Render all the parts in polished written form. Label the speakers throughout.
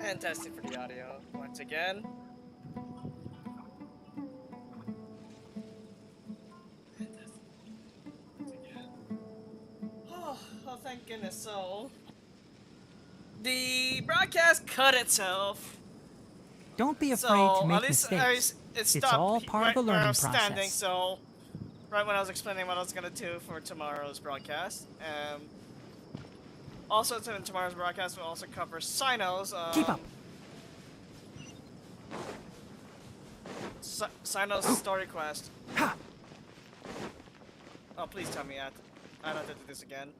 Speaker 1: And testing for the audio once again. And testing once again. Oh, thank goodness. So, the broadcast cut itself.
Speaker 2: Don't be afraid to
Speaker 1: So, at
Speaker 2: make
Speaker 1: least
Speaker 2: mistakes.
Speaker 1: it
Speaker 2: It's
Speaker 1: stopped
Speaker 2: all part of
Speaker 1: right
Speaker 2: the
Speaker 1: where I
Speaker 2: learning
Speaker 1: was standing.
Speaker 2: process.
Speaker 1: So, right when I was explaining what I was gonna do for tomorrow's broadcast. Also, tomorrow's broadcast will also cover Cyno's
Speaker 2: Keep up.
Speaker 1: Cyno's story quest.
Speaker 2: Ha!
Speaker 1: Oh, please tell me I don't have to do this again.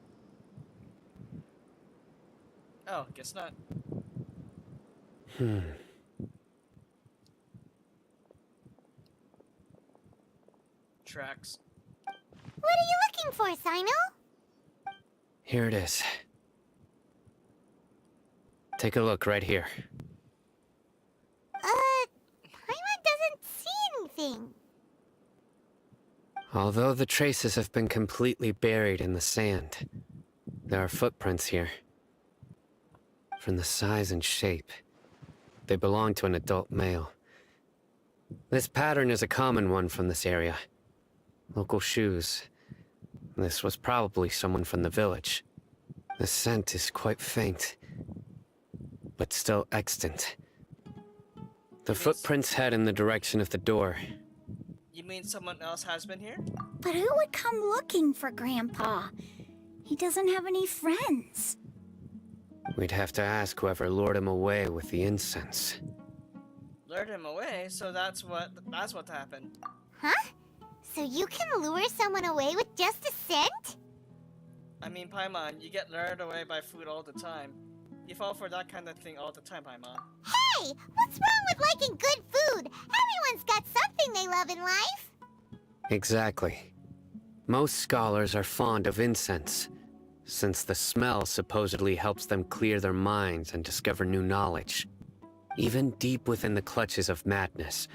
Speaker 1: Oh, guess not. Tracks.
Speaker 3: What are you looking for, Cyno?
Speaker 4: Here it is. Take a look right here.
Speaker 3: Paimon doesn't see anything.
Speaker 4: Although the traces have been completely buried in the sand, there are footprints here. From the size and shape, they belong to an adult male. This pattern is a common one from this area. Local shoes. This was probably someone from the village. The scent is quite faint, but still extant. The footprints head in the direction of the door.
Speaker 1: You mean someone else has been here?
Speaker 3: But who would come looking for Grandpa? He doesn't have any friends.
Speaker 4: We'd have to ask whoever lured him away with the incense.
Speaker 1: Lured him away, so that's what happened.
Speaker 3: Huh? So you can lure someone away with just a scent?
Speaker 1: I mean, Paimon, you get lured away by food all the time. You fall for that kind of thing all the time, Paimon.
Speaker 3: Hey! What's wrong with liking good food? Everyone's got something they love in life.
Speaker 4: Exactly. Most scholars are fond of incense, since the smell supposedly helps them clear their minds and discover new knowledge. Even deep within the clutches of madness,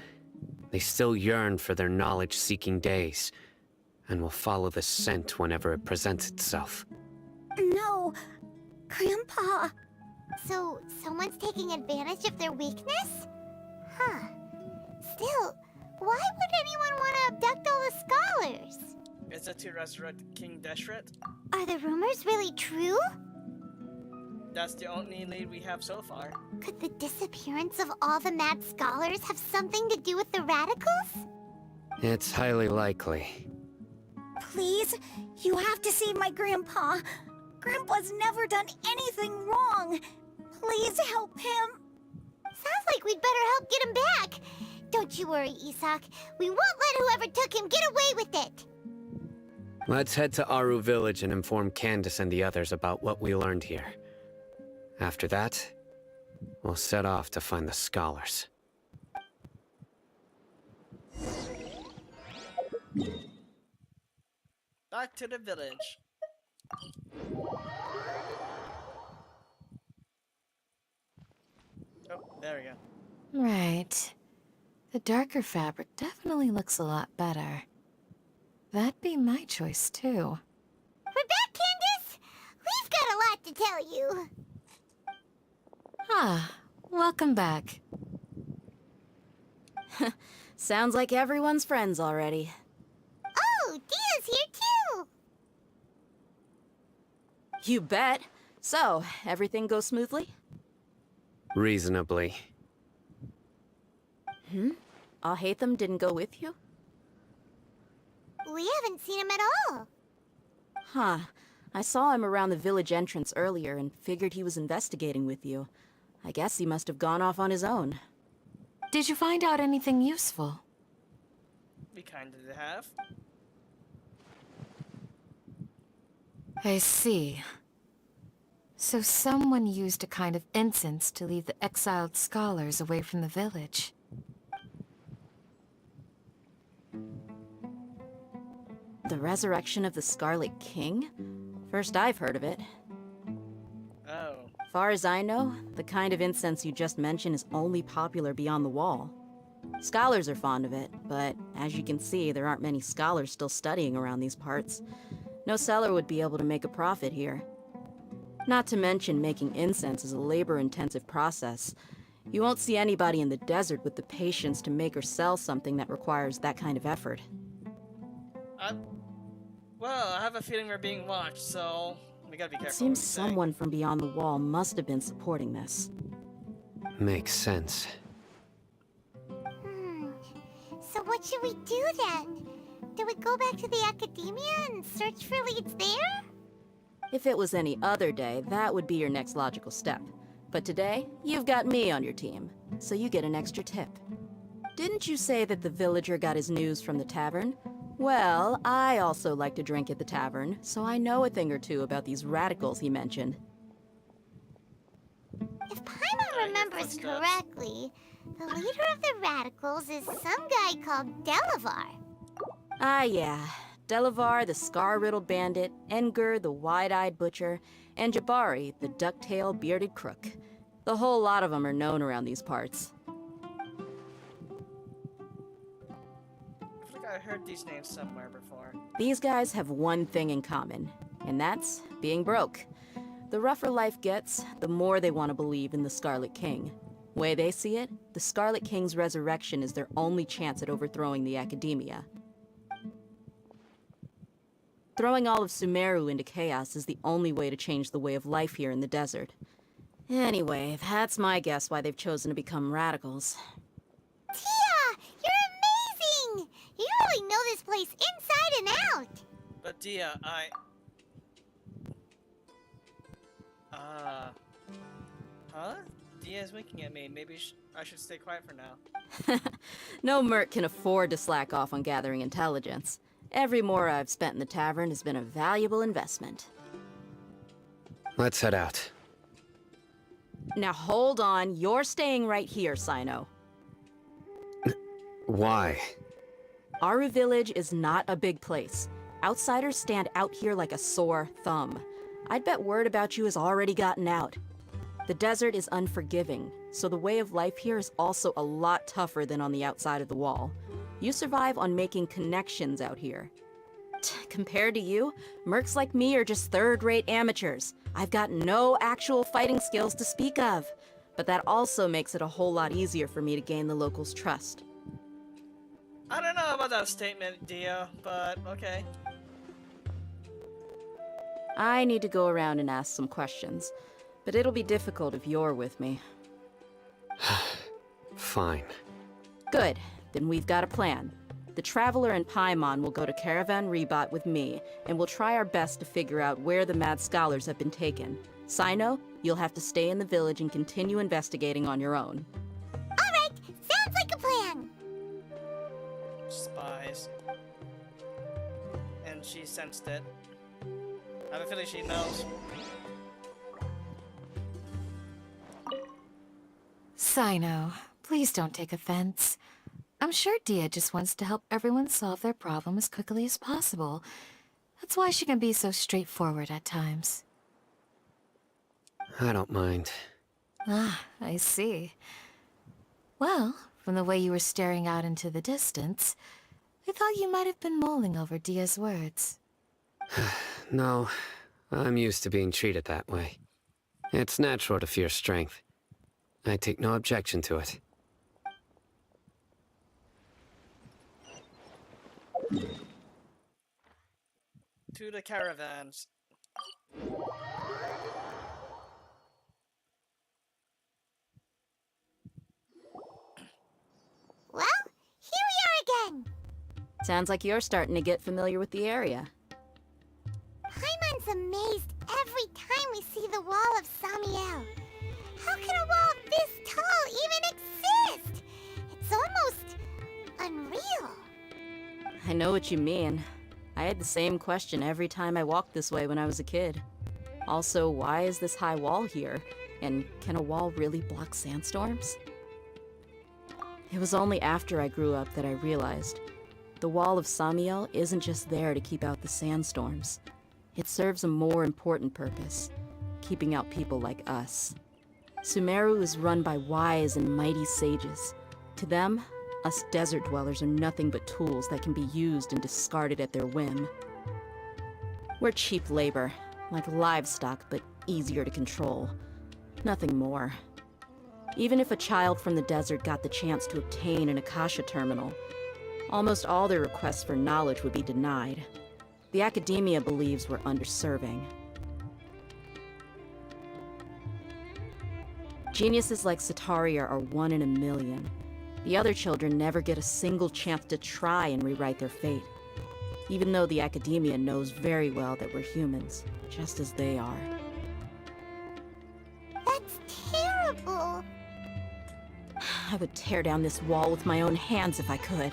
Speaker 4: they still yearn for their knowledge-seeking days, and will follow the scent whenever it presents itself.
Speaker 3: No, Grandpa. So, someone's taking advantage of their weakness? Huh. Still, why would anyone want to abduct all the scholars?
Speaker 1: Is it to resurrect King Deshret?
Speaker 3: Are the rumors really true?
Speaker 1: That's the only lead we have so far.
Speaker 3: Could the disappearance of all the mad scholars have something to do with the radicals?
Speaker 4: It's highly likely.
Speaker 3: Please, you have to save my Grandpa. Grandpa's never done anything wrong. Please help him. Sounds like we'd better help get him back. Don't you worry, Isak. We won't let whoever took him get away with it.
Speaker 4: Let's head to Aru Village and inform Candace and the others about what we learned here. After that, we'll set off to find the scholars.
Speaker 1: Back to the village. Oh, there we go.
Speaker 5: Right. The darker fabric definitely looks a lot better. That'd be my choice, too.
Speaker 3: We're back, Candace. We've got a lot to tell you.
Speaker 5: Ah, welcome back.
Speaker 6: Sounds like everyone's friends already.
Speaker 3: Oh, Dia's here too.
Speaker 6: You bet. So, everything goes smoothly?
Speaker 4: Reasonably.
Speaker 6: Alhaitham didn't go with you?
Speaker 3: We haven't seen him at all.
Speaker 6: Huh. I saw him around the village entrance earlier and figured he was investigating with you. I guess he must have gone off on his own.
Speaker 5: Did you find out anything useful?
Speaker 1: We kinda have.
Speaker 5: I see. So someone used a kind of incense to lead the exiled scholars away from the village.
Speaker 6: The resurrection of the Scarlet King? First I've heard of it.
Speaker 1: Oh.
Speaker 6: Far as I know, the kind of incense you just mentioned is only popular beyond the wall. Scholars are fond of it, but as you can see, there aren't many scholars still studying around these parts. No seller would be able to make a profit here. Not to mention making incense is a labor-intensive process. You won't see anybody in the desert with the patience to make or sell something that requires that kind of effort.
Speaker 1: Well, I have a feeling we're being watched, so we gotta be careful.
Speaker 6: It seems
Speaker 1: what we say.
Speaker 6: someone from beyond the wall must have been supporting this.
Speaker 4: Makes sense.
Speaker 3: So what should we do then? Do we go back to the academia and search for leads there?
Speaker 6: If it was any other day, that would be your next logical step. But today, you've got me on your team, so you get an extra tip. Didn't you say that the villager got his news from the tavern? Well, I also like to drink at the tavern, so I know a thing or two about these radicals he mentioned.
Speaker 3: If Paimon remembers correctly, the leader of the radicals is some guy called Delavar.
Speaker 6: Ah, yeah. Delavar, the scar-riddled bandit, Engur, the wide-eyed butcher, and Jabari, the duck-tailed bearded crook. The whole lot of them are known around these parts.
Speaker 1: I feel like I heard these names somewhere before.
Speaker 6: These guys have one thing in common, and that's being broke. The rougher life gets, the more they want to believe in the Scarlet King. Way they see it, the Scarlet King's resurrection is their only chance at overthrowing the academia. Throwing all of Sumeru into chaos is the only way to change the way of life here in the desert. Anyway, that's my guess why they've chosen to become radicals.
Speaker 3: Tia! You're amazing! You really know this place inside and out!
Speaker 1: But Dia, huh? Dia's winking at me. Maybe I should stay quiet for now.
Speaker 6: No merc can afford to slack off on gathering intelligence. Every mora I've spent in the tavern has been a valuable investment.
Speaker 4: Let's head out.
Speaker 6: Now hold on, you're staying right here, Cyno.
Speaker 4: Why?
Speaker 6: Aru Village is not a big place. Outsiders stand out here like a sore thumb. I'd bet word about you has already gotten out. The desert is unforgiving, so the way of life here is also a lot tougher than on the outside of the wall. You survive on making connections out here. Compared to you, mercs like me are just third-rate amateurs. I've got no actual fighting skills to speak of, but that also makes it a whole lot easier for me to gain the locals' trust.
Speaker 1: I don't know about that statement, Dia, but okay.
Speaker 6: I need to go around and ask some questions, but it'll be difficult if you're with me.
Speaker 4: Fine.
Speaker 6: Good. Then we've got a plan. The Traveler and Paimon will go to Caravan Rebot with me, and we'll try our best to figure out where the mad scholars have been taken. Cyno, you'll have to stay in the village and continue investigating on your own.
Speaker 3: Alright, sounds like a plan!
Speaker 1: Spies. And she sensed it. I have a feeling she knows.
Speaker 5: Cyno, please don't take offense. I'm sure Dia just wants to help everyone solve their problem as quickly as possible. That's why she can be so straightforward at times.
Speaker 4: I don't mind.
Speaker 5: Ah, I see. Well, from the way you were staring out into the distance, I thought you might have been mulling over Dia's words.
Speaker 4: No, I'm used to being treated that way. It's natural to fear strength. I take no objection to it.
Speaker 1: To the caravans.
Speaker 3: Well, here we are again!
Speaker 6: Sounds like you're starting to get familiar with the area.
Speaker 3: Paimon's amazed every time we see the wall of Samiel. How can a wall this tall even exist? It's almost unreal.
Speaker 6: I know what you mean. I had the same question every time I walked this way when I was a kid. Also, why is this high wall here? And can a wall really block sandstorms? It was only after I grew up that I realized the wall of Samiel isn't just there to keep out the sandstorms. It serves a more important purpose, keeping out people like us. Sumeru is run by wise and mighty sages. To them, us desert dwellers are nothing but tools that can be used and discarded at their whim. We're cheap labor, like livestock, but easier to control. Nothing more. Even if a child from the desert got the chance to obtain an Akasha terminal, almost all their requests for knowledge would be denied. The academia believes we're underserving. Geniuses like Sataria are 1 in a million. The other children never get a single chance to try and rewrite their fate. Even though the academia knows very well that we're humans, just as they are.
Speaker 3: That's terrible.
Speaker 6: I would tear down this wall with my own hands if I could.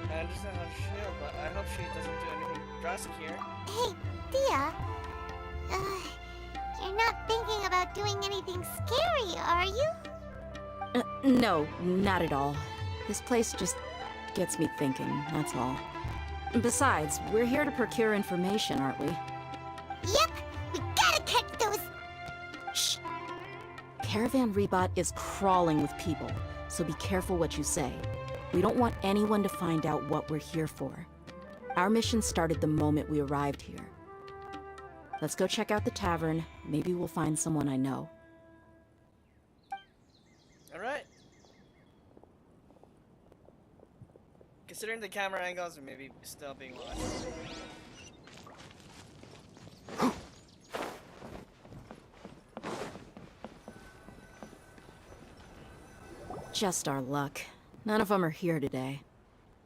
Speaker 1: I understand how she feels, but I hope she doesn't do anything drastic here.
Speaker 3: Hey, Dia. You're not thinking about doing anything scary, are you?
Speaker 6: No, not at all. This place just gets me thinking, that's all. Besides, we're here to procure information, aren't we?
Speaker 3: Yep, we gotta catch those.
Speaker 6: Shh! Caravan Rebot is crawling with people, so be careful what you say. We don't want anyone to find out what we're here for. Our mission started the moment we arrived here. Let's go check out the tavern. Maybe we'll find someone I know.
Speaker 1: Alright. Considering the camera angles, or maybe still being watched.
Speaker 6: Just our luck. None of them are here today.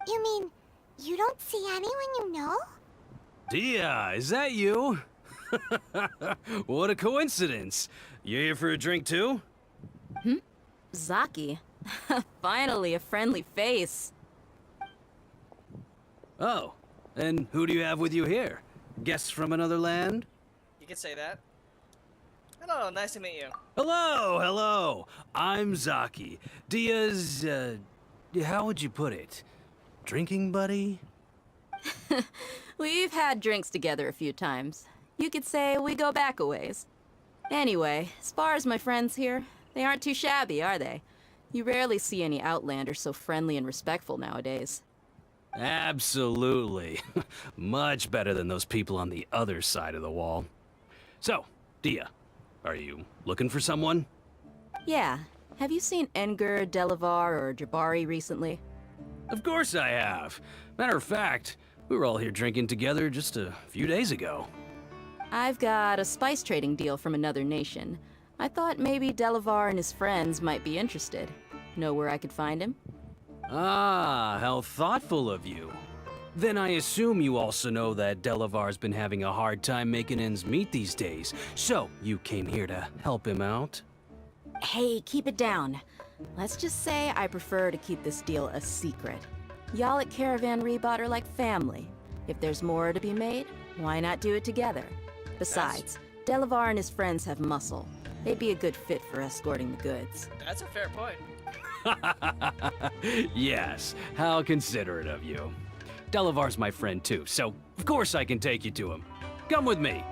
Speaker 3: You mean, you don't see anyone you know?
Speaker 7: Dia, is that you? What a coincidence. You here for a drink too?
Speaker 6: Zaki. Finally, a friendly face.
Speaker 7: Oh, and who do you have with you here? Guests from another land?
Speaker 1: You could say that. Hello, nice to meet you.
Speaker 7: Hello, hello. I'm Zaki. Dia's, how would you put it? Drinking buddy?
Speaker 6: We've had drinks together a few times. You could say we go back a ways. Anyway, as far as my friends here, they aren't too shabby, are they? You rarely see any Outlanders so friendly and respectful nowadays.
Speaker 7: Absolutely. Much better than those people on the other side of the wall. So, Dia, are you looking for someone?
Speaker 6: Yeah. Have you seen Enger, Delavar, or Jabari recently?
Speaker 7: Of course I have. Matter of fact, we were all here drinking together just a few days ago.
Speaker 6: I've got a spice trading deal from another nation. I thought maybe Delavar and his friends might be interested. Know where I could find him?
Speaker 7: Ah, how thoughtful of you. Then I assume you also know that Delavar's been having a hard time making ends meet these days, so you came here to help him out?
Speaker 6: Hey, keep it down. Let's just say I prefer to keep this deal a secret. Y'all at Caravan Rebot are like family. If there's more to be made, why not do it together? Besides, Delavar and his friends have muscle. They'd be a good fit for escorting the goods.
Speaker 1: That's a fair point.
Speaker 7: Yes, how considerate of you. Delavar's my friend too, so of course I can take you to him. Come with me.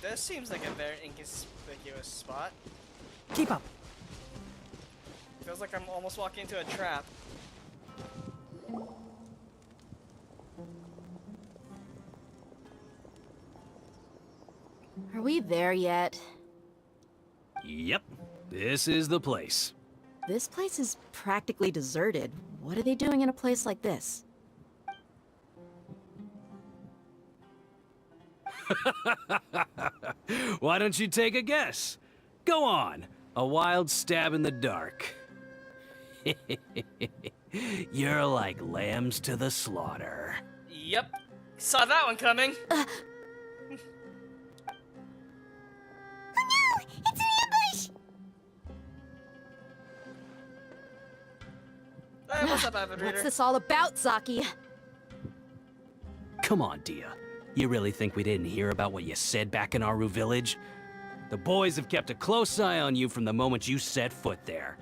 Speaker 1: This seems like a very inconspicuous spot.
Speaker 2: Keep up.
Speaker 1: Feels like I'm almost walking into a trap.
Speaker 6: Are we there yet?
Speaker 7: Yep, this is the place.
Speaker 6: This place is practically deserted. What are they doing in a place like this?
Speaker 7: Why don't you take a guess? Go on, a wild stab in the dark. You're like lambs to the slaughter.
Speaker 1: Yep. Saw that one coming.
Speaker 3: Oh no! It's an ambush!
Speaker 1: Hey, what's up, Avid Reader?
Speaker 6: What's this all about, Zaki?
Speaker 7: Come on, Dia. You really think we didn't hear about what you said back in Aru village? The boys have kept a close eye on you from the moment you set foot there.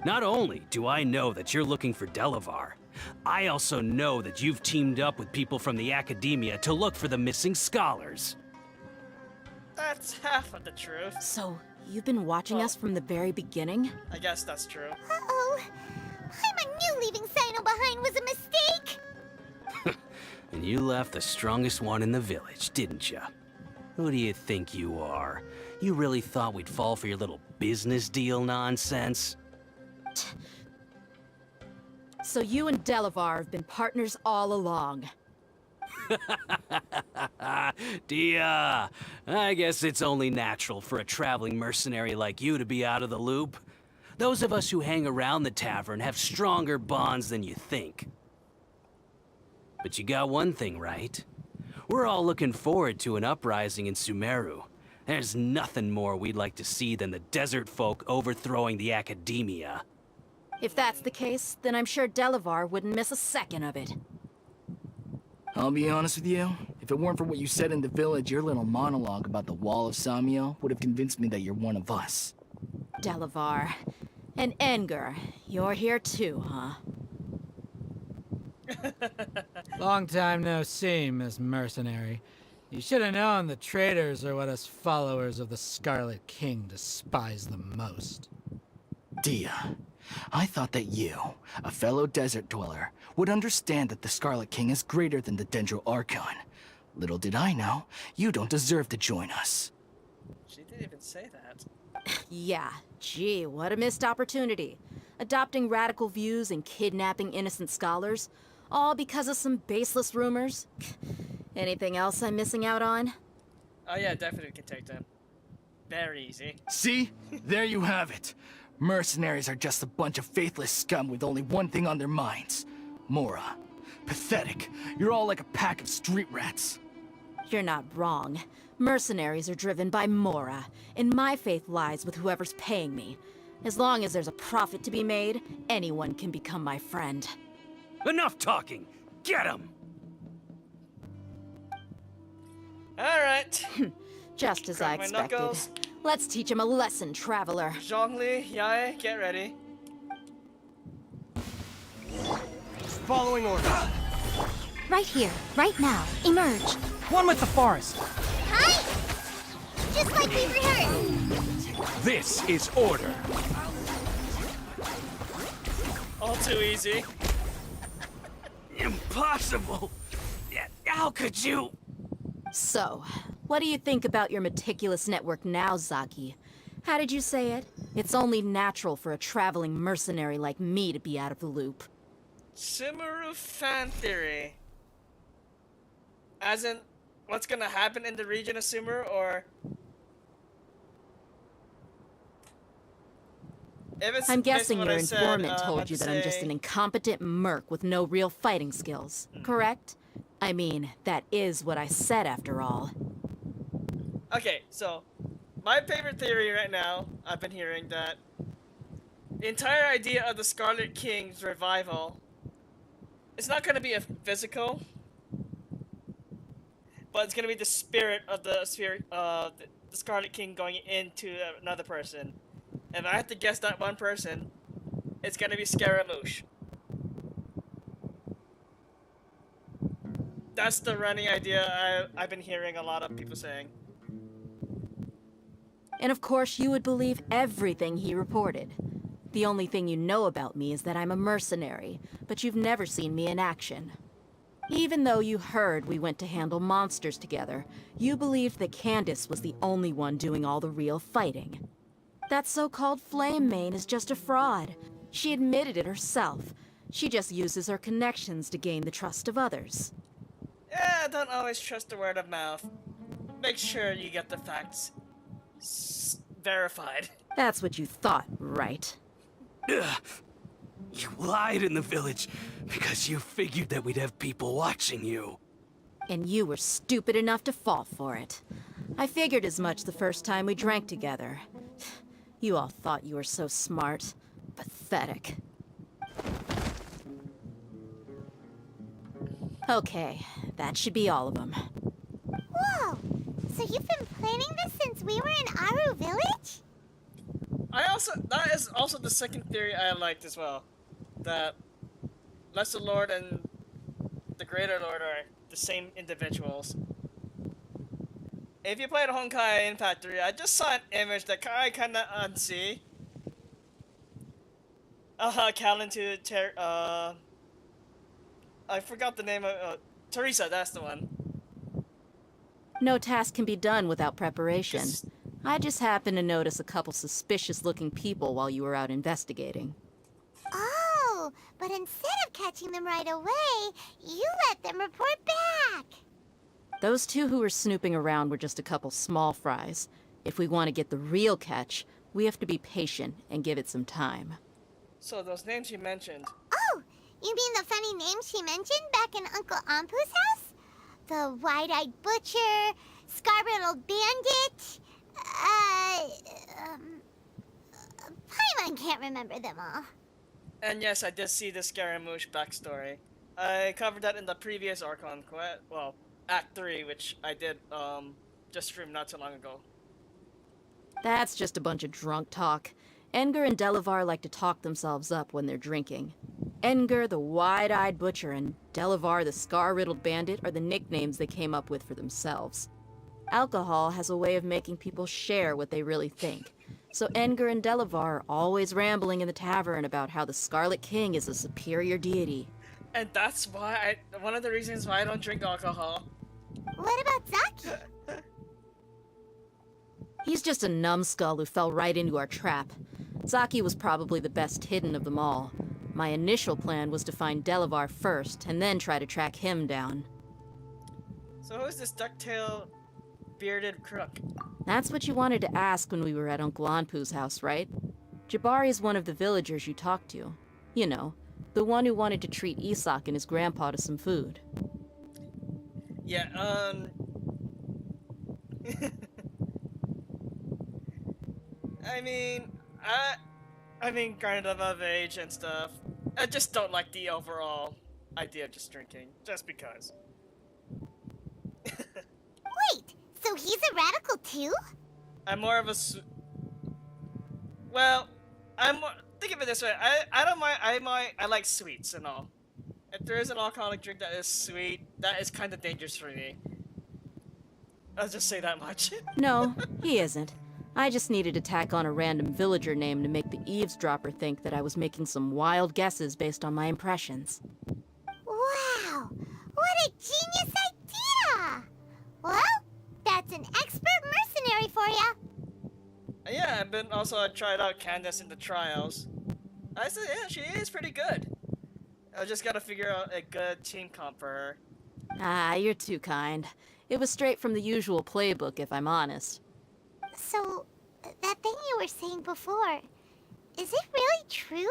Speaker 7: Not only do I know that you're looking for Delavar, I also know that you've teamed up with people from the Academia to look for the missing scholars.
Speaker 1: That's half of the truth.
Speaker 6: So, you've been watching us from the very beginning?
Speaker 1: I guess that's true.
Speaker 3: Uh-oh. Paimon knew leaving Cyno behind was a mistake!
Speaker 7: And you left the strongest one in the village, didn't you? Who do you think you are? You really thought we'd fall for your little business deal nonsense?
Speaker 6: So you and Delavar have been partners all along.
Speaker 7: Dia, I guess it's only natural for a traveling mercenary like you to be out of the loop. Those of us who hang around the tavern have stronger bonds than you think. But you got one thing right. We're all looking forward to an uprising in Sumeru. There's nothing more we'd like to see than the desert folk overthrowing the Academia.
Speaker 6: If that's the case, then I'm sure Delavar wouldn't miss a second of it.
Speaker 8: I'll be honest with you, if it weren't for what you said in the village, your little monologue about the Wall of Samio would have convinced me that you're one of us.
Speaker 6: Delavar. And Engar, you're here too, huh?
Speaker 2: Long time no see, Miss Mercenary. You should have known the traitors are what us followers of the Scarlet King despise the most.
Speaker 8: Dia, I thought that you, a fellow desert dweller, would understand that the Scarlet King is greater than the Dendro Archon. Little did I know, you don't deserve to join us.
Speaker 1: She didn't even say that.
Speaker 6: Yeah, gee, what a missed opportunity. Adopting radical views and kidnapping innocent scholars, all because of some baseless rumors. Anything else I'm missing out on?
Speaker 1: Oh yeah, definitely can take them. Very easy.
Speaker 8: See? There you have it. Mercenaries are just a bunch of faithless scum with only one thing on their minds. Mora. Pathetic. You're all like a pack of street rats.
Speaker 6: You're not wrong. Mercenaries are driven by Mora, and my faith lies with whoever's paying me. As long as there's a profit to be made, anyone can become my friend.
Speaker 7: Enough talking! Get him!
Speaker 1: Alright.
Speaker 6: Just as I
Speaker 1: Crack my
Speaker 6: expected.
Speaker 1: knuckles.
Speaker 6: Let's teach him a lesson, traveler.
Speaker 1: Zhongli, Yae, get ready.
Speaker 9: Following orders.
Speaker 3: Right here, right now. Emerge.
Speaker 2: One with the forest.
Speaker 3: Hi! Just like we rehearsed.
Speaker 9: This is order.
Speaker 1: All too easy.
Speaker 7: Impossible! How could you?
Speaker 6: So, what do you think about your meticulous network now, Zaki? How did you say it? It's only natural for a traveling mercenary like me to be out of the loop.
Speaker 1: Sumeru fan theory. As in, what's gonna happen in the region of Sumeru, or... If it's
Speaker 6: I'm
Speaker 1: based on
Speaker 6: guessing
Speaker 1: what
Speaker 6: your
Speaker 1: I said,
Speaker 6: informant told
Speaker 1: let's
Speaker 6: you that I'm just
Speaker 1: say-
Speaker 6: an incompetent merc with no real fighting skills, correct? I mean, that is what I said after all.
Speaker 1: Okay, so my favorite theory right now, I've been hearing that the entire idea of the Scarlet King's revival, it's not going to be a physical, but it's going to be the spirit of the Scarlet King going into another person. If I have to guess that one person, it's going to be Scaramouche. That's the running idea I've been hearing a lot of people saying.
Speaker 6: And of course, you would believe everything he reported. The only thing you know about me is that I'm a mercenary, but you've never seen me in action. Even though you heard we went to handle monsters together, you believed that Candace was the only one doing all the real fighting. That so-called Flame Mane is just a fraud. She admitted it herself. She just uses her connections to gain the trust of others.
Speaker 1: Yeah, don't always trust the word of mouth. Make sure you get the facts verified.
Speaker 6: That's what you thought, right?
Speaker 7: Ugh. You lied in the village because you figured that we'd have people watching you.
Speaker 6: And you were stupid enough to fall for it. I figured as much the first time we drank together. You all thought you were so smart. Pathetic. Okay, that should be all of them.
Speaker 3: Whoa! So you've been planning this since we were in Aru Village?
Speaker 1: That is also the second theory I liked as well. That Lesser Lord and the Greater Lord are the same individuals. If you played Honkai Impact 3, I just saw an image that I kinda unsee. I forgot the name of, Teresa, that's the one.
Speaker 6: No task can be done without preparation.
Speaker 1: Just-
Speaker 6: I just happened to notice a couple suspicious-looking people while you were out investigating.
Speaker 3: Oh, but instead of catching them right away, you let them report back.
Speaker 6: Those two who were snooping around were just a couple small fries. If we want to get the real catch, we have to be patient and give it some time.
Speaker 1: So those names you mentioned.
Speaker 3: Oh, you mean the funny name she mentioned back in Uncle Ampu's house? The wide-eyed butcher, scar-riddled bandit, Paimon can't remember them all.
Speaker 1: And yes, I did see the Scaramouche backstory. I covered that in the previous Archon quest, well, Act 3, which I did, just streamed not too long ago.
Speaker 6: That's just a bunch of drunk talk. Edgar and Delavar like to talk themselves up when they're drinking. Edgar, the wide-eyed butcher, and Delavar, the scar-riddled bandit, are the nicknames they came up with for themselves. Alcohol has a way of making people share what they really think. So Edgar and Delavar are always rambling in the tavern about how the Scarlet King is a superior deity.
Speaker 1: And that's why one of the reasons why I don't drink alcohol.
Speaker 3: What about Zaki?
Speaker 6: He's just a numbskull who fell right into our trap. Zaki was probably the best hidden of them all. My initial plan was to find Delavar first, and then try to track him down.
Speaker 1: So who's this ducktail bearded crook?
Speaker 6: That's what you wanted to ask when we were at Uncle Anpu's house, right? Jabari is one of the villagers you talked to. You know, the one who wanted to treat Isak and his grandpa to some food.
Speaker 1: Yeah, I mean, granted I'm of age and stuff. I just don't like the overall idea of just drinking, just because.
Speaker 3: Wait, so he's a radical too?
Speaker 1: I'm more of a well, think of it this way. I don't mind. I like sweets and all. If there is an alcoholic drink that is sweet, that is kind of dangerous for me. I'll just say that much.
Speaker 6: No, he isn't. I just needed to tack on a random villager name to make the eavesdropper think that I was making some wild guesses based on my impressions.
Speaker 3: Wow, what a genius idea! Well, that's an expert mercenary for ya.
Speaker 1: Yeah, I've been I tried out Candace in the trials. I said, yeah, she is pretty good. I just gotta figure out a good team comp for her.
Speaker 6: Ah, you're too kind. It was straight from the usual playbook, if I'm honest.
Speaker 3: So, that thing you were saying before, is it really true?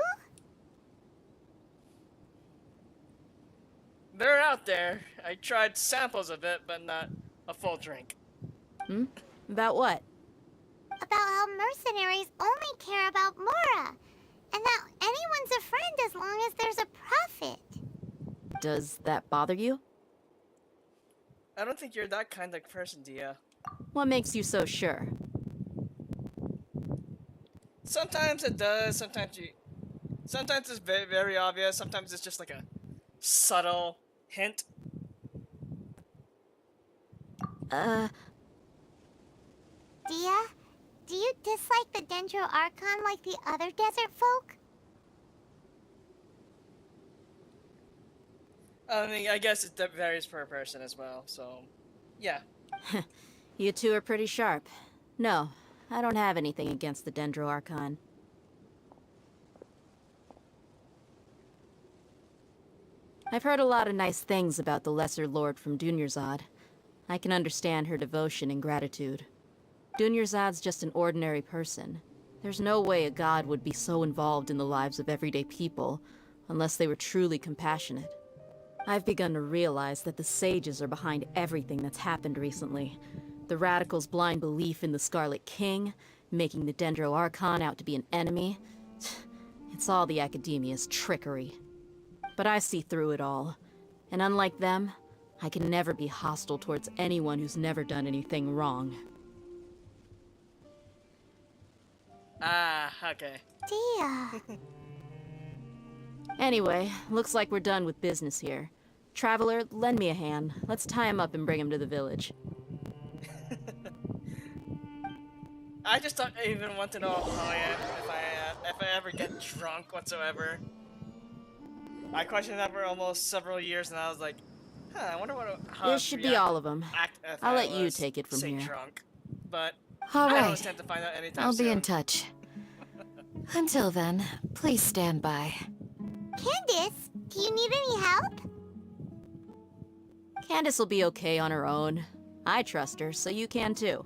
Speaker 1: They're out there. I tried samples of it, but not a full drink.
Speaker 6: Hmm? About what?
Speaker 3: About how mercenaries only care about Mora, and that anyone's a friend as long as there's a profit.
Speaker 6: Does that bother you?
Speaker 1: I don't think you're that kind of person, Dia.
Speaker 6: What makes you so sure?
Speaker 1: Sometimes it does, sometimes it's very, very obvious, sometimes it's just like a subtle hint.
Speaker 3: Dia, do you dislike the Dendro Archon like the other desert folk?
Speaker 1: I mean, I guess it varies per person as well, so, yeah.
Speaker 6: You two are pretty sharp. No, I don't have anything against the Dendro Archon. I've heard a lot of nice things about the Lesser Lord from Dunyarzad. I can understand her devotion and gratitude. Dunyarzad's just an ordinary person. There's no way a god would be so involved in the lives of everyday people, unless they were truly compassionate. I've begun to realize that the sages are behind everything that's happened recently. The radicals' blind belief in the Scarlet King, making the Dendro Archon out to be an enemy. It's all the academia's trickery. But I see through it all. And unlike them, I can never be hostile towards anyone who's never done anything wrong.
Speaker 1: Ah, okay.
Speaker 3: Dia.
Speaker 6: Anyway, looks like we're done with business here. Traveler, lend me a hand. Let's tie him up and bring him to the village.
Speaker 1: I just don't even want to know how I am if I ever get drunk whatsoever. I questioned that for almost several years, and I was like, huh, I wonder how
Speaker 6: This should be all of them. I'll let you
Speaker 1: was,
Speaker 6: take it from
Speaker 1: say,
Speaker 6: here.
Speaker 1: drunk. But
Speaker 5: All
Speaker 1: I don't
Speaker 5: right.
Speaker 1: intend to find out anytime
Speaker 5: I'll
Speaker 1: soon.
Speaker 5: be in touch. Until then, please stand by.
Speaker 3: Candace, do you need any help?
Speaker 6: Candace will be okay on her own. I trust her, so you can too.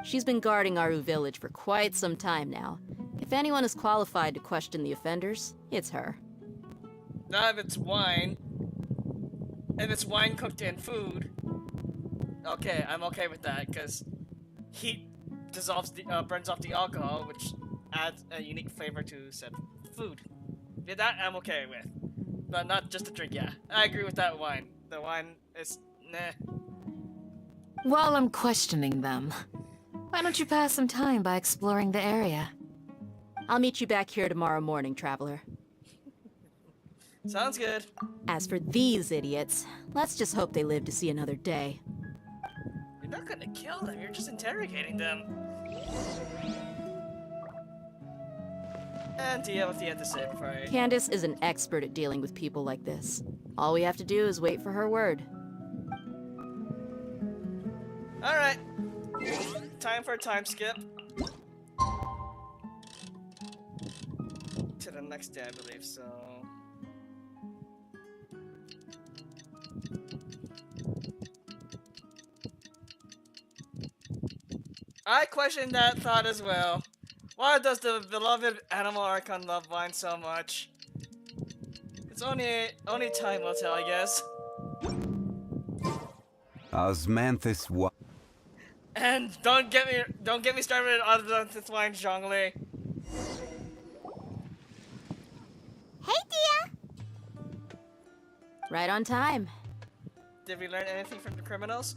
Speaker 6: She's been guarding Aru village for quite some time now. If anyone is qualified to question the offenders, it's her.
Speaker 1: Now if it's wine cooked in food, okay, I'm okay with that, because heat dissolves burns off the alcohol, which adds a unique flavor to said food. Yeah, that I'm okay with. But not just the drink, yeah. I agree with that wine. The wine is, nah.
Speaker 5: While I'm questioning them, why don't you pass some time by exploring the area?
Speaker 6: I'll meet you back here tomorrow morning, Traveler.
Speaker 1: Sounds good.
Speaker 6: As for these idiots, let's just hope they live to see another day.
Speaker 1: You're not gonna kill them, you're just interrogating them. And do you have anything to say before I...
Speaker 6: Candace is an expert at dealing with people like this. All we have to do is wait for her word.
Speaker 1: Alright. Time for a time skip. To the next day, I believe, so... I question that thought as well. Why does the beloved animal Archon love wine so much? It's only time will tell, I guess.
Speaker 10: Osmanthus wa-
Speaker 1: And don't get me started on Osmanthus wine, Zhongli.
Speaker 3: Hey, Dia.
Speaker 6: Right on time.
Speaker 1: Did we learn anything from the criminals?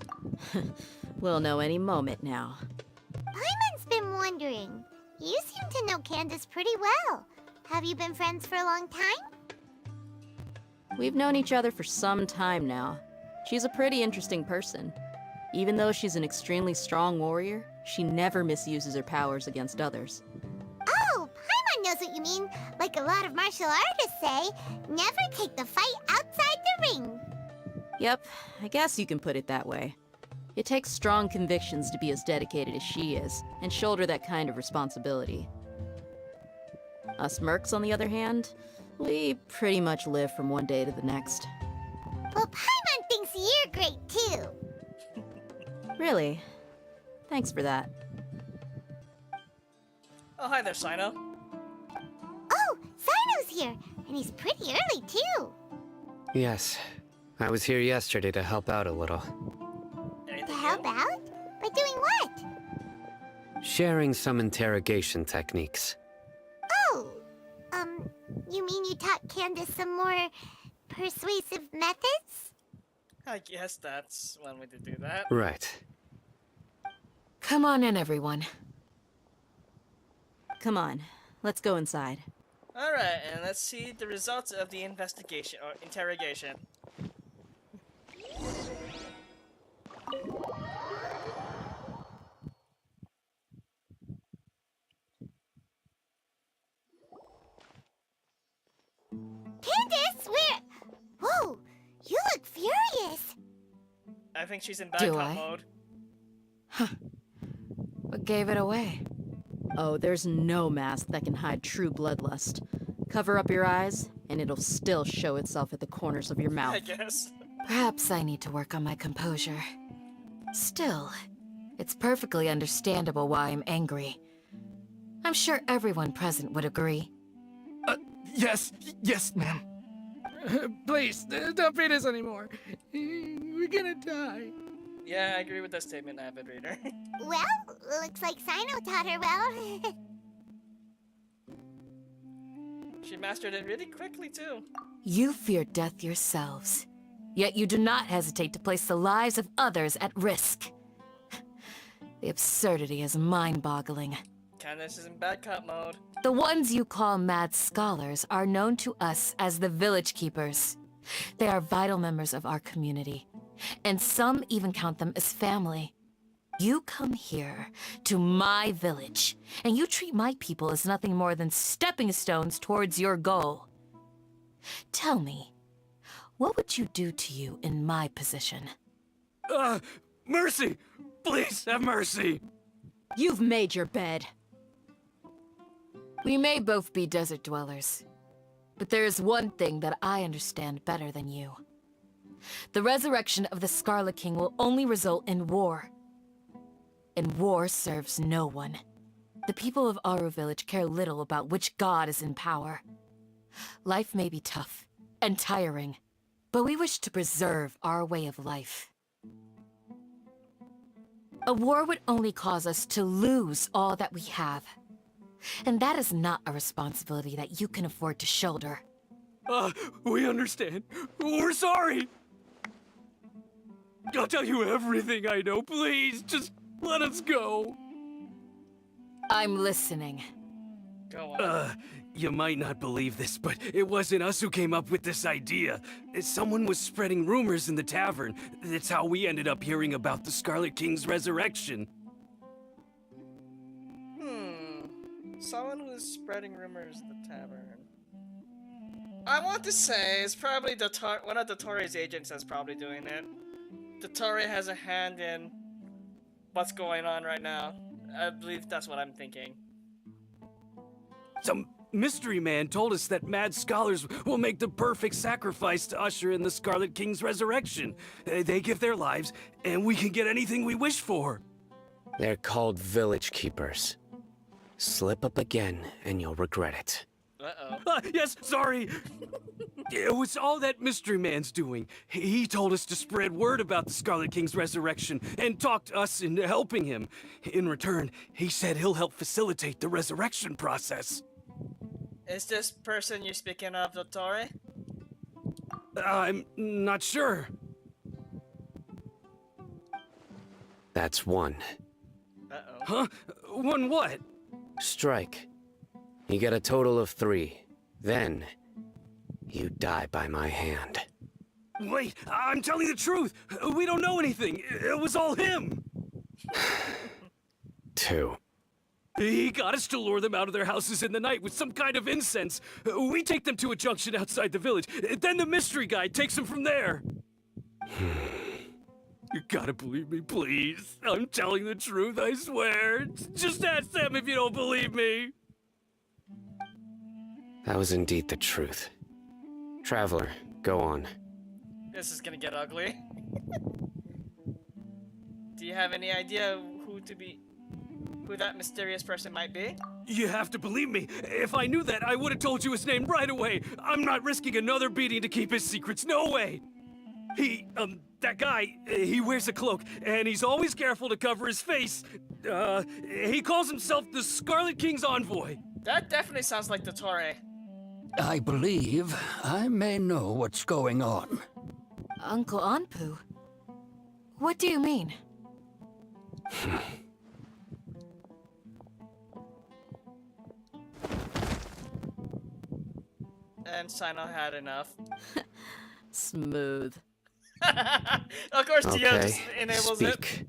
Speaker 6: We'll know any moment now.
Speaker 3: Paimon's been wondering. You seem to know Candace pretty well. Have you been friends for a long time?
Speaker 6: We've known each other for some time now. She's a pretty interesting person. Even though she's an extremely strong warrior, she never misuses her powers against others.
Speaker 3: Oh, Paimon knows what you mean. Like a lot of martial artists say, never take the fight outside the ring.
Speaker 6: Yep, I guess you can put it that way. It takes strong convictions to be as dedicated as she is, and shoulder that kind of responsibility. Us mercs, on the other hand, we pretty much live from one day to the next.
Speaker 3: Well, Paimon thinks you're great too.
Speaker 6: Really? Thanks for that.
Speaker 1: Oh, hi there, Cyno.
Speaker 3: Oh, Cyno's here, and he's pretty early too.
Speaker 4: Yes. I was here yesterday to help out a little.
Speaker 1: Anything
Speaker 3: To
Speaker 1: new?
Speaker 3: help out? By doing what?
Speaker 4: Sharing some interrogation techniques.
Speaker 3: Oh, you mean you taught Candace some more persuasive methods?
Speaker 1: I guess that's one way to do that.
Speaker 4: Right.
Speaker 5: Come on in, everyone.
Speaker 6: Come on, let's go inside.
Speaker 1: Alright, and let's see the results of the investigation, or interrogation.
Speaker 3: Candace, where? Whoa, you look furious.
Speaker 1: I think she's in bad
Speaker 5: Do
Speaker 1: cop
Speaker 5: I?
Speaker 1: mode.
Speaker 5: What gave it away?
Speaker 6: Oh, there's no mask that can hide true bloodlust. Cover up your eyes, and it'll still show itself at the corners of your
Speaker 1: I
Speaker 6: mouth.
Speaker 1: guess.
Speaker 5: Perhaps I need to work on my composure. Still, it's perfectly understandable why I'm angry. I'm sure everyone present would agree.
Speaker 8: Yes, ma'am.
Speaker 2: Please, don't beat us anymore. We're gonna die.
Speaker 1: Yeah, I agree with that statement, Avid Reader.
Speaker 3: Well, looks like Cyno taught her well.
Speaker 1: She mastered it really quickly, too.
Speaker 5: You fear death yourselves. Yet you do not hesitate to place the lives of others at risk. The absurdity is mind-boggling.
Speaker 1: Candace is in bad cop mode.
Speaker 5: The ones you call mad scholars are known to us as the Village Keepers. They are vital members of our community, and some even count them as family. You come here, to my village, and you treat my people as nothing more than stepping stones towards your goal. Tell me, what would you do to you in my position?
Speaker 7: Mercy! Please have mercy!
Speaker 6: You've made your bed.
Speaker 5: We may both be desert dwellers, but there is one thing that I understand better than you. The resurrection of the Scarlet King will only result in war. And war serves no one. The people of Aru Village care little about which god is in power. Life may be tough and tiring, but we wish to preserve our way of life. A war would only cause us to lose all that we have. And that is not a responsibility that you can afford to shoulder.
Speaker 7: We understand. We're sorry! I'll tell you everything I know, please. Just let us go.
Speaker 5: I'm listening.
Speaker 1: Go on.
Speaker 7: You might not believe this, but it wasn't us who came up with this idea. Someone was spreading rumors in the tavern. That's how we ended up hearing about the Scarlet King's resurrection.
Speaker 1: Someone who's spreading rumors in the tavern. I want to say it's probably one of the Tory's agents that's probably doing it. The Tory has a hand in what's going on right now. I believe that's what I'm thinking.
Speaker 7: Some mystery man told us that mad scholars will make the perfect sacrifice to usher in the Scarlet King's resurrection. They give their lives, and we can get anything we wish for.
Speaker 4: They're called Village Keepers. Slip up again, and you'll regret it.
Speaker 1: Uh-oh.
Speaker 7: Yes, sorry. It was all that mystery man's doing. He told us to spread word about the Scarlet King's resurrection and talk to us into helping him. In return, he said he'll help facilitate the resurrection process.
Speaker 1: Is this person you're speaking of the Tory?
Speaker 7: I'm not sure.
Speaker 4: That's one.
Speaker 1: Uh-oh.
Speaker 7: Huh? One what?
Speaker 4: Strike. You get a total of 3. Then, you die by my hand.
Speaker 7: Wait, I'm telling the truth. We don't know anything. It was all him.
Speaker 4: 2.
Speaker 7: He got us to lure them out of their houses in the night with some kind of incense. We take them to a junction outside the village. Then the mystery guy takes them from there. You gotta believe me, please. I'm telling the truth, I swear. Just ask them if you don't believe me.
Speaker 4: That was indeed the truth. Traveler, go on.
Speaker 1: This is gonna get ugly. Do you have any idea who that mysterious person might be?
Speaker 7: You have to believe me. If I knew that, I would have told you his name right away. I'm not risking another beating to keep his secrets. No way. That guy, he wears a cloak, and he's always careful to cover his face. He calls himself the Scarlet King's envoy.
Speaker 1: That definitely sounds like the Tory.
Speaker 11: I believe I may know what's going on.
Speaker 5: Uncle Anpu? What do you mean?
Speaker 1: And Cyno had enough.
Speaker 6: Smooth.
Speaker 1: Of course, Dio
Speaker 4: Okay,
Speaker 1: just enables it.
Speaker 4: speak.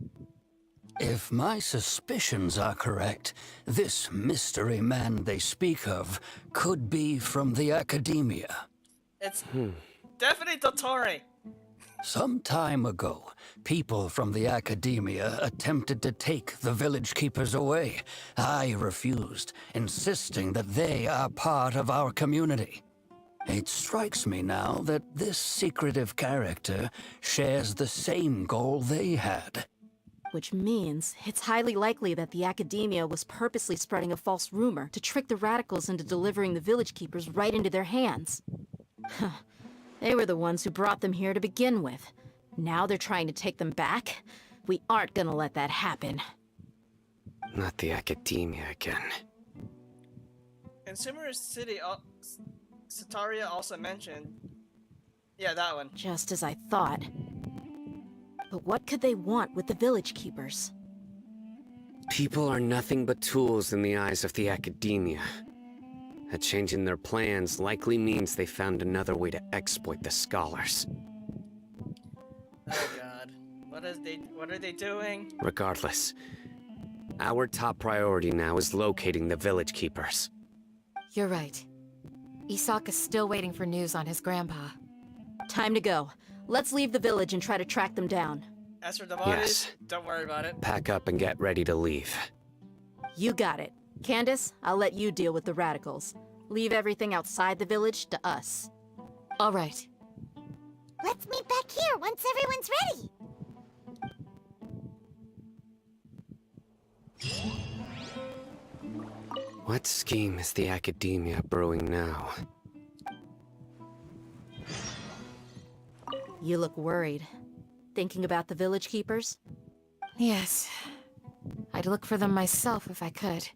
Speaker 11: If my suspicions are correct, this mystery man they speak of could be from the Academia.
Speaker 1: It's definitely the Tory.
Speaker 11: Some time ago, people from the Academia attempted to take the Village Keepers away. I refused, insisting that they are part of our community. It strikes me now that this secretive character shares the same goal they had.
Speaker 6: Which means it's highly likely that the Academia was purposely spreading a false rumor to trick the radicals into delivering the Village Keepers right into their hands. They were the ones who brought them here to begin with. Now they're trying to take them back? We aren't gonna let that happen.
Speaker 4: Not the Academia again.
Speaker 1: In Sumeru City, Sataria also mentioned Yeah, that one.
Speaker 6: Just as I thought. But what could they want with the village keepers?
Speaker 4: People are nothing but tools in the eyes of the academia. A change in their plans likely means they found another way to exploit the scholars.
Speaker 1: Oh god. What are they doing?
Speaker 4: Regardless, our top priority now is locating the village keepers.
Speaker 5: You're right. Isak is still waiting for news on his grandpa.
Speaker 6: Time to go. Let's leave the village and try to track them down.
Speaker 1: As for the bodies,
Speaker 4: Yes.
Speaker 1: don't worry about it.
Speaker 4: Pack up and get ready to leave.
Speaker 6: You got it. Candace, I'll let you deal with the radicals. Leave everything outside the village to us.
Speaker 5: All right.
Speaker 3: Let's meet back here once everyone's ready.
Speaker 4: What scheme is the academia brewing now?
Speaker 6: You look worried. Thinking about the village keepers?
Speaker 5: Yes. I'd look for them myself if I could.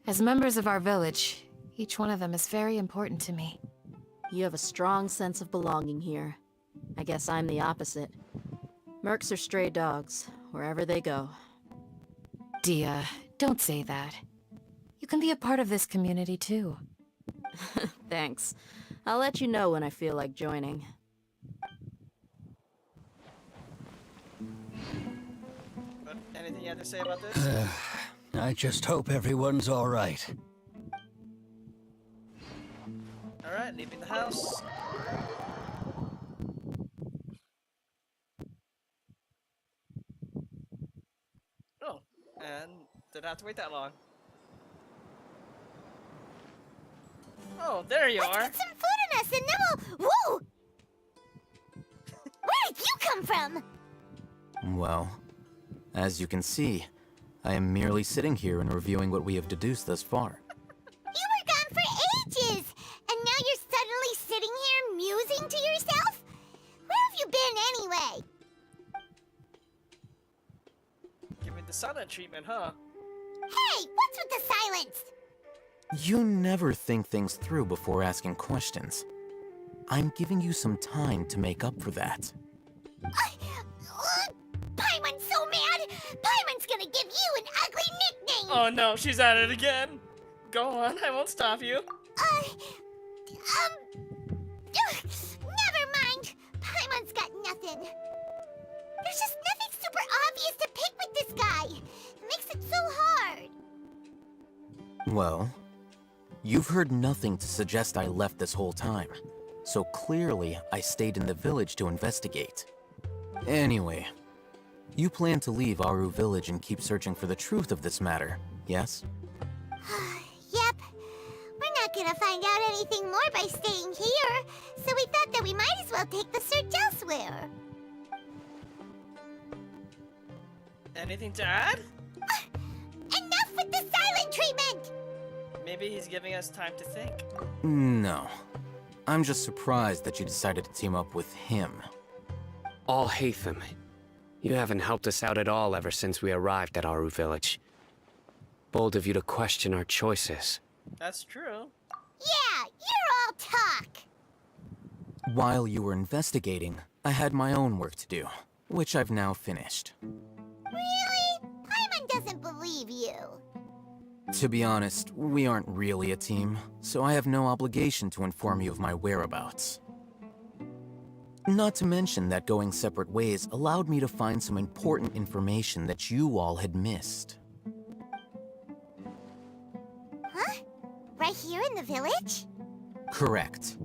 Speaker 5: As members of our village, each one of them is very important to me.
Speaker 6: You have a strong sense of belonging here. I guess I'm the opposite. Mercs are stray dogs, wherever they go.
Speaker 5: Dia, don't say that. You can be a part of this community too.
Speaker 6: Thanks. I'll let you know when I feel like joining.
Speaker 1: But anything you have to say about this?
Speaker 11: I just hope everyone's all right.
Speaker 1: Alright, leaving the house. Oh, and didn't have to wait that long. Oh, there you
Speaker 3: Let's
Speaker 1: are.
Speaker 3: get some food in us and then we'll... Whoa! Where did you come from?
Speaker 12: Well, as you can see, I am merely sitting here and reviewing what we have deduced thus far.
Speaker 3: You were gone for ages, and now you're suddenly sitting here musing to yourself? Where have you been anyway?
Speaker 1: Give me the silent treatment, huh?
Speaker 3: Hey, what's with the silence?
Speaker 12: You never think things through before asking questions. I'm giving you some time to make up for that.
Speaker 3: Paimon's so mad! Paimon's gonna give you an ugly nickname!
Speaker 1: Oh no, she's at it again. Go on, I won't stop you.
Speaker 3: Never mind. Paimon's got nothing. There's just nothing super obvious to pick with this guy. It makes it so hard.
Speaker 12: Well, you've heard nothing to suggest I left this whole time. So clearly, I stayed in the village to investigate. Anyway, you plan to leave Aru village and keep searching for the truth of this matter, yes?
Speaker 3: Yep. We're not gonna find out anything more by staying here, so we thought that we might as well take the search elsewhere.
Speaker 1: Anything to add?
Speaker 3: Enough with the silent treatment!
Speaker 1: Maybe he's giving us time to think.
Speaker 12: No. I'm just surprised that you decided to team up with him.
Speaker 4: All Hatham, you haven't helped us out at all ever since we arrived at Aru village. Bold of you to question our choices.
Speaker 1: That's true.
Speaker 3: Yeah, you're all talk.
Speaker 12: While you were investigating, I had my own work to do, which I've now finished.
Speaker 3: Really? Paimon doesn't believe you.
Speaker 12: To be honest, we aren't really a team, so I have no obligation to inform you of my whereabouts. Not to mention that going separate ways allowed me to find some important information that you all had missed.
Speaker 3: Huh? Right here in the village?
Speaker 12: Correct.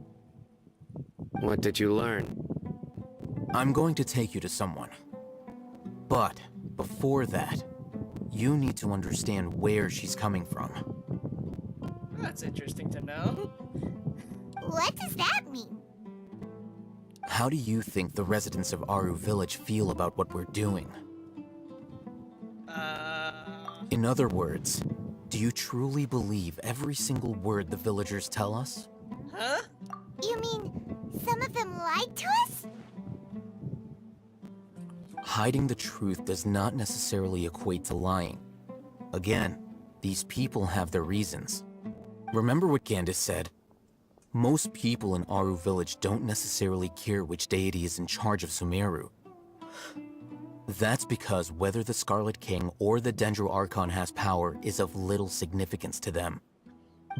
Speaker 4: What did you learn?
Speaker 12: I'm going to take you to someone. But before that, you need to understand where she's coming from.
Speaker 1: That's interesting to know.
Speaker 3: What does that mean?
Speaker 12: How do you think the residents of Aru village feel about what we're doing? In other words, do you truly believe every single word the villagers tell us?
Speaker 1: Huh?
Speaker 3: You mean some of them lied to us?
Speaker 12: Hiding the truth does not necessarily equate to lying. Again, these people have their reasons. Remember what Candace said? Most people in Aru village don't necessarily care which deity is in charge of Sumeru. That's because whether the Scarlet King or the Dendro Archon has power is of little significance to them.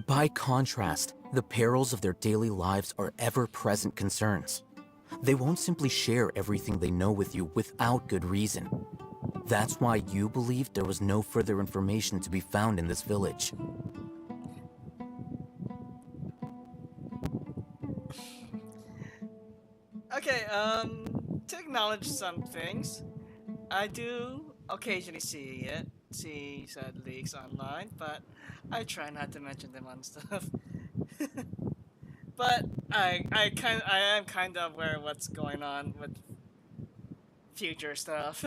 Speaker 12: By contrast, the perils of their daily lives are ever-present concerns. They won't simply share everything they know with you without good reason. That's why you believed there was no further information to be found in this village.
Speaker 1: Okay, to acknowledge some things, I do occasionally see said leaks online, but I try not to mention them on stuff. But I am kind of aware of what's going on with future stuff.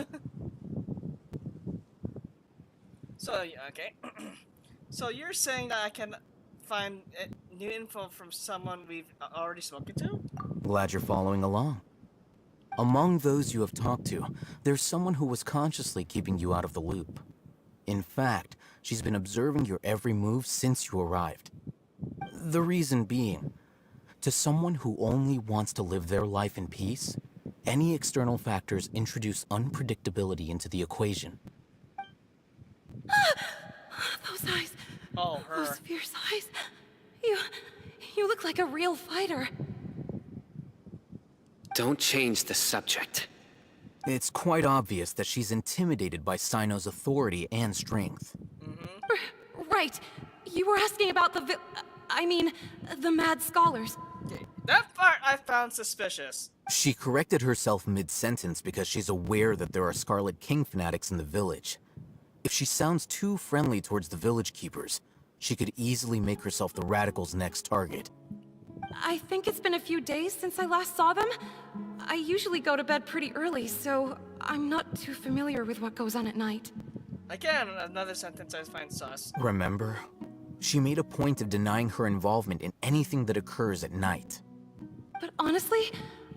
Speaker 1: So okay, so you're saying that I can find new info from someone we've already spoken to?
Speaker 12: Glad you're following along. Among those you have talked to, there's someone who was consciously keeping you out of the loop. In fact, she's been observing your every move since you arrived. The reason being, to someone who only wants to live their life in peace, any external factors introduce unpredictability into the equation.
Speaker 5: Those eyes.
Speaker 1: Oh, her.
Speaker 5: Those fierce eyes. You look like a real fighter.
Speaker 4: Don't change the subject.
Speaker 12: It's quite obvious that she's intimidated by Cyno's authority and strength.
Speaker 5: Right. You were asking about the the mad scholars.
Speaker 1: Okay. That part I found suspicious.
Speaker 12: She corrected herself mid-sentence because she's aware that there are Scarlet King fanatics in the village. If she sounds too friendly towards the village keepers, she could easily make herself the Radicals' next target.
Speaker 5: I think it's been a few days since I last saw them. I usually go to bed pretty early, so I'm not too familiar with what goes on at night.
Speaker 1: Again, another sentence I find sus.
Speaker 12: Remember? She made a point of denying her involvement in anything that occurs at night.
Speaker 5: But honestly,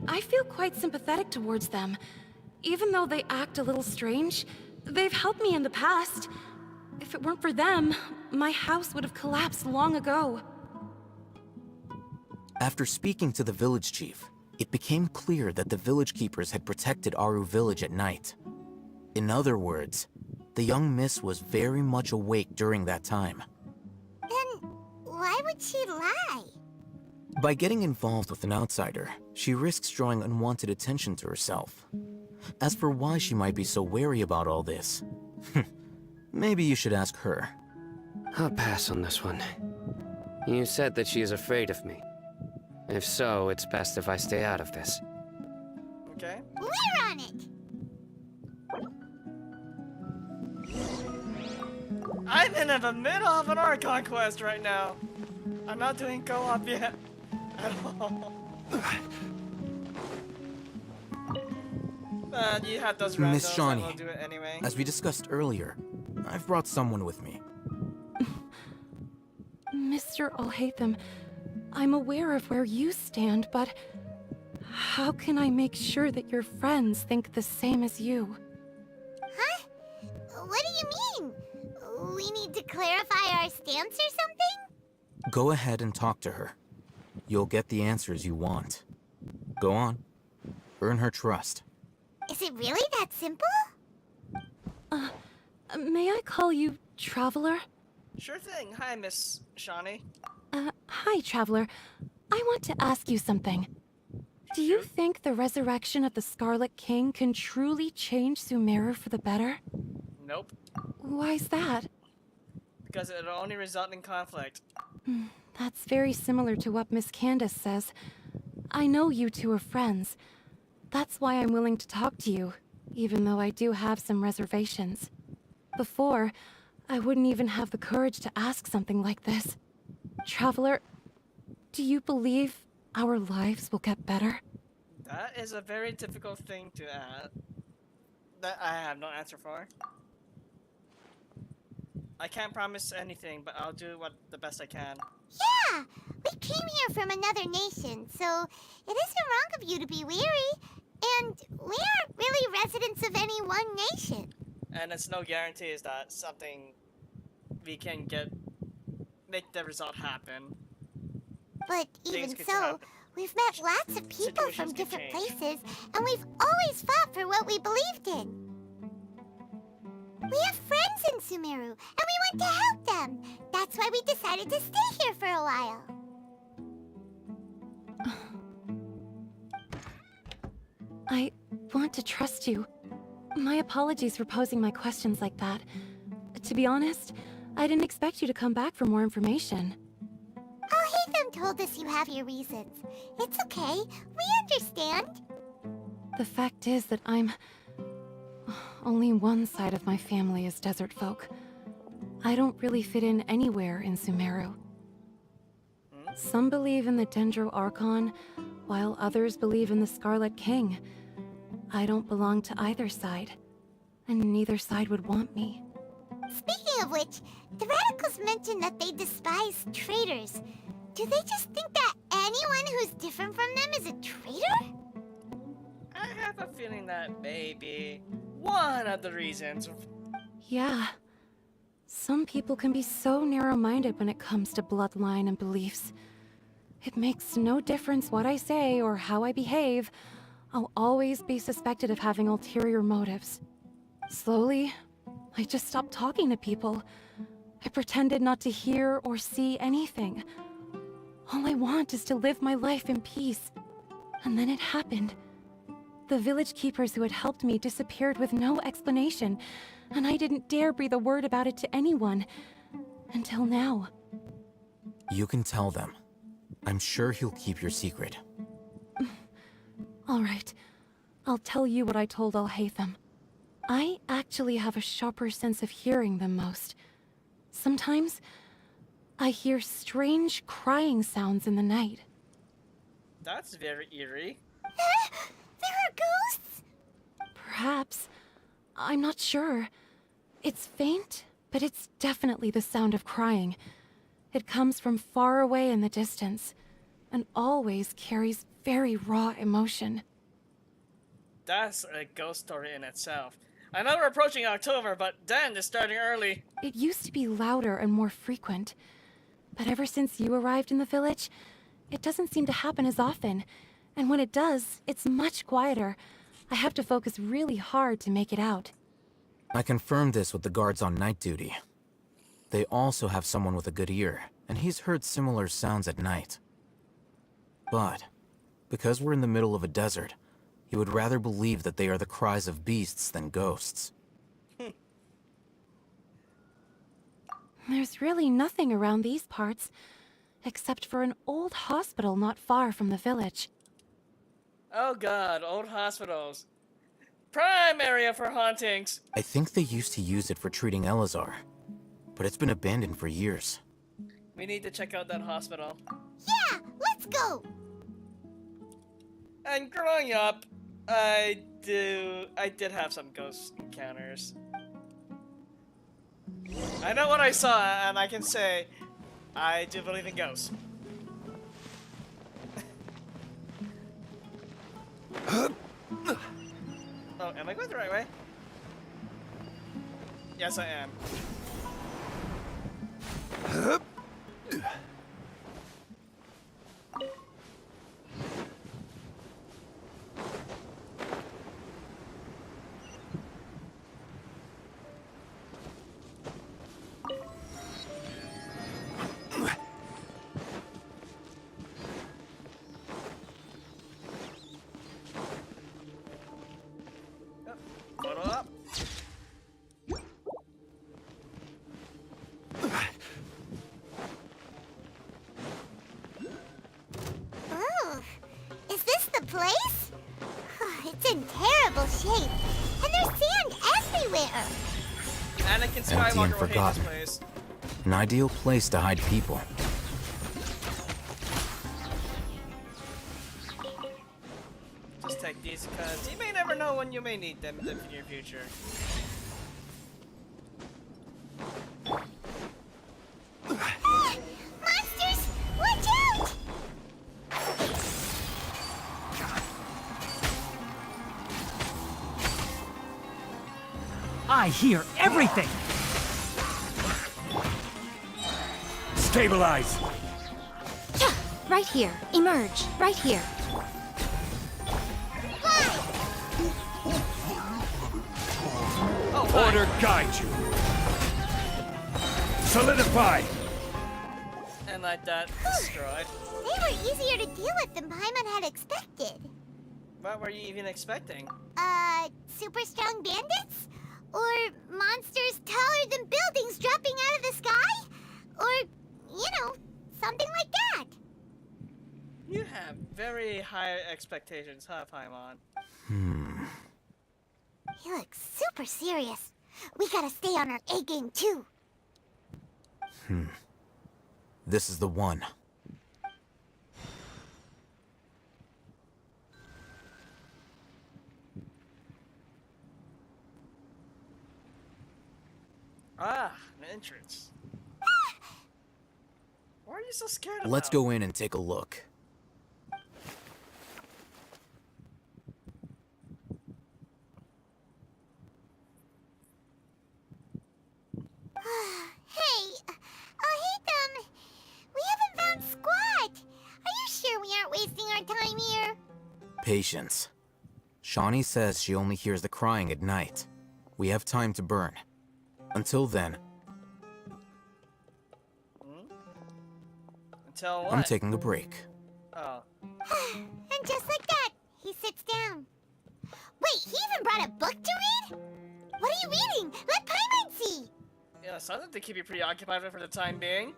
Speaker 5: I feel quite sympathetic towards them. Even though they act a little strange, they've helped me in the past. If it weren't for them, my house would have collapsed long ago.
Speaker 12: After speaking to the village chief, it became clear that the village keepers had protected Aru village at night. In other words, the young miss was very much awake during that time.
Speaker 3: Then why would she lie?
Speaker 12: By getting involved with an outsider, she risks drawing unwanted attention to herself. As for why she might be so wary about all this, maybe you should ask her.
Speaker 4: I'll pass on this one. You said that she is afraid of me. If so, it's best if I stay out of this.
Speaker 1: Okay.
Speaker 3: We're on it!
Speaker 1: I'm in the middle of an Archon quest right now. I'm not doing co-op yet at all. But you have those randos,
Speaker 12: Miss Shawnee,
Speaker 1: I will do it anyway.
Speaker 12: as we discussed earlier, I've brought someone with me.
Speaker 5: Mr. Alhaitham, I'm aware of where you stand, but how can I make sure that your friends think the same as you?
Speaker 3: Huh? What do you mean? We need to clarify our stance or something?
Speaker 12: Go ahead and talk to her. You'll get the answers you want. Go on. Earn her trust.
Speaker 3: Is it really that simple?
Speaker 5: May I call you Traveler?
Speaker 1: Sure thing. Hi, Miss Shawnee.
Speaker 5: Hi, Traveler. I want to ask you something. Do you think the resurrection of the Scarlet King can truly change Sumeru for the better?
Speaker 1: Nope.
Speaker 5: Why's that?
Speaker 1: Because it'll only result in conflict.
Speaker 5: That's very similar to what Miss Candace says. I know you two are friends. That's why I'm willing to talk to you, even though I do have some reservations. Before, I wouldn't even have the courage to ask something like this. Traveler, do you believe our lives will get better?
Speaker 1: That is a very difficult thing to add. That I have no answer for. I can't promise anything, but I'll do the best I can.
Speaker 3: Yeah! We came here from another nation, so it isn't wrong of you to be weary. And we aren't really residents of any one nation.
Speaker 1: And it's no guarantees that something we can make the result happen.
Speaker 3: But
Speaker 1: things
Speaker 3: even
Speaker 1: could
Speaker 3: so,
Speaker 1: happen.
Speaker 3: we've met lots of people from
Speaker 1: Situations can
Speaker 3: different
Speaker 1: change.
Speaker 3: places, and we've always fought for what we believed in. We have friends in Sumeru, and we want to help them. That's why we decided to stay here for a while.
Speaker 13: I want to trust you. My apologies for posing my questions like that. To be honest, I didn't expect you to come back for more information.
Speaker 3: Hatham told us you have your reasons. It's okay. We understand.
Speaker 13: The fact is that only one side of my family is desert folk. I don't really fit in anywhere in Sumeru. Some believe in the Dendro Archon, while others believe in the Scarlet King. I don't belong to either side, and neither side would want me.
Speaker 3: Speaking of which, the radicals mentioned that they despise traitors. Do they just think that anyone who's different from them is a traitor?
Speaker 1: I have a feeling that maybe one of the reasons.
Speaker 13: Yeah. Some people can be so narrow-minded when it comes to bloodline and beliefs. It makes no difference what I say or how I behave. I'll always be suspected of having ulterior motives. Slowly, I just stopped talking to people. I pretended not to hear or see anything. All I want is to live my life in peace. And then it happened. The village keepers who had helped me disappeared with no explanation, and I didn't dare breathe a word about it to anyone. Until now.
Speaker 12: You can tell them. I'm sure he'll keep your secret.
Speaker 13: All right. I'll tell you what I told Alhaitham. I actually have a sharper sense of hearing than most. Sometimes, I hear strange crying sounds in the night.
Speaker 1: That's very eerie.
Speaker 3: There are ghosts?
Speaker 13: Perhaps. I'm not sure. It's faint, but it's definitely the sound of crying. It comes from far away in the distance, and always carries very raw emotion.
Speaker 1: That's a ghost story in itself. I know we're approaching October, but Dan is starting early.
Speaker 13: It used to be louder and more frequent, but ever since you arrived in the village, it doesn't seem to happen as often, and when it does, it's much quieter. I have to focus really hard to make it out.
Speaker 12: I confirmed this with the guards on night duty. They also have someone with a good ear, and he's heard similar sounds at night. But, because we're in the middle of a desert, he would rather believe that they are the cries of beasts than ghosts.
Speaker 13: There's really nothing around these parts, except for an old hospital not far from the village.
Speaker 1: Oh god, old hospitals. Prime area for hauntings.
Speaker 12: I think they used to use it for treating Elazar, but it's been abandoned for years.
Speaker 1: We need to check out that hospital.
Speaker 3: Yeah, let's go!
Speaker 1: And growing up, I did have some ghost encounters. I know what I saw, and I can say, I do believe in ghosts. Oh, am I going the right way? Yes, I am. Photo up.
Speaker 3: Ooh, is this the place? It's in terrible shape, and there's sand everywhere.
Speaker 1: Anakin
Speaker 12: Empty and
Speaker 1: Skywalker will hate this
Speaker 12: forgotten.
Speaker 1: place.
Speaker 12: An ideal place to hide people.
Speaker 1: Just take these because you may never know when you may need them in the near future.
Speaker 3: Monsters, watch out!
Speaker 14: I hear everything!
Speaker 9: Stabilize!
Speaker 5: Right here. Emerge. Right here.
Speaker 1: Oh,
Speaker 9: Order guide you. Solidify.
Speaker 1: and like that, destroyed.
Speaker 3: They were easier to deal with than Paimon had expected.
Speaker 1: What were you even expecting?
Speaker 3: Super strong bandits? Or monsters taller than buildings dropping out of the sky? Or, something like that.
Speaker 1: You have very high expectations, huh, Paimon?
Speaker 3: He looks super serious. We gotta stay on our A game too.
Speaker 12: This is the one.
Speaker 1: Ah, an entrance. Why are you so scared of
Speaker 12: Let's go in and take a look.
Speaker 3: Hey, we haven't found squat. Are you sure we aren't wasting our time here?
Speaker 12: Patience. Shawnee says she only hears the crying at night. We have time to burn. Until then,
Speaker 1: Until what?
Speaker 12: I'm taking a break.
Speaker 1: Oh.
Speaker 3: And just like that, he sits down. Wait, he even brought a book to read? What are you reading? Let Paimon see!
Speaker 1: Yeah, something to keep you preoccupied with for the time being.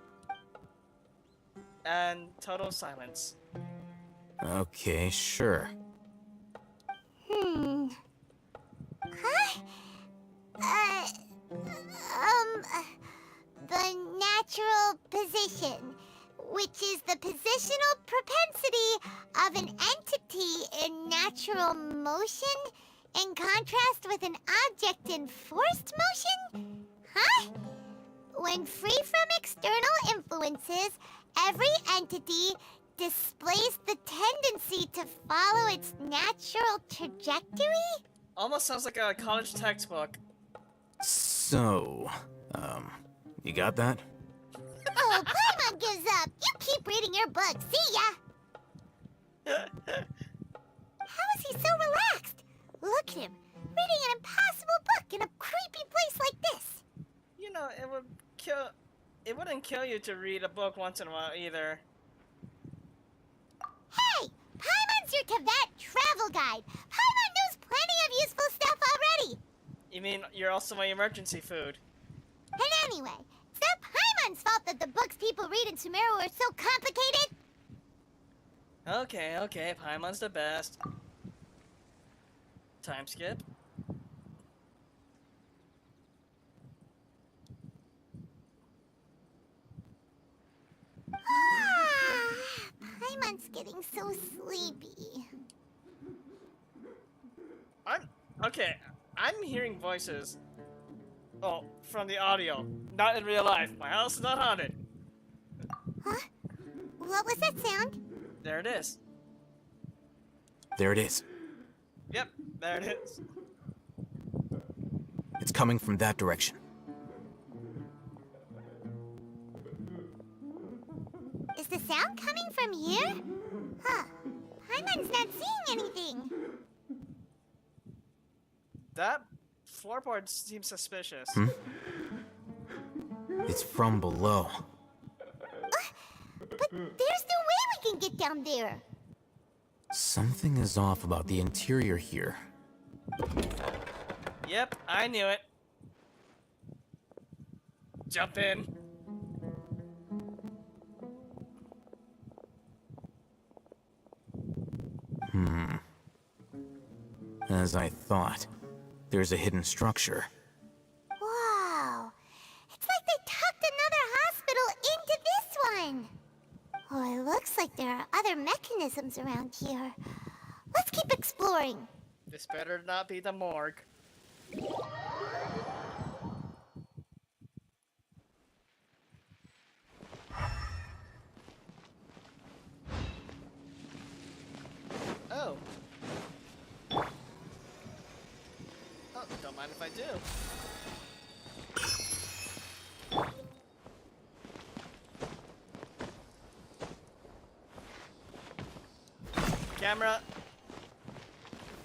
Speaker 1: And total silence.
Speaker 12: Okay, sure.
Speaker 3: Huh? The natural position, which is the positional propensity of an entity in natural motion in contrast with an object in forced motion? Huh? When free from external influences, every entity displays the tendency to follow its natural trajectory?
Speaker 1: Almost sounds like a college textbook.
Speaker 12: So, you got that?
Speaker 3: Oh, Paimon gives up. You keep reading your book. See ya. How is he so relaxed? Look at him, reading an impossible book in a creepy place like this.
Speaker 1: You know, it wouldn't kill you to read a book once in a while either.
Speaker 3: Hey, Paimon's your Tibet travel guide. Paimon knows plenty of useful stuff already.
Speaker 1: You mean you're also my emergency food?
Speaker 3: And anyway, it's not Paimon's fault that the books people read in Sumeru are so complicated.
Speaker 1: Okay, Paimon's the best. Time skip.
Speaker 3: Paimon's getting so sleepy.
Speaker 1: I'm hearing voices. Oh, from the audio, not in real life. My house is not haunted.
Speaker 3: Huh? What was that sound?
Speaker 1: There it is.
Speaker 12: There it is.
Speaker 1: Yep, there it is.
Speaker 12: It's coming from that direction.
Speaker 3: Is the sound coming from here? Huh. Paimon's not seeing anything.
Speaker 1: That floorboard seems suspicious.
Speaker 12: It's from below.
Speaker 3: But there's no way we can get down there.
Speaker 12: Something is off about the interior here.
Speaker 1: Yep, I knew it. Jump in.
Speaker 12: As I thought, there's a hidden structure.
Speaker 3: Wow. It's like they tucked another hospital into this one. Oh, it looks like there are other mechanisms around here. Let's keep exploring.
Speaker 1: This better not be the morgue. Oh. Oh, don't mind if I do. camera.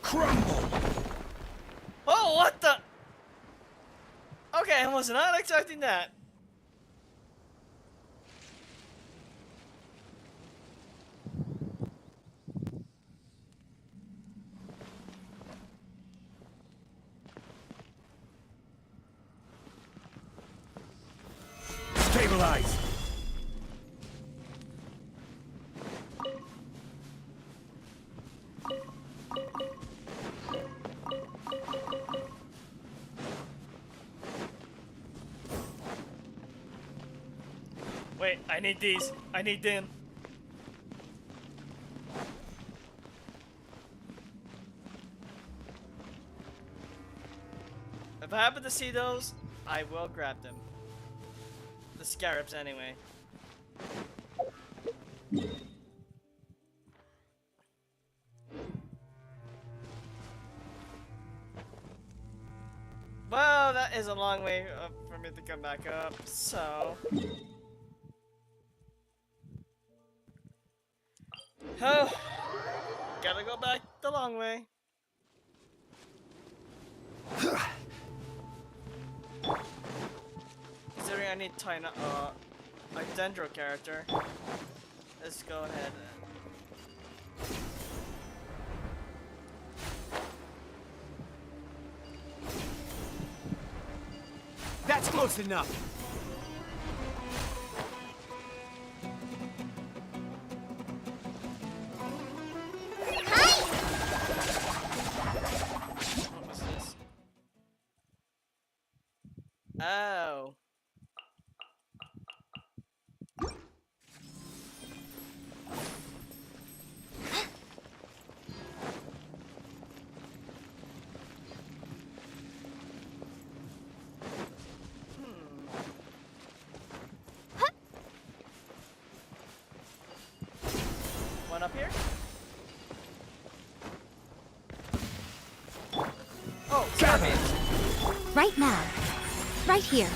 Speaker 9: Crumble!
Speaker 1: Oh, what the? Okay, I was not expecting that.
Speaker 9: Stabilize!
Speaker 1: Wait, I need these. I need them. If I happen to see those, I will grab them. The scarabs, anyway. Well, that is a long way up for me to come back up, so... Oh, gotta go back the long way. Considering I need Cyno, a Dendro character. Let's go ahead and...
Speaker 9: That's close enough.
Speaker 1: What was this? Oh. One up here? Oh, garbage!
Speaker 3: Right now. Right here.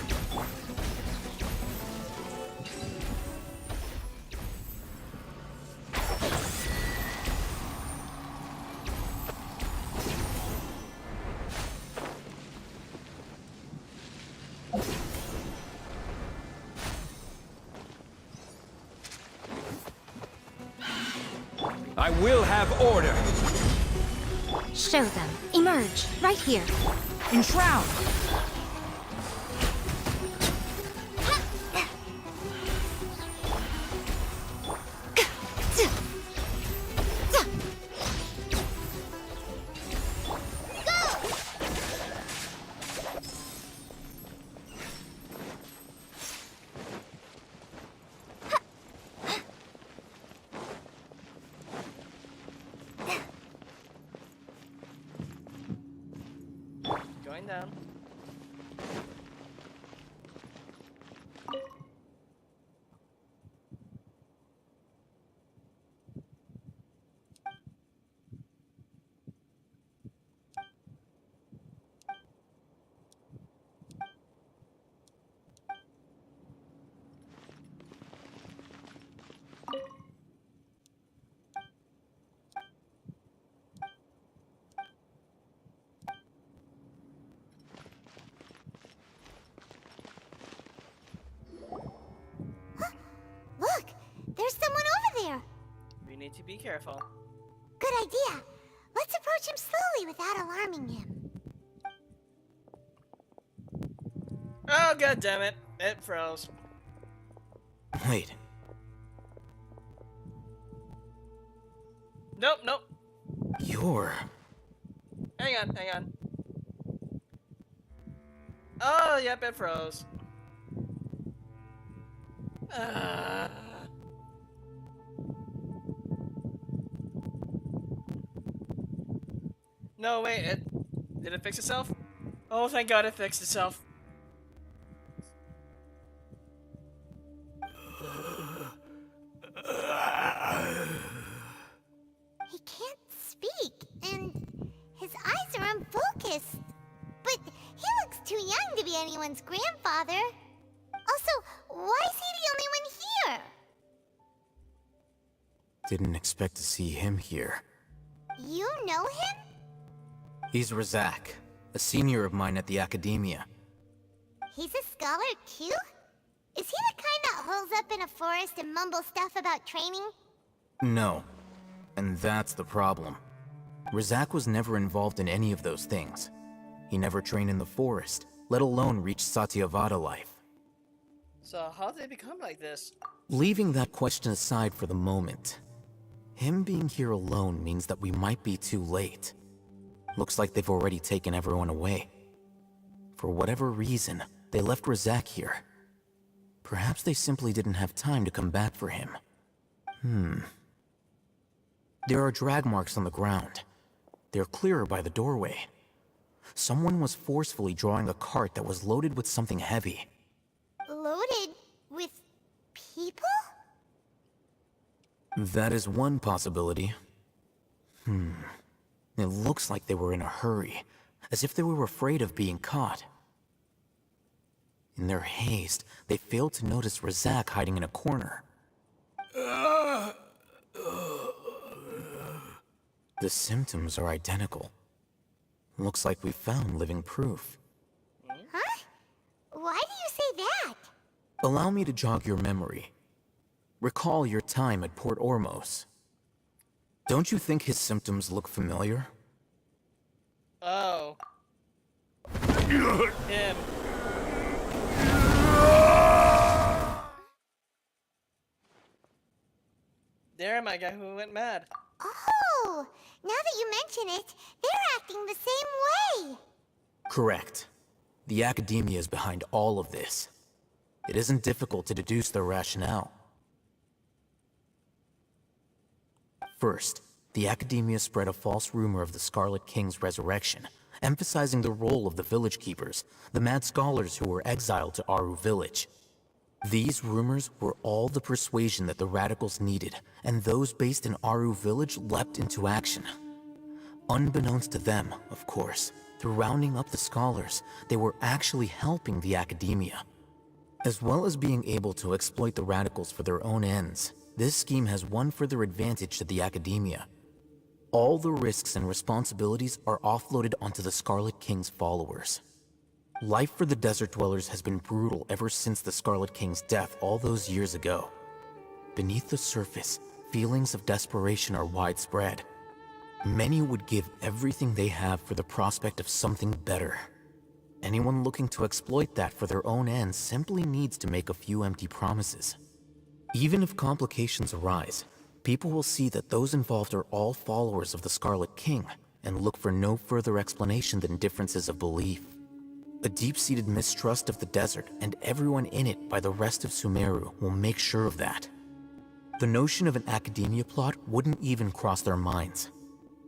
Speaker 9: I will have order.
Speaker 3: Show them. Emerge. Right here.
Speaker 9: Enshroud!
Speaker 1: Going down.
Speaker 3: Look! There's someone over there!
Speaker 1: We need to be careful.
Speaker 3: Good idea. Let's approach him slowly without alarming him.
Speaker 1: Oh, god damn it. It froze.
Speaker 12: Wait,
Speaker 1: Nope, nope.
Speaker 12: you're...
Speaker 1: Hang on, hang on. Oh, yep, it froze. No, wait, did it fix itself? Oh, thank god it fixed itself.
Speaker 3: He can't speak, and his eyes are unfocused. But he looks too young to be anyone's grandfather. Also, why is he the only one here?
Speaker 12: Didn't expect to see him here.
Speaker 3: You know him?
Speaker 12: He's Rechecking, a senior of mine at the Academia.
Speaker 3: He's a scholar too? Is he the kind that holes up in a forest and mumbles stuff about training?
Speaker 12: No. And that's the problem. Rechecking was never involved in any of those things. He never trained in the forest, let alone reach Satyavada life.
Speaker 1: So how did they become like this?
Speaker 12: Leaving that question aside for the moment, him being here alone means that we might be too late. Looks like they've already taken everyone away. For whatever reason, they left Rechecking here. Perhaps they simply didn't have time to come back for him. There are drag marks on the ground. They're clearer by the doorway. Someone was forcefully drawing a cart that was loaded with something heavy.
Speaker 3: Loaded with people?
Speaker 12: That is one possibility. It looks like they were in a hurry, as if they were afraid of being caught. In their haste, they failed to notice Rechecking hiding in a corner. The symptoms are identical. Looks like we found living proof.
Speaker 3: Huh? Why do you say that?
Speaker 12: Allow me to jog your memory. Recall your time at Port Ormos. Don't you think his symptoms look familiar?
Speaker 1: Oh. Him. There, my guy who went mad.
Speaker 3: Oh, now that you mention it, they're acting the same way.
Speaker 12: Correct. The Academia is behind all of this. It isn't difficult to deduce their rationale. First, the Academia spread a false rumor of the Scarlet King's resurrection, emphasizing the role of the village keepers, the mad scholars who were exiled to Aru village. These rumors were all the persuasion that the radicals needed, and those based in Aru village leapt into action. Unbeknownst to them, of course, through rounding up the scholars, they were actually helping the Academia. As well as being able to exploit the radicals for their own ends, this scheme has one further advantage to the Academia. All the risks and responsibilities are offloaded onto the Scarlet King's followers. Life for the desert dwellers has been brutal ever since the Scarlet King's death all those years ago. Beneath the surface, feelings of desperation are widespread. Many would give everything they have for the prospect of something better. Anyone looking to exploit that for their own ends simply needs to make a few empty promises. Even if complications arise, people will see that those involved are all followers of the Scarlet King and look for no further explanation than differences of belief. A deep-seated mistrust of the desert and everyone in it by the rest of Sumeru will make sure of that. The notion of an Academia plot wouldn't even cross their minds.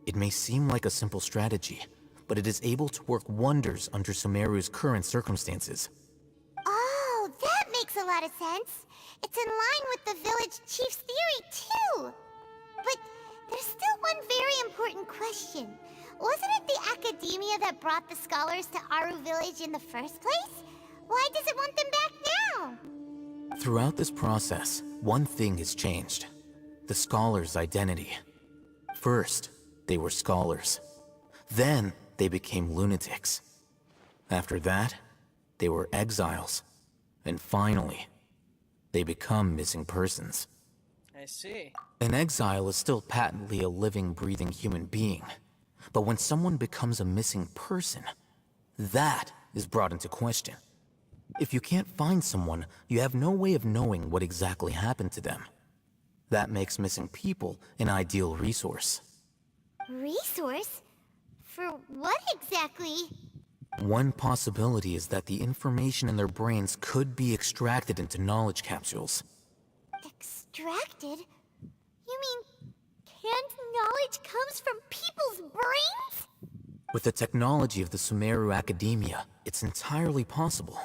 Speaker 12: It may seem like a simple strategy, but it is able to work wonders under Sumeru's current circumstances.
Speaker 3: Oh, that makes a lot of sense. It's in line with the village chief's theory, too. But there's still one very important question. Wasn't it the Academia that brought the scholars to Aru village in the first place? Why does it want them back now?
Speaker 12: Throughout this process, one thing has changed. The scholars' identity. First, they were scholars. Then, they became lunatics. After that, they were exiles. And finally, they become missing persons.
Speaker 1: I see.
Speaker 12: An exile is still patently a living, breathing human being. But when someone becomes a missing person, that is brought into question. If you can't find someone, you have no way of knowing what exactly happened to them. That makes missing people an ideal resource.
Speaker 3: Resource? For what exactly?
Speaker 12: One possibility is that the information in their brains could be extracted into knowledge capsules.
Speaker 3: Extracted? You mean canned knowledge comes from people's brains?
Speaker 12: With the technology of the Sumeru Academia, it's entirely possible.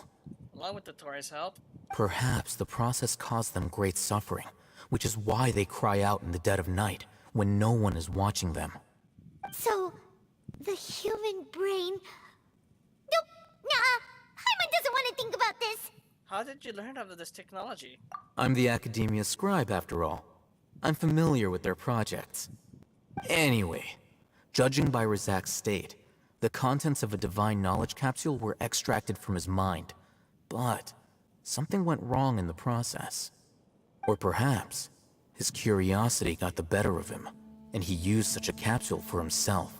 Speaker 1: Along with the Torres' help.
Speaker 12: Perhaps the process caused them great suffering, which is why they cry out in the dead of night, when no one is watching them.
Speaker 3: So, the human brain... Nope, nah, Paimon doesn't want to think about this.
Speaker 1: How did you learn of this technology?
Speaker 12: I'm the Academia scribe, after all. I'm familiar with their projects. Anyway, Judging by Razak's state, the contents of a divine knowledge capsule were extracted from his mind. But something went wrong in the process. Or perhaps his curiosity got the better of him, and he used such a capsule for himself.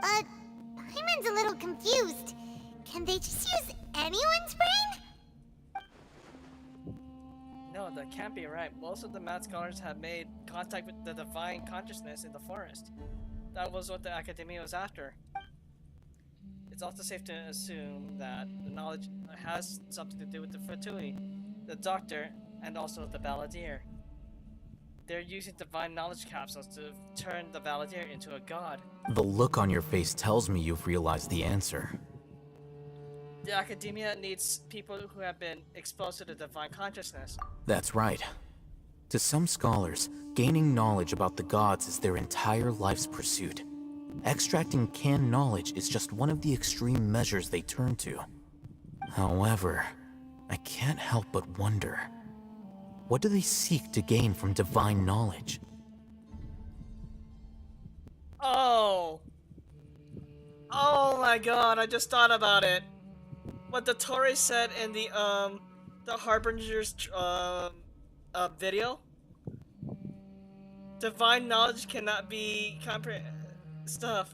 Speaker 3: Paimon's a little confused. Can they just use anyone's brain?
Speaker 1: No, that can't be right. Most of the mad scholars have made contact with the divine consciousness in the forest. That was what the Academia was after. It's also safe to assume that the knowledge has something to do with the Fatui, the Doctor, and also the Balladeer. They're using divine knowledge capsules to turn the Balladeer into a god.
Speaker 12: The look on your face tells me you've realized the answer.
Speaker 1: The Academia needs people who have been exposed to the divine consciousness.
Speaker 12: That's right. To some scholars, gaining knowledge about the gods is their entire life's pursuit. Extracting canned knowledge is just one of the extreme measures they turn to. However, I can't help but wonder, what do they seek to gain from divine knowledge?
Speaker 1: Oh! Oh my god, I just thought about it. What the Tory said in the Harbinger's, video? Divine knowledge cannot be stuff.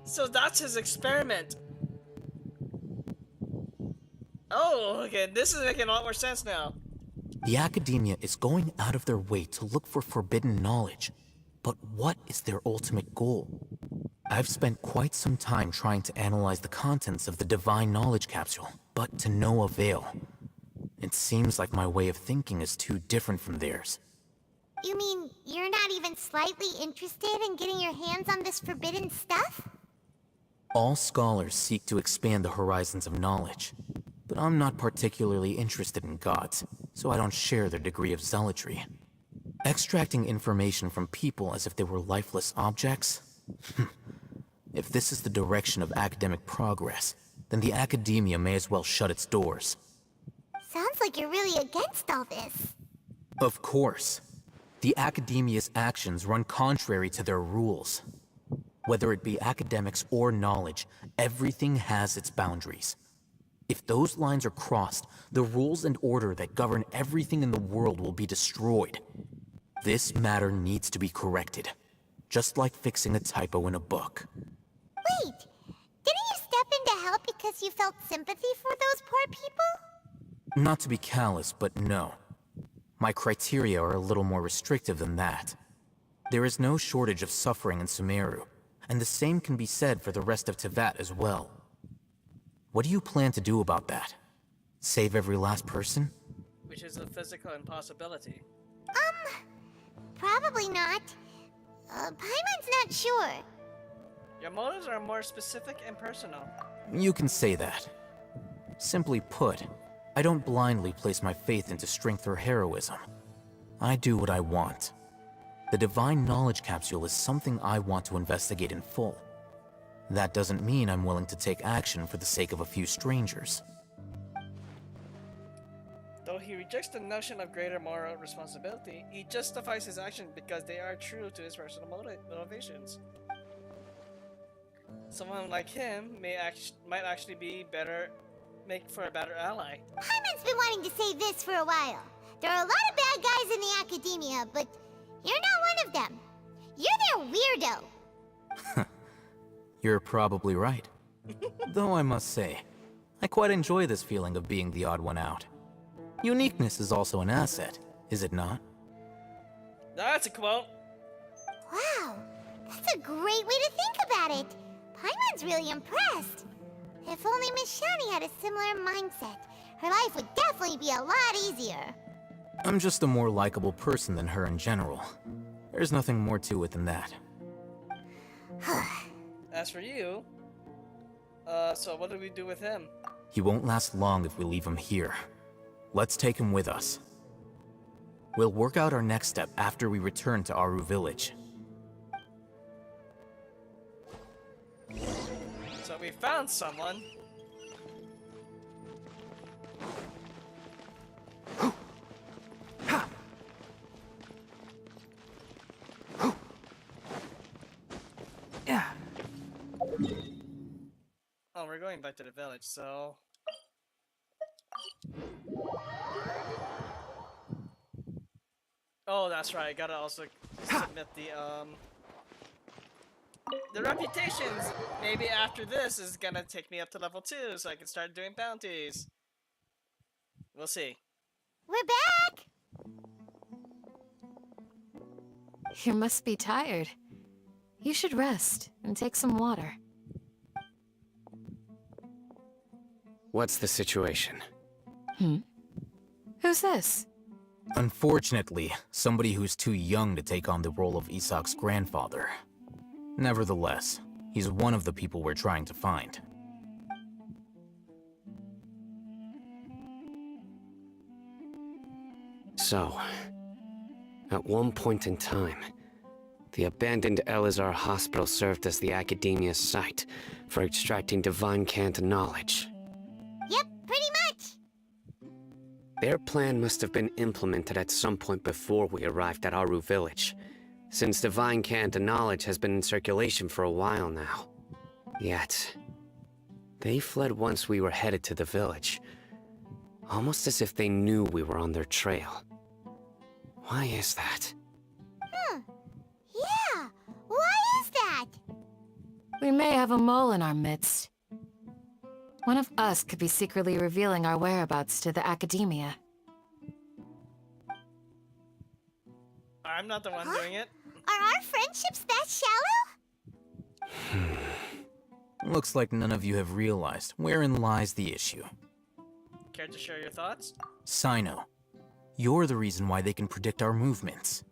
Speaker 1: So that's his experiment. Oh, okay, this is making a lot more sense now.
Speaker 12: The Academia is going out of their way to look for forbidden knowledge. But what is their ultimate goal? I've spent quite some time trying to analyze the contents of the divine knowledge capsule, but to no avail. It seems like my way of thinking is too different from theirs.
Speaker 3: You mean you're not even slightly interested in getting your hands on this forbidden stuff?
Speaker 12: All scholars seek to expand the horizons of knowledge, but I'm not particularly interested in gods, so I don't share their degree of zealotry. Extracting information from people as if they were lifeless objects? If this is the direction of academic progress, then the Academia may as well shut its doors.
Speaker 3: Sounds like you're really against all this.
Speaker 12: Of course. The Academia's actions run contrary to their rules. Whether it be academics or knowledge, everything has its boundaries. If those lines are crossed, the rules and order that govern everything in the world will be destroyed. This matter needs to be corrected, just like fixing a typo in a book.
Speaker 3: Wait, didn't you step in to help because you felt sympathy for those poor people?
Speaker 12: Not to be callous, but no. My criteria are a little more restrictive than that. There is no shortage of suffering in Sumeru, and the same can be said for the rest of Teyvat as well. What do you plan to do about that? Save every last person?
Speaker 1: Which is a physical impossibility.
Speaker 3: Probably not. Paimon's not sure.
Speaker 1: Your motives are more specific and personal.
Speaker 12: You can say that. Simply put, I don't blindly place my faith into strength or heroism. I do what I want. The divine knowledge capsule is something I want to investigate in full. That doesn't mean I'm willing to take action for the sake of a few strangers.
Speaker 1: Though he rejects the notion of greater moral responsibility, he justifies his actions because they are true to his personal motivations. Someone like him might actually be make for a better ally.
Speaker 3: Paimon's been wanting to say this for a while. There are a lot of bad guys in the Academia, but you're not one of them. You're their weirdo.
Speaker 12: You're probably right. Though I must say, I quite enjoy this feeling of being the odd one out. Uniqueness is also an asset, is it not?
Speaker 1: That's a quote.
Speaker 3: Wow, that's a great way to think about it. Paimon's really impressed. If only Miss Shani had a similar mindset, her life would definitely be a lot easier.
Speaker 12: I'm just a more likable person than her in general. There's nothing more to it than that.
Speaker 1: As for you, so what do we do with him?
Speaker 12: He won't last long if we leave him here. Let's take him with us. We'll work out our next step after we return to Aru village.
Speaker 1: So we found someone. we're going back to the village, so... Oh, that's right. I gotta also submit the reputations. Maybe after this is gonna take me up to level 2, so I can start doing bounties. We'll see.
Speaker 3: We're back!
Speaker 5: You must be tired. You should rest and take some water.
Speaker 4: What's the situation?
Speaker 5: Who's this?
Speaker 12: Unfortunately, somebody who's too young to take on the role of Isak's grandfather. Nevertheless, he's one of the people we're trying to find.
Speaker 4: So, at one point in time, the abandoned Elazar Hospital served as the Academia's site for extracting divine cant knowledge.
Speaker 3: Yep, pretty much.
Speaker 4: Their plan must have been implemented at some point before we arrived at Aru village, since divine cant knowledge has been in circulation for a while now. Yet, they fled once we were headed to the village, almost as if they knew we were on their trail. Why is that?
Speaker 3: Yeah, why is that?
Speaker 5: We may have a mole in our midst. One of us could be secretly revealing our whereabouts to the Academia.
Speaker 1: I'm not the one doing it.
Speaker 3: Are our friendships that shallow?
Speaker 12: Looks like none of you have realized wherein lies the issue.
Speaker 1: Care to share your thoughts?
Speaker 12: Cyno, you're the reason why they can predict our movements.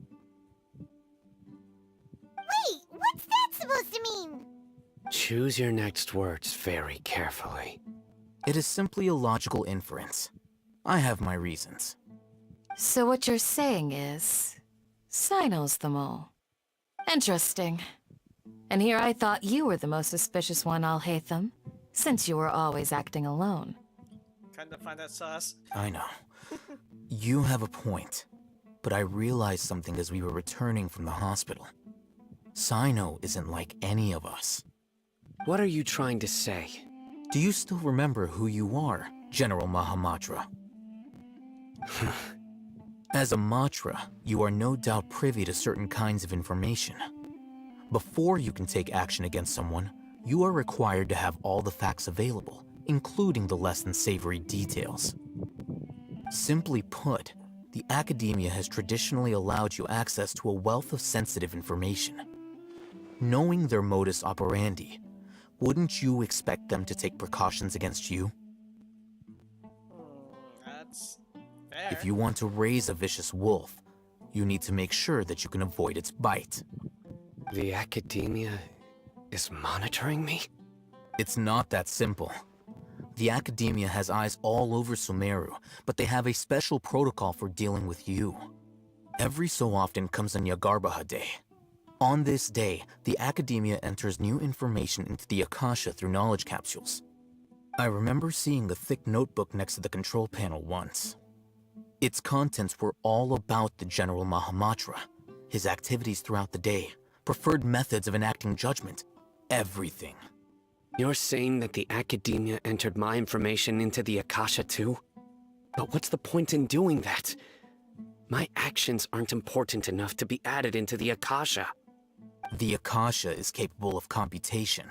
Speaker 3: Wait, what's that supposed to mean?
Speaker 4: Choose your next words very carefully.
Speaker 12: It is simply a logical inference. I have my reasons.
Speaker 5: So what you're saying is... Cyno's the mole. Interesting. And here I thought you were the most suspicious one, Alhaitham, since you were always acting alone.
Speaker 1: Kinda find that sus.
Speaker 12: I know. You have a point. But I realized something as we were returning from the hospital. Cyno isn't like any of us.
Speaker 4: What are you trying to say?
Speaker 12: Do you still remember who you are, General Mahamatra? As a Matra, you are no doubt privy to certain kinds of information. Before you can take action against someone, you are required to have all the facts available, including the less than savory details. Simply put, the Academia has traditionally allowed you access to a wealth of sensitive information. Knowing their modus operandi, wouldn't you expect them to take precautions against you?
Speaker 1: That's fair.
Speaker 12: If you want to raise a vicious wolf, you need to make sure that you can avoid its bite.
Speaker 4: The Academia is monitoring me?
Speaker 12: It's not that simple. The Academia has eyes all over Sumeru, but they have a special protocol for dealing with you. Every so often comes a Nyagarbaha Day. On this day, the Academia enters new information into the Akasha through knowledge capsules. I remember seeing the thick notebook next to the control panel once. Its contents were all about the General Mahamatra, his activities throughout the day, preferred methods of enacting judgment, everything.
Speaker 4: You're saying that the Academia entered my information into the Akasha too? But what's the point in doing that? My actions aren't important enough to be added into the Akasha.
Speaker 12: The Akasha is capable of computation.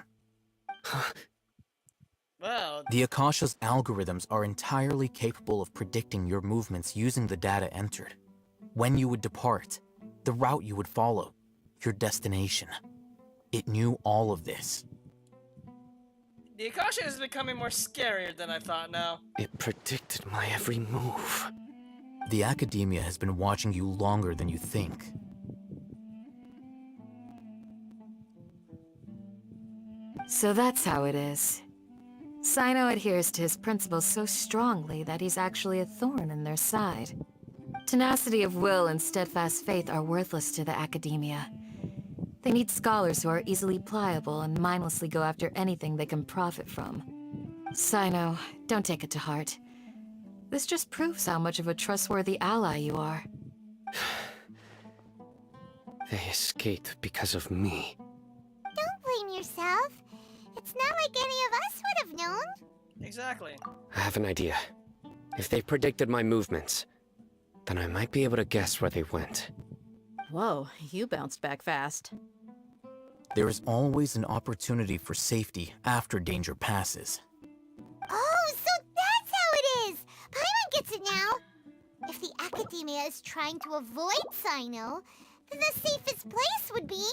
Speaker 1: Well,
Speaker 12: The Akasha's algorithms are entirely capable of predicting your movements using the data entered. When you would depart, the route you would follow, your destination. It knew all of this.
Speaker 1: the Akasha is becoming more scarier than I thought now.
Speaker 4: It predicted my every move.
Speaker 12: The Academia has been watching you longer than you think.
Speaker 5: So that's how it is. Cyno adheres to his principles so strongly that he's actually a thorn in their side. Tenacity of will and steadfast faith are worthless to the Academia. They need scholars who are easily pliable and mindlessly go after anything they can profit from. Cyno, don't take it to heart. This just proves how much of a trustworthy ally you are.
Speaker 4: They escaped because of me.
Speaker 3: Don't blame yourself. It's It's not like any of us would have known.
Speaker 1: Exactly.
Speaker 4: I have an idea. If they predicted my movements, then I might be able to guess where they went.
Speaker 6: Whoa, you bounced back fast.
Speaker 12: There is always an opportunity for safety after danger passes.
Speaker 3: Oh, so that's how it is! Paimon gets it now! If the Academia is trying to avoid Cyno, then the safest place would be...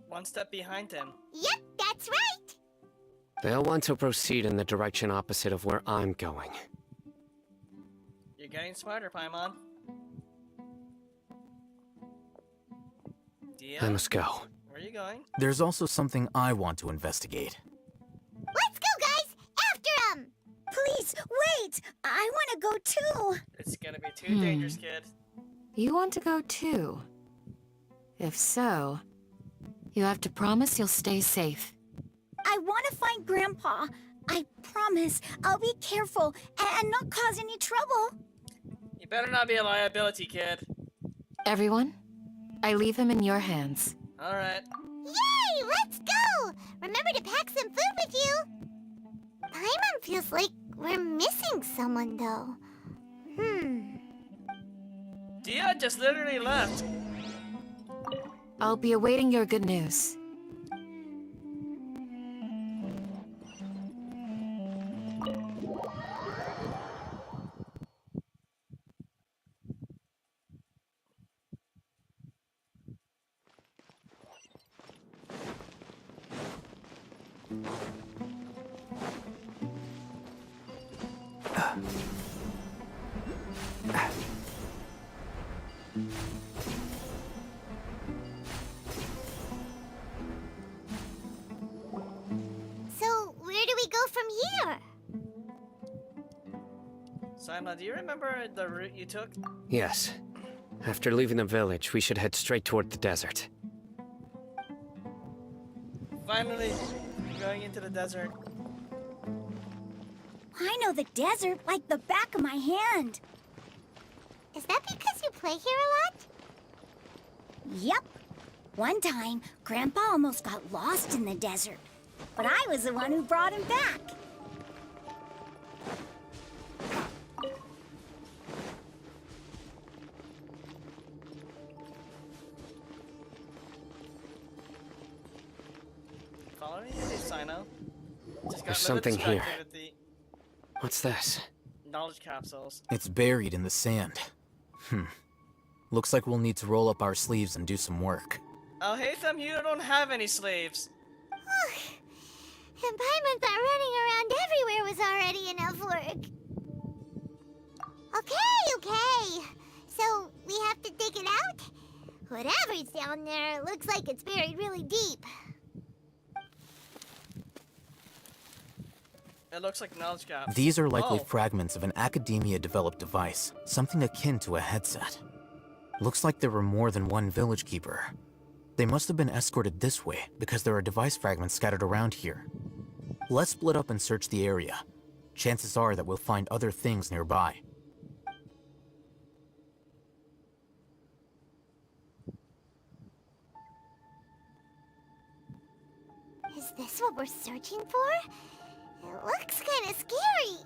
Speaker 1: One step behind him.
Speaker 3: Yep, that's right!
Speaker 4: They'll want to proceed in the direction opposite of where I'm going.
Speaker 1: You're getting smarter, Paimon. Dia,
Speaker 12: I must go.
Speaker 1: where are you going?
Speaker 12: There's also something I want to investigate.
Speaker 3: Let's go, guys! After him!
Speaker 14: Please, wait! I want to go too!
Speaker 1: It's gonna be too dangerous, kid.
Speaker 5: You want to go too? If so, you have to promise you'll stay safe.
Speaker 14: I want to find Grandpa. I promise I'll be careful and not cause any trouble.
Speaker 1: You better not be a liability, kid.
Speaker 5: Everyone, I leave him in your hands.
Speaker 1: Alright.
Speaker 3: Yay! Let's go! Remember to pack some food with you! Paimon feels like we're missing someone, though.
Speaker 1: Dia just literally left.
Speaker 5: I'll be awaiting your good news.
Speaker 3: So, where do we go from here?
Speaker 1: Cyno, do you remember the route you took?
Speaker 4: Yes. After leaving the village, we should head straight toward the desert.
Speaker 1: Finally, going into the desert.
Speaker 14: I know the desert like the back of my hand.
Speaker 3: Is that because you play here a lot?
Speaker 14: Yep. One time, Grandpa almost got lost in the desert, but I was the one who brought him back.
Speaker 1: Follow me, Cyno. Just got
Speaker 4: There's something here.
Speaker 1: distracted with the
Speaker 4: What's this?
Speaker 1: knowledge capsules.
Speaker 12: It's buried in the sand. Looks like we'll need to roll up our sleeves and do some work.
Speaker 1: Oh, Hatham, you don't have any slaves.
Speaker 3: And Paimon thought running around everywhere was already enough work. Okay. So, we have to dig it out? Whatever's down there looks like it's buried really deep.
Speaker 1: It looks like knowledge cap.
Speaker 12: These are likely
Speaker 1: Oh.
Speaker 12: fragments of an Academia-developed device, something akin to a headset. Looks like there were more than one village keeper. They must have been escorted this way because there are device fragments scattered around here. Let's split up and search the area. Chances are that we'll find other things nearby.
Speaker 3: Is this what we're searching for? It looks kind of scary.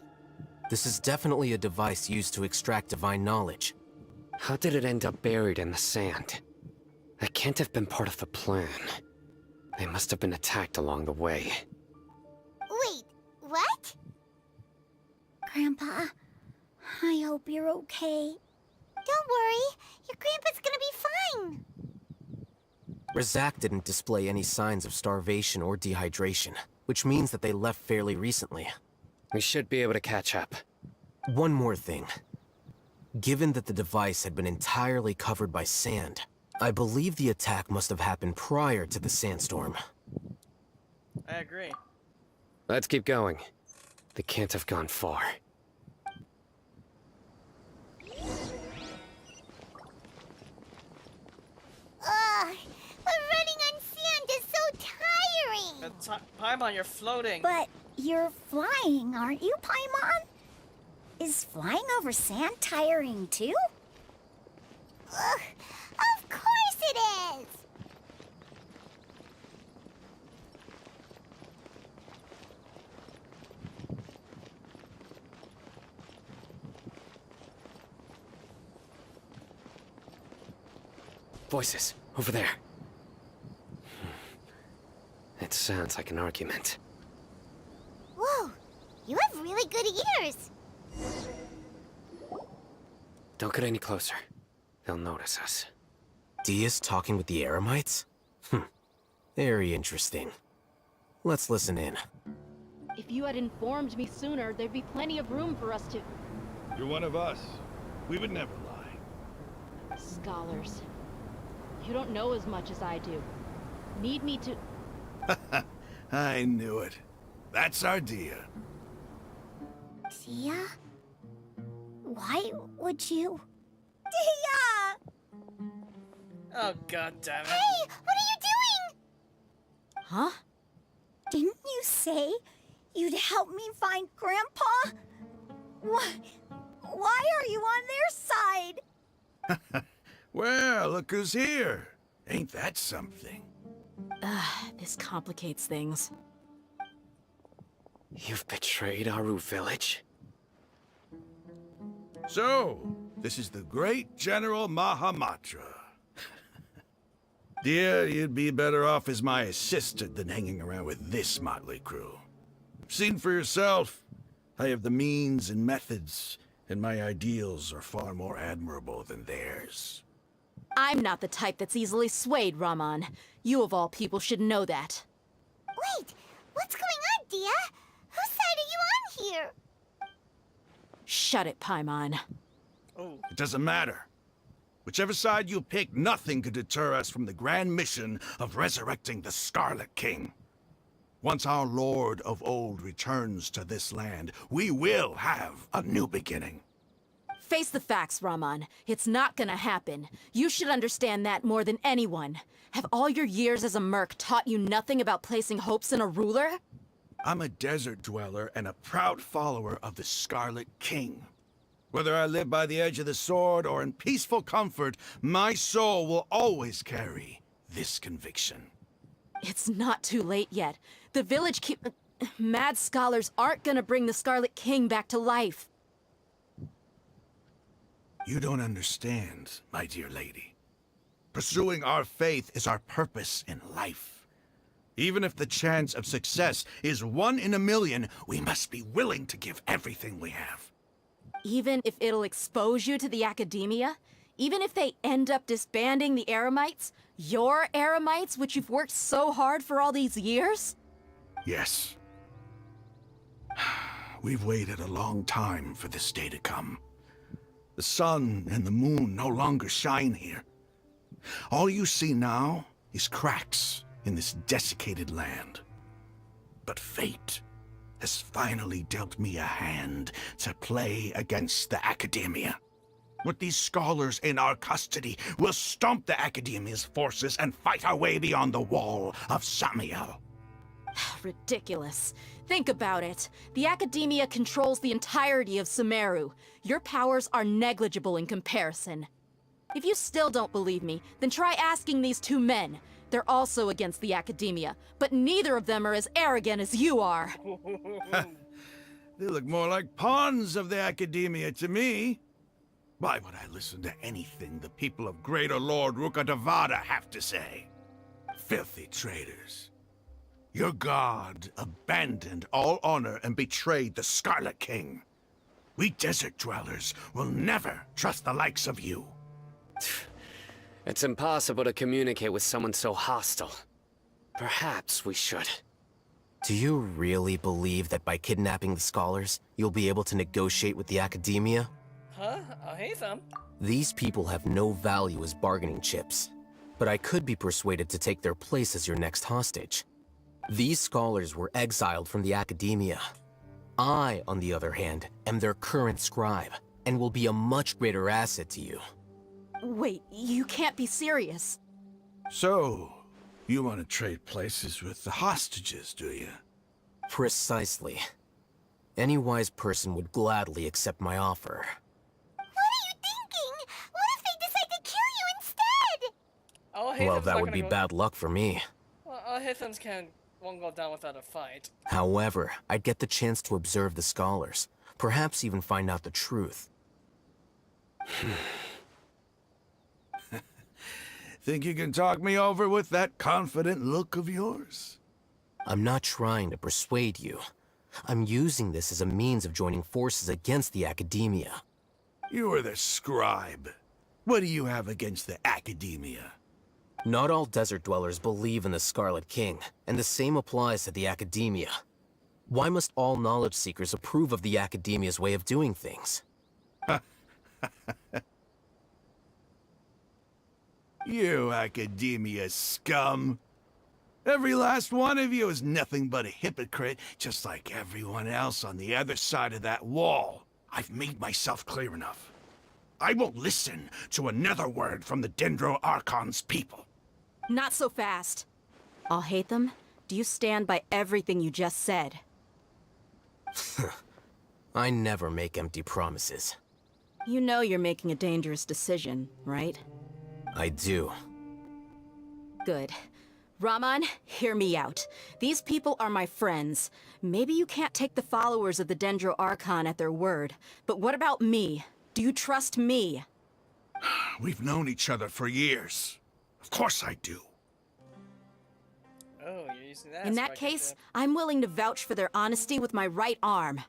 Speaker 12: This is definitely a device used to extract divine knowledge.
Speaker 4: How did it end up buried in the sand? That can't have been part of the plan. They must have been attacked along the way.
Speaker 3: Wait, what?
Speaker 14: Grandpa, I hope you're okay.
Speaker 3: Don't worry, your grandpa's gonna be fine.
Speaker 12: Rechecking didn't display any signs of starvation or dehydration, which means that they left fairly recently.
Speaker 4: We should be able to catch up.
Speaker 12: One more thing. Given that the device had been entirely covered by sand, I believe the attack must have happened prior to the sandstorm.
Speaker 1: I agree.
Speaker 4: Let's keep going. They can't have gone far.
Speaker 3: Ugh, but running on sand is so tiring.
Speaker 1: Paimon, you're floating.
Speaker 14: But you're flying, aren't you, Paimon? Is flying over sand tiring too?
Speaker 3: Ugh, of course it is.
Speaker 4: Voices, over there. It sounds like an argument.
Speaker 3: Whoa, you have really good ears.
Speaker 4: Don't get any closer. They'll notice us.
Speaker 12: Dia's talking with the Eremites? Very interesting. Let's listen in.
Speaker 15: If you had informed me sooner, there'd be plenty of room for us to...
Speaker 16: You're one of us. We would never lie.
Speaker 15: Scholars. You don't know as much as I do. Need me to...
Speaker 16: I knew it. That's our Dia.
Speaker 3: Dia? Why would you... Dia!
Speaker 1: Oh, god damn it.
Speaker 3: Hey, what are you doing?
Speaker 6: Huh?
Speaker 3: Didn't you say you'd help me find Grandpa? Why are you on their side?
Speaker 16: Well, look who's here. Ain't that something?
Speaker 6: This complicates things.
Speaker 4: You've betrayed Aru village?
Speaker 16: So, this is the great General Mahamatra. Dear, you'd be better off as my assistant than hanging around with this motley crew. Seen for yourself. I have the means and methods, and my ideals are far more admirable than theirs.
Speaker 6: I'm not the type that's easily swayed, Raman. You of all people should know that.
Speaker 3: Wait, what's going on, Dia? Whose side are you on here?
Speaker 6: Shut it, Paimon.
Speaker 16: It doesn't matter. Whichever side you pick, nothing could deter us from the grand mission of resurrecting the Scarlet King. Once our Lord of Old returns to this land, we will have a new beginning.
Speaker 6: Face the facts, Raman. It's not gonna happen. You should understand that more than anyone. Have all your years as a merc taught you nothing about placing hopes in a ruler?
Speaker 16: I'm a desert dweller and a proud follower of the Scarlet King. Whether I live by the edge of the sword or in peaceful comfort, my soul will always carry this conviction.
Speaker 6: It's not too late yet. The village mad scholars aren't gonna bring the Scarlet King back to life.
Speaker 16: You don't understand, my dear lady. Pursuing our faith is our purpose in life. Even if the chance of success is 1 in a million, we must be willing to give everything we have.
Speaker 6: Even if it'll expose you to the academia? Even if they end up disbanding the Eremites? Your Eremites, which you've worked so hard for all these years?
Speaker 16: Yes. We've waited a long time for this day to come. The sun and the moon no longer shine here. All you see now is cracks in this desiccated land. But fate has finally dealt me a hand to play against the Academia. With these scholars in our custody, we'll stomp the Academia's forces and fight our way beyond the wall of Samiel.
Speaker 6: Ridiculous. Think about it. The Academia controls the entirety of Sumeru. Your powers are negligible in comparison. If you still don't believe me, then try asking these two men. They're also against the Academia, but neither of them are as arrogant as you are.
Speaker 16: They look more like pawns of the Academia to me. Why would I listen to anything the people of Greater Lord Rukkhadevada have to say? Filthy traitors. Your god abandoned all honor and betrayed the Scarlet King. We desert dwellers will never trust the likes of you.
Speaker 4: It's impossible to communicate with someone so hostile. Perhaps we should.
Speaker 12: Do you really believe that by kidnapping the scholars, you'll be able to negotiate with the Academia?
Speaker 1: Huh? Oh, hey, Thumb.
Speaker 12: These people have no value as bargaining chips, but I could be persuaded to take their place as your next hostage. These scholars were exiled from the Academia. I, on the other hand, am their current scribe, and will be a much greater asset to you.
Speaker 6: Wait, you can't be serious.
Speaker 16: So, you want to trade places with the hostages, do you?
Speaker 12: Precisely. Any wise person would gladly accept my offer.
Speaker 3: What are you thinking? What if they decide to kill you instead?
Speaker 1: Oh,
Speaker 12: Well, that would be bad luck for me.
Speaker 1: Well, Hithans won't go down without a fight.
Speaker 12: However, I'd get the chance to observe the scholars, perhaps even find out the truth.
Speaker 16: Think you can talk me over with that confident look of yours?
Speaker 12: I'm not trying to persuade you. I'm using this as a means of joining forces against the Academia.
Speaker 16: You are the scribe. What do you have against the Academia?
Speaker 12: Not all desert dwellers believe in the Scarlet King, and the same applies to the Academia. Why must all knowledge seekers approve of the Academia's way of doing things?
Speaker 16: You Academia scum. Every last one of you is nothing but a hypocrite, just like everyone else on the other side of that wall. I've made myself clear enough. I won't listen to another word from the Dendro Archon's people.
Speaker 6: Not so fast. I'll hate them. Do you stand by everything you just said?
Speaker 12: I never make empty promises.
Speaker 6: You know you're making a dangerous decision, right?
Speaker 12: I do.
Speaker 6: Good. Raman, hear me out. These people are my friends. Maybe you can't take the followers of the Dendro Archon at their word, but what about me? Do you trust me?
Speaker 16: We've known each other for years. Of course I do.
Speaker 1: Oh, you're using that.
Speaker 6: In that case, I'm willing to vouch for their honesty with my right arm.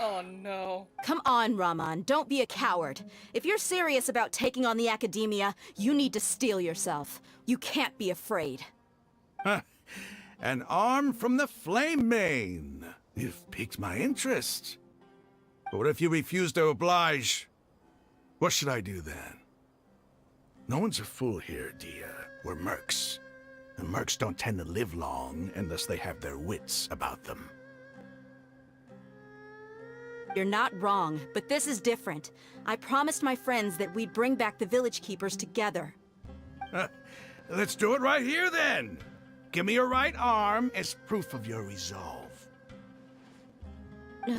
Speaker 1: Oh no.
Speaker 6: Come on, Raman, don't be a coward. If you're serious about taking on the Academia, you need to steel yourself. You can't be afraid.
Speaker 16: An arm from the Flame Mane. You've piqued my interest. But what if you refuse to oblige? What should I do then? No one's a fool here, Dia. We're mercs. And mercs don't tend to live long unless they have their wits about them.
Speaker 6: You're not wrong, but this is different. I promised my friends that we'd bring back the village keepers together.
Speaker 16: Let's do it right here then. Give me your right arm as proof of your resolve.
Speaker 14: Don't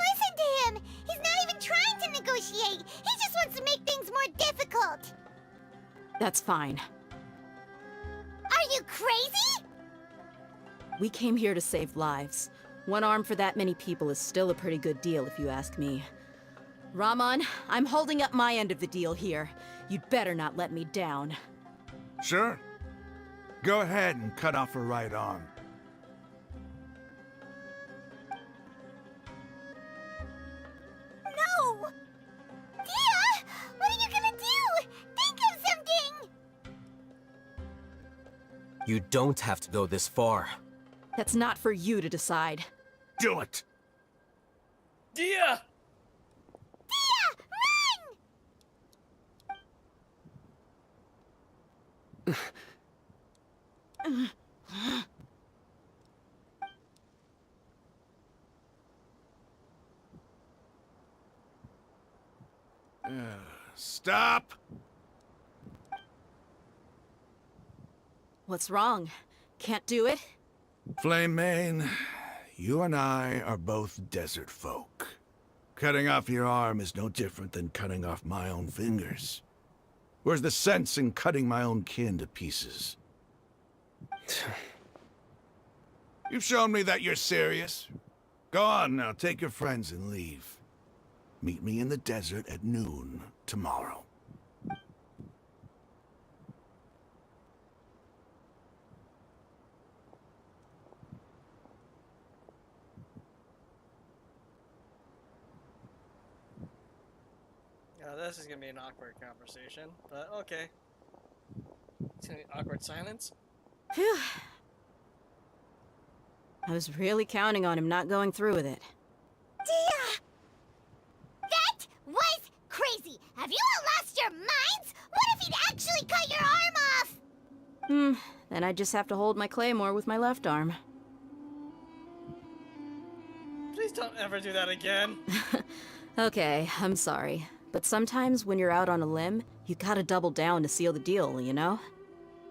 Speaker 14: listen to him! He's not even trying to negotiate! He just wants to make things more difficult!
Speaker 6: That's fine.
Speaker 14: Are you crazy?
Speaker 6: We came here to save lives. One arm for that many people is still a pretty good deal, if you ask me. Raman, I'm holding up my end of the deal here. You'd better not let me down.
Speaker 16: Sure. Go ahead and cut off her right arm.
Speaker 14: No! Dia! What are you gonna do? Think of something!
Speaker 12: You don't have to go this far.
Speaker 6: That's not for you to decide.
Speaker 16: Do it!
Speaker 1: Dia!
Speaker 14: Dia! Run!
Speaker 16: Stop!
Speaker 6: What's wrong? Can't do it?
Speaker 16: Flame Mane, you and I are both desert folk. Cutting off your arm is no different than cutting off my own fingers. Where's the sense in cutting my own kin to pieces? You've shown me that you're serious. Go on now, take your friends and leave. Meet me in the desert at noon tomorrow.
Speaker 1: This is gonna be an awkward conversation, but okay. It's gonna be awkward silence.
Speaker 6: Phew. I was really counting on him not going through with it.
Speaker 14: Dia! That was crazy! Have you all lost your minds? What if he'd actually cut your arm off?
Speaker 6: Then I just have to hold my claymore with my left arm.
Speaker 1: Please don't ever do that again.
Speaker 6: Okay, I'm sorry. But sometimes when you're out on a limb, you gotta double down to seal the deal, you know?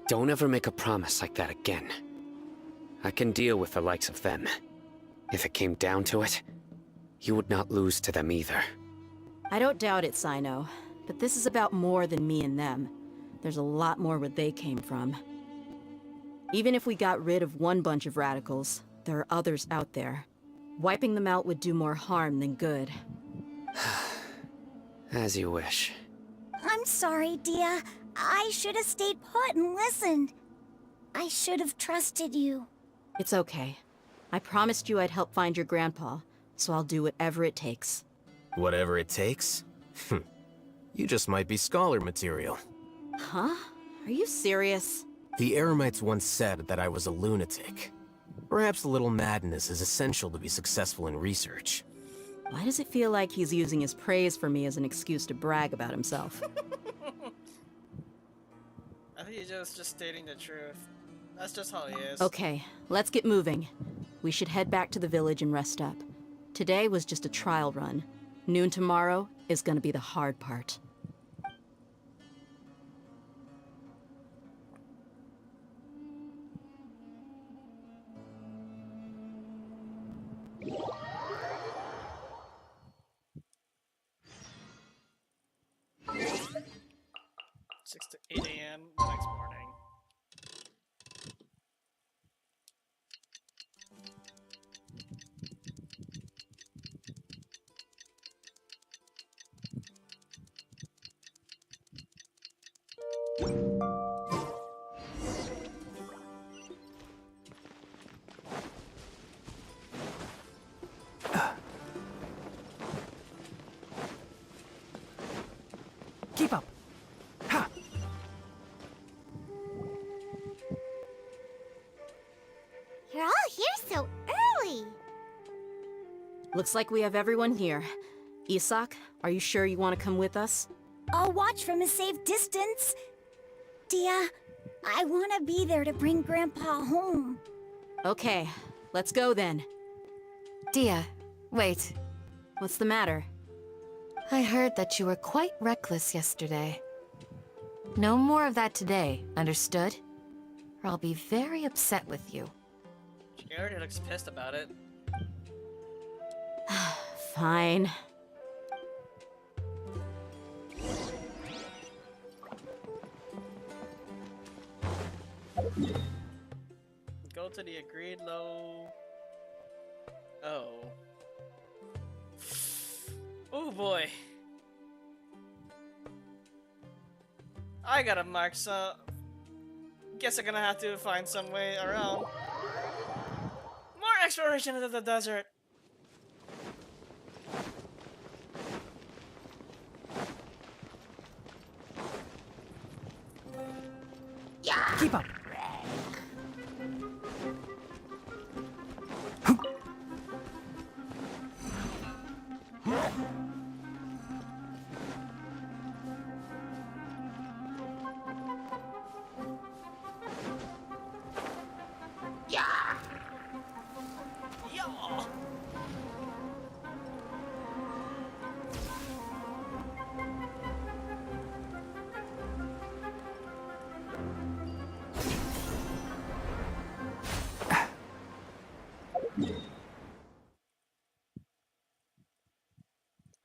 Speaker 4: Don't ever make a promise like that again. I can deal with the likes of them. If it came down to it, you would not lose to them either.
Speaker 6: I don't doubt it, Cyno. But this is about more than me and them. There's a lot more where they came from. Even if we got rid of one bunch of radicals, there are others out there. Wiping them out would do more harm than good.
Speaker 4: As you wish.
Speaker 3: I'm sorry, Dia. I should have stayed put and listened. I should have trusted you.
Speaker 6: It's okay. I promised you I'd help find your grandpa, so I'll do whatever it takes.
Speaker 12: Whatever it takes? You just might be scholar material.
Speaker 6: Huh? Are you serious?
Speaker 12: The Eremites once said that I was a lunatic. Perhaps a little madness is essential to be successful in research.
Speaker 6: Why does it feel like he's using his praise for me as an excuse to brag about himself?
Speaker 1: I think he's just stating the truth. That's just how he is.
Speaker 6: Okay, let's get moving. We should head back to the village and rest up. Today was just a trial run. Noon tomorrow is gonna be the hard part.
Speaker 1: Six to 8 a.m. the next morning.
Speaker 9: Keep up. Ha!
Speaker 14: You're all here so early.
Speaker 6: Looks like we have everyone here. Isak, are you sure you want to come with us?
Speaker 3: I'll watch from a safe distance. Dia, I want to be there to bring Grandpa home.
Speaker 6: Okay, let's go then.
Speaker 5: Dia, wait.
Speaker 6: What's the matter?
Speaker 5: I heard that you were quite reckless yesterday. No more of that today, understood? Or I'll be very upset with you.
Speaker 1: She already looks pissed about it.
Speaker 6: Fine.
Speaker 1: Go to the agreed low. Oh. Oh boy. I gotta mark some. Guess I'm gonna have to find some way around. More exploration into the desert.
Speaker 9: Keep up.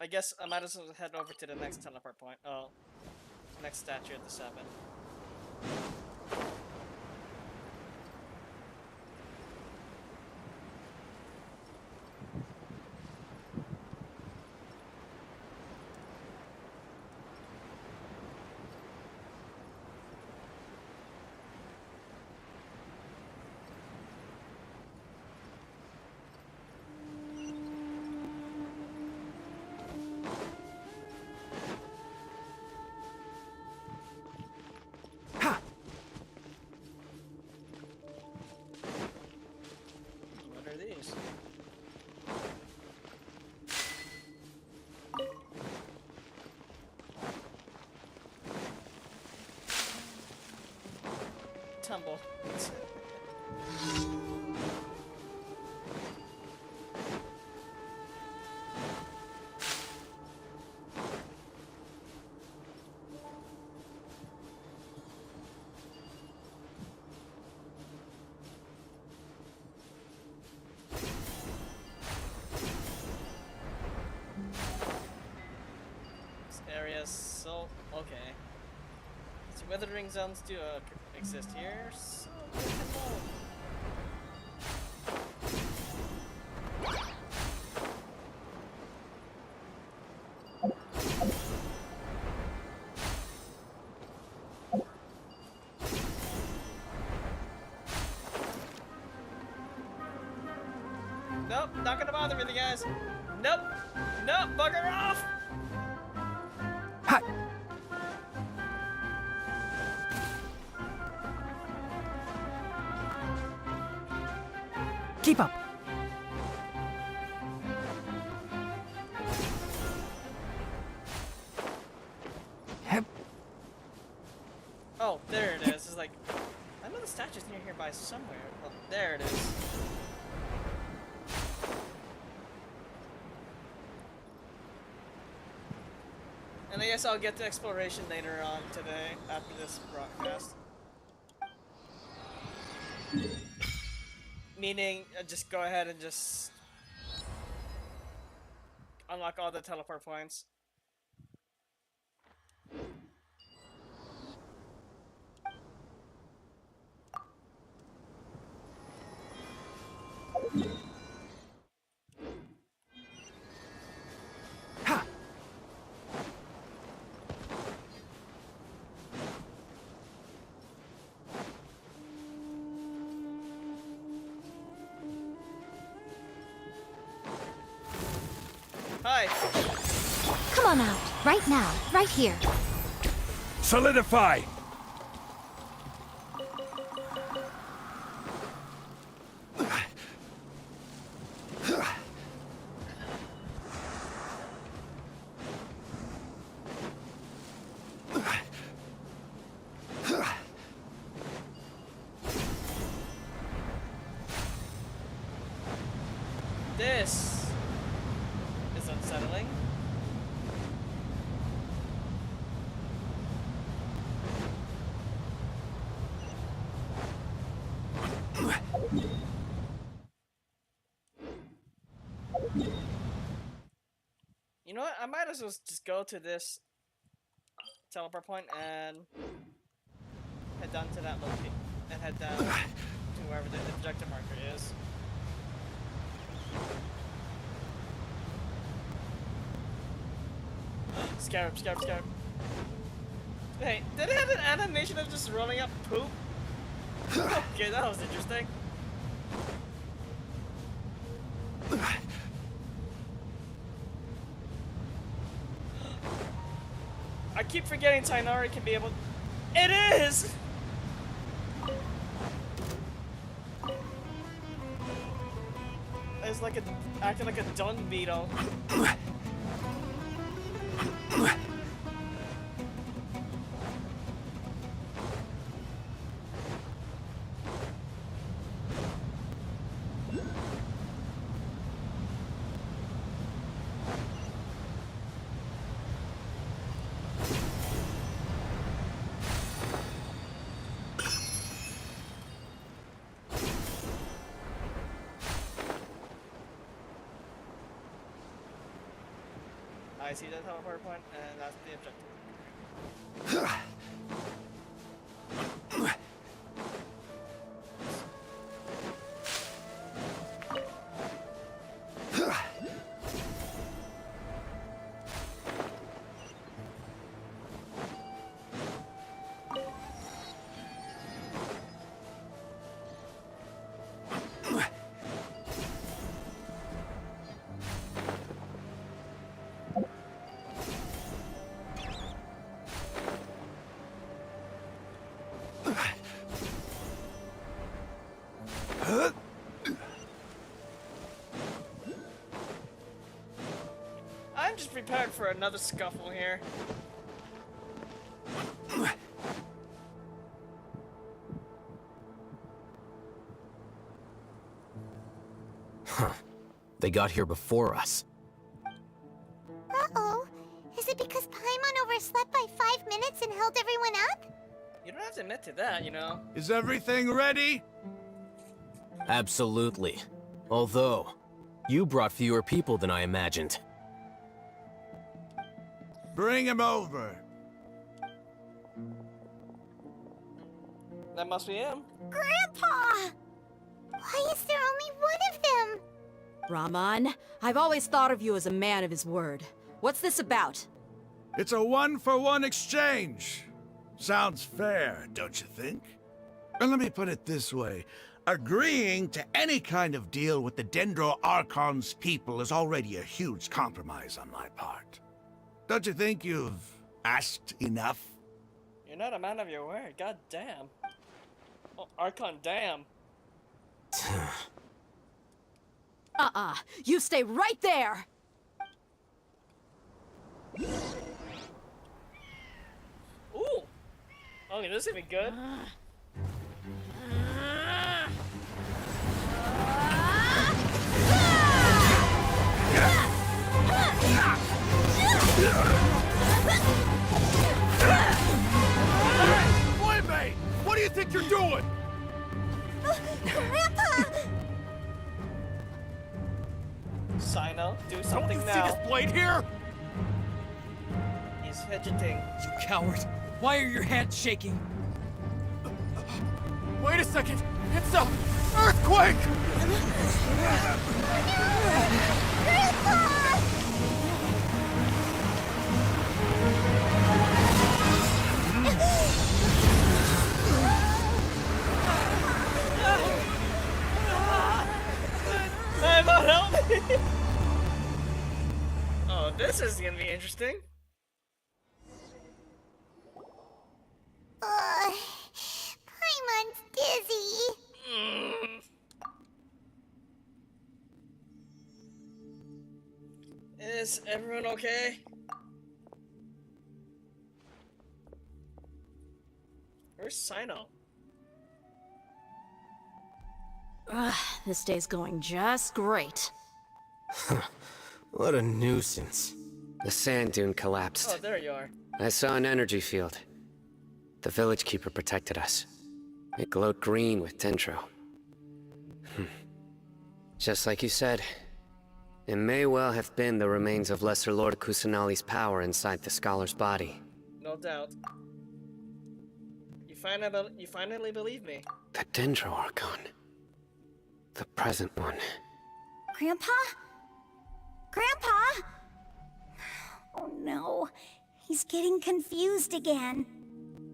Speaker 1: I guess I might as well head over to the next teleport point. Oh, next statue at the 7. What are these? Tumble. This area is so okay. So weathering zones do exist here, so good to know. bother with you guys. Nope. Nope, bugger off!
Speaker 9: Ha! Keep up. Hep.
Speaker 1: Oh, there it is. It's like, I know the statue's near here by somewhere. Well, there it is. And I guess I'll get to exploration later on today after this broadcast. Meaning, just go ahead and just unlock all the teleport points.
Speaker 9: Ha!
Speaker 1: Hi.
Speaker 3: Come on out. Right now. Right here.
Speaker 10: Solidify!
Speaker 1: This is unsettling. You know what? I might as well just go to this teleport point and head down to that location and head down to wherever the objective marker is. Scarab, scarab, scarab. Hey, did it have an animation of just rolling up poop? Okay, that was interesting. I keep forgetting Tainari can be able. It is! It's like acting like a dung beetle. I see that teleport point, and that's the objective. I'm just prepared for another scuffle here.
Speaker 12: Huh. They got here before us.
Speaker 14: Uh-oh. Is it because Paimon overslept by 5 minutes and held everyone up?
Speaker 1: You don't have to admit to that, you know.
Speaker 16: Is everything ready?
Speaker 12: Absolutely. Although, you brought fewer people than I imagined.
Speaker 16: Bring him over.
Speaker 1: That must be him.
Speaker 14: Grandpa! Why is there only one of them?
Speaker 6: Raman, I've always thought of you as a man of his word. What's this about?
Speaker 16: It's a 1-for-1 exchange. Sounds fair, don't you think? And let me put it this way. Agreeing to any kind of deal with the Dendro Archon's people is already a huge compromise on my part. Don't you think you've asked enough?
Speaker 1: You're not a man of your word, god damn. Oh, Archon, damn.
Speaker 6: You stay right there!
Speaker 1: Ooh! Okay, this is gonna be good.
Speaker 10: Playmate! What do you think you're doing?
Speaker 3: Grandpa!
Speaker 1: Cyno, do
Speaker 10: Don't
Speaker 1: something
Speaker 10: you
Speaker 1: now.
Speaker 10: see this blade here?
Speaker 1: He's fidgeting.
Speaker 2: You coward! Why are your hands shaking?
Speaker 10: Wait a second! It's a earthquake!
Speaker 1: Grandpa, help me! Oh, this is gonna be interesting.
Speaker 14: Paimon's dizzy.
Speaker 1: Is everyone okay? Where's Cyno?
Speaker 6: This day's going just great.
Speaker 12: What a nuisance.
Speaker 4: The sand dune collapsed.
Speaker 1: Oh, there you are.
Speaker 4: I saw an energy field. The village keeper protected us. It glowed green with dendro. Just like you said, it may well have been the remains of Lesser Lord Kusanali's power inside the scholar's body.
Speaker 1: No doubt. You finally believe me.
Speaker 4: The Dendro Archon. The present one.
Speaker 3: Grandpa? Grandpa? Oh no. He's getting confused again.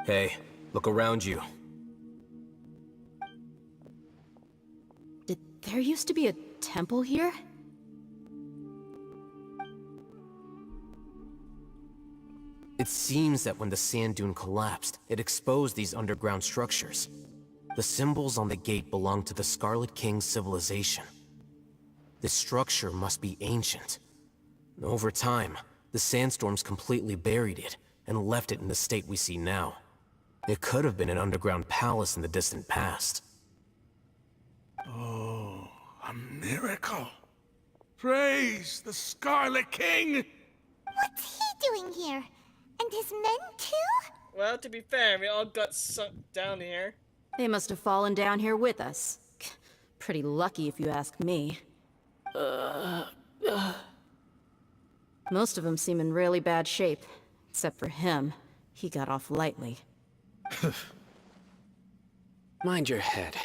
Speaker 12: Hey, look around you.
Speaker 6: Did there used to be a temple here?
Speaker 12: It seems that when the sand dune collapsed, it exposed these underground structures. The symbols on the gate belong to the Scarlet King's civilization. This structure must be ancient. Over time, the sandstorms completely buried it and left it in the state we see now. It could have been an underground palace in the distant past.
Speaker 16: Oh, a miracle. Praise the Scarlet King!
Speaker 14: What's he doing here? And his men too?
Speaker 1: Well, to be fair, we all got sunk down here.
Speaker 6: They must have fallen down here with us. Pretty lucky if you ask me. Most of them seem in really bad shape. Except for him. He got off lightly.
Speaker 4: Mind your head.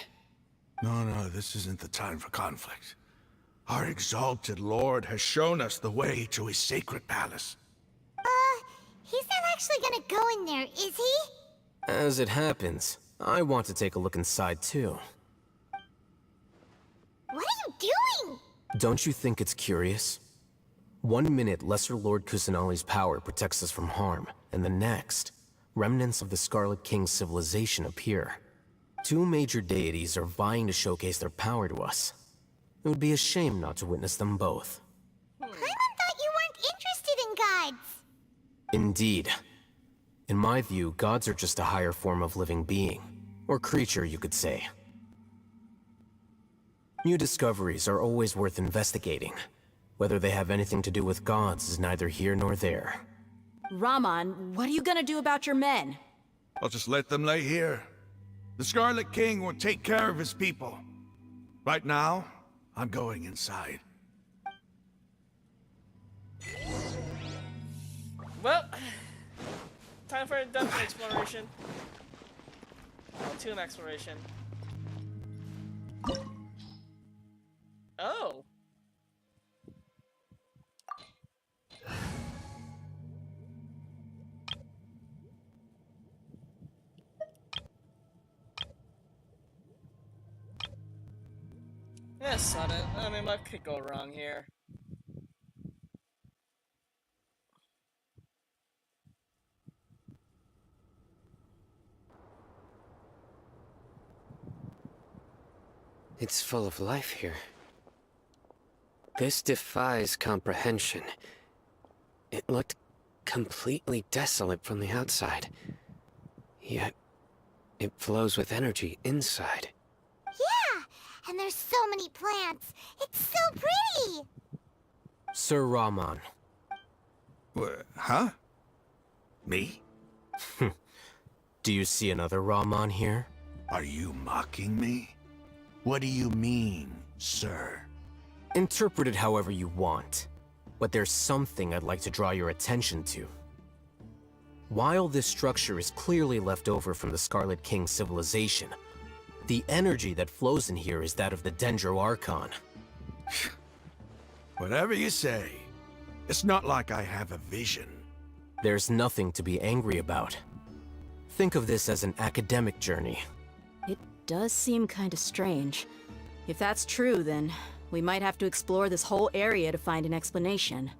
Speaker 16: No, this isn't the time for conflict. Our exalted lord has shown us the way to his sacred palace.
Speaker 14: He's not actually gonna go in there, is he?
Speaker 12: As it happens, I want to take a look inside too.
Speaker 14: What are you doing?
Speaker 12: Don't you think it's curious? 1 minute, Lesser Lord Kusanali's power protects us from harm, and the next, remnants of the Scarlet King's civilization appear. 2 major deities are vying to showcase their power to us. It would be a shame not to witness them both.
Speaker 14: Paimon thought you weren't interested in gods.
Speaker 12: Indeed. In my view, gods are just a higher form of living being. Or creature, you could say. New discoveries are always worth investigating. Whether they have anything to do with gods is neither here nor there.
Speaker 6: Raman, what are you gonna do about your men?
Speaker 16: I'll just let them lay here. The Scarlet King will take care of his people. Right now, I'm going inside.
Speaker 1: Well, time for a depth exploration. Well, tomb exploration. Oh. Yeah, sudden. I mean, what could go wrong here?
Speaker 4: It's full of life here. This defies comprehension. It looked completely desolate from the outside. Yet, it flows with energy inside.
Speaker 14: Yeah, and there's so many plants. It's so pretty.
Speaker 12: Sir Rahman.
Speaker 16: Huh? Me?
Speaker 12: Do you see another Rahman here?
Speaker 16: Are you mocking me? What do you mean, sir?
Speaker 12: Interpret it however you want, but there's something I'd like to draw your attention to. While this structure is clearly left over from the Scarlet King civilization, the energy that flows in here is that of the Dendro Archon.
Speaker 16: Whatever you say. It's not like I have a vision.
Speaker 12: There's nothing to be angry about. Think of this as an academic journey.
Speaker 6: It does seem kinda strange. If that's true, then we might have to explore this whole area to find an explanation.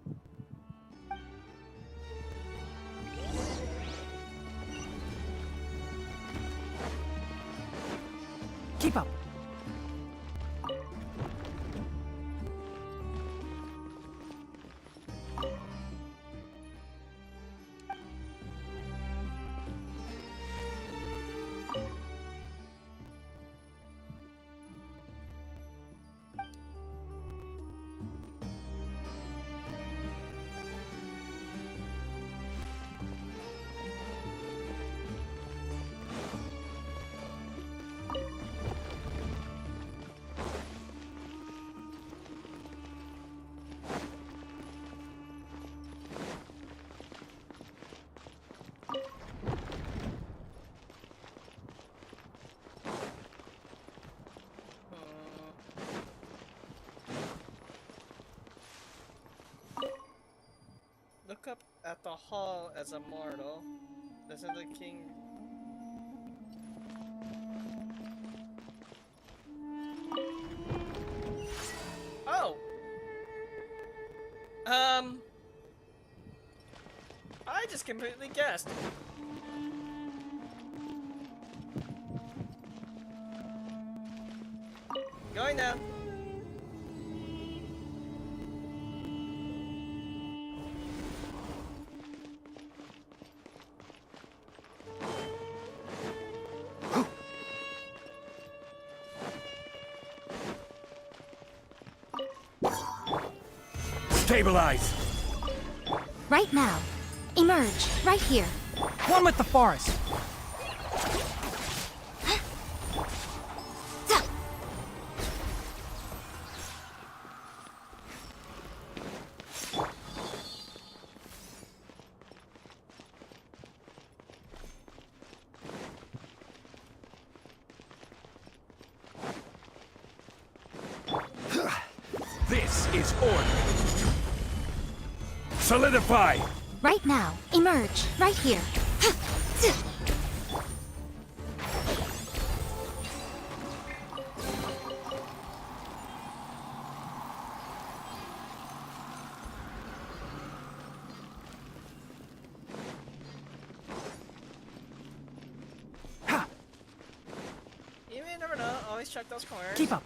Speaker 9: Keep up.
Speaker 1: Look up at the hall as a mortal. Doesn't the king... Oh! I just completely guessed. Going down.
Speaker 10: Stabilize!
Speaker 13: Right now. Emerge. Right here.
Speaker 9: One with the forest.
Speaker 10: This is order. Solidify!
Speaker 13: Right now. Emerge. Right here.
Speaker 1: You may never know. Always check those corners.
Speaker 9: Keep up.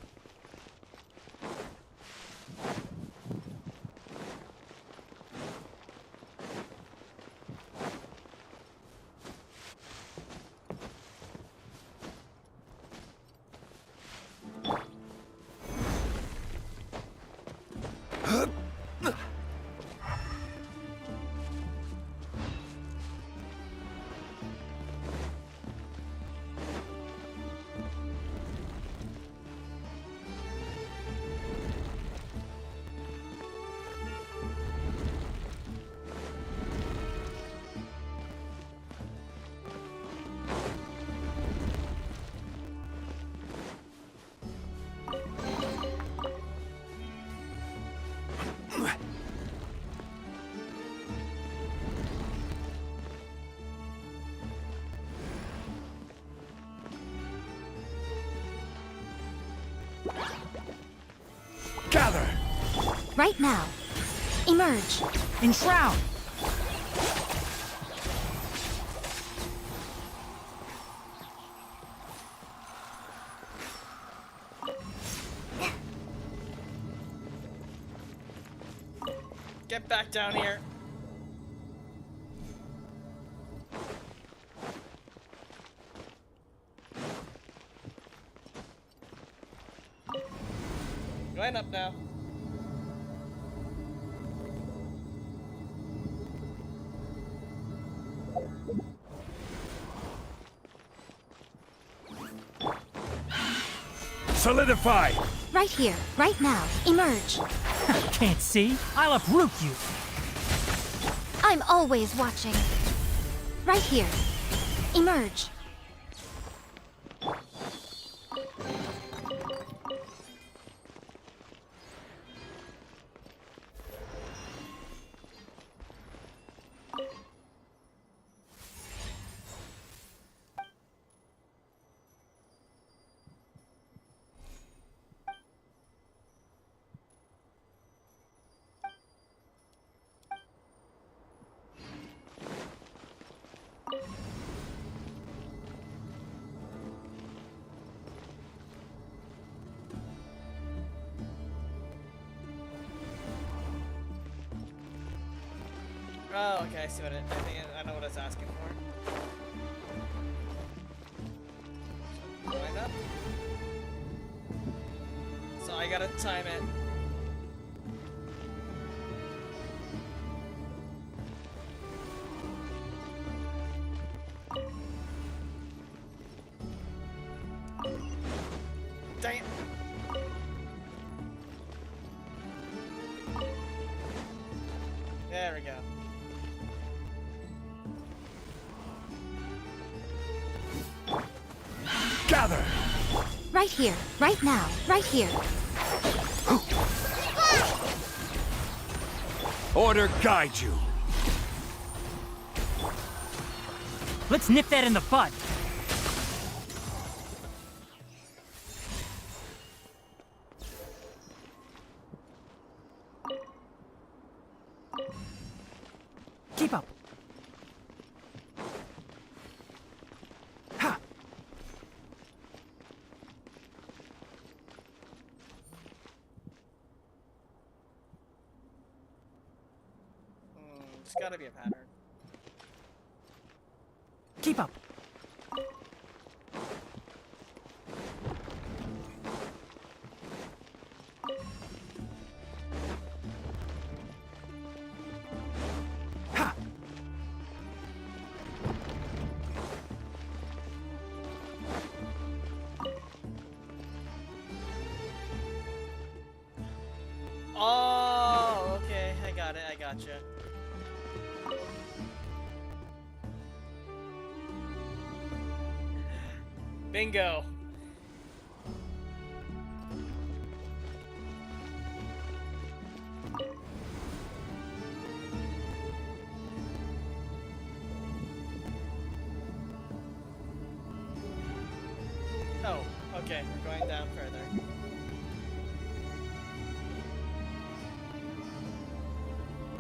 Speaker 5: right now. Emerge.
Speaker 9: Enshroud!
Speaker 1: Get back down here. Going up now.
Speaker 10: Solidify!
Speaker 5: Right here, right now. Emerge.
Speaker 9: Can't see? I'll uproot you.
Speaker 5: I'm always watching. Right here. Emerge.
Speaker 1: Oh, okay, I see what I think I know what it's asking for. Going up. So I gotta time it. Dang it. There we go.
Speaker 10: Gather!
Speaker 5: Right here, right now, right here.
Speaker 10: Order guide you.
Speaker 9: Let's nip that in the bud. Keep up.
Speaker 1: There's gotta be a pattern.
Speaker 9: Keep up.
Speaker 1: Oh, okay, I got it, I gotcha. Bingo. Oh, okay, we're going down further.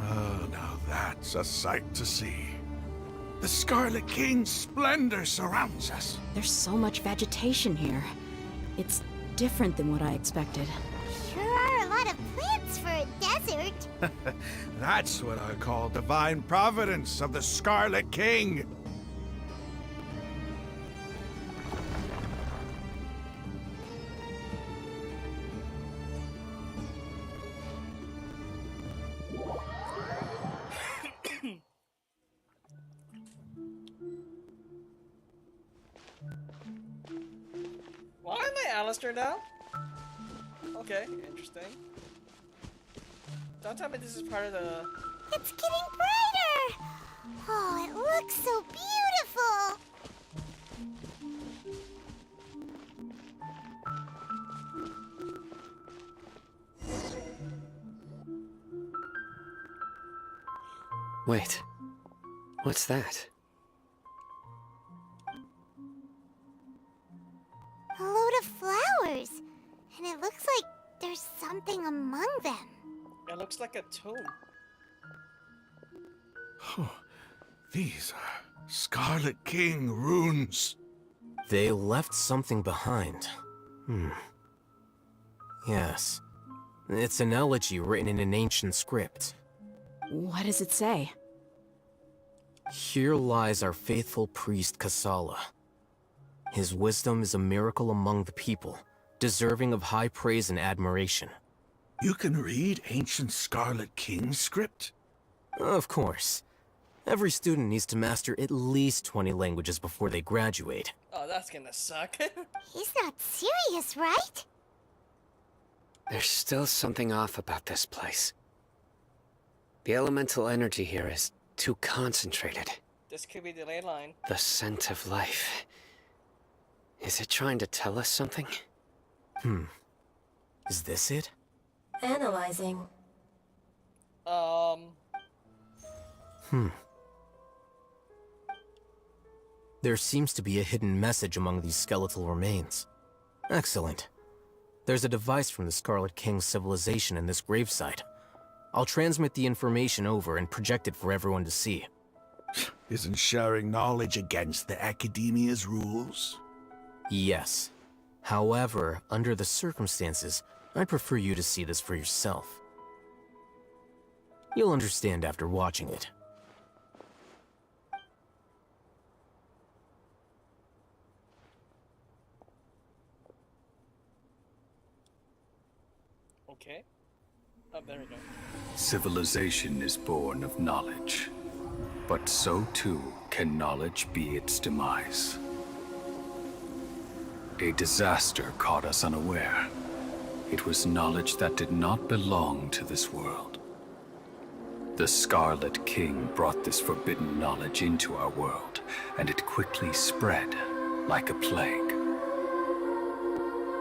Speaker 16: Oh, now that's a sight to see. The Scarlet King's splendor surrounds us.
Speaker 6: There's so much vegetation here. It's different than what I expected.
Speaker 14: Sure are a lot of plants for a desert.
Speaker 16: That's what I call divine providence of the Scarlet King.
Speaker 1: Why am I Alistair now? Okay, interesting. Don't tell me this is part of the...
Speaker 14: It's getting brighter! Oh, it looks so beautiful!
Speaker 4: Wait. What's that?
Speaker 14: A load of flowers. And it looks like there's something among them.
Speaker 1: It looks like a tomb.
Speaker 16: These are Scarlet King runes.
Speaker 12: They left something behind. Yes. It's an elegy written in an ancient script.
Speaker 6: What does it say?
Speaker 12: Here lies our faithful priest Kasala. His wisdom is a miracle among the people, deserving of high praise and admiration.
Speaker 16: You can read ancient Scarlet King script?
Speaker 12: Of course. Every student needs to master at least 20 languages before they graduate.
Speaker 1: Oh, that's gonna suck.
Speaker 14: He's not serious, right?
Speaker 4: There's still something off about this place. The elemental energy here is too concentrated.
Speaker 1: This could be the ley line.
Speaker 4: The scent of life. Is it trying to tell us something?
Speaker 12: Is this it?
Speaker 3: Analyzing.
Speaker 12: There seems to be a hidden message among these skeletal remains. Excellent. There's a device from the Scarlet King's civilization in this gravesite. I'll transmit the information over and project it for everyone to see.
Speaker 16: Isn't sharing knowledge against the Academia's rules?
Speaker 12: Yes. However, under the circumstances, I'd prefer you to see this for yourself. You'll understand after watching it.
Speaker 1: Okay. Oh, there we go.
Speaker 10: Civilization is born of knowledge, but so too can knowledge be its demise. A disaster caught us unaware. It was knowledge that did not belong to this world. The Scarlet King brought this forbidden knowledge into our world, and it quickly spread like a plague.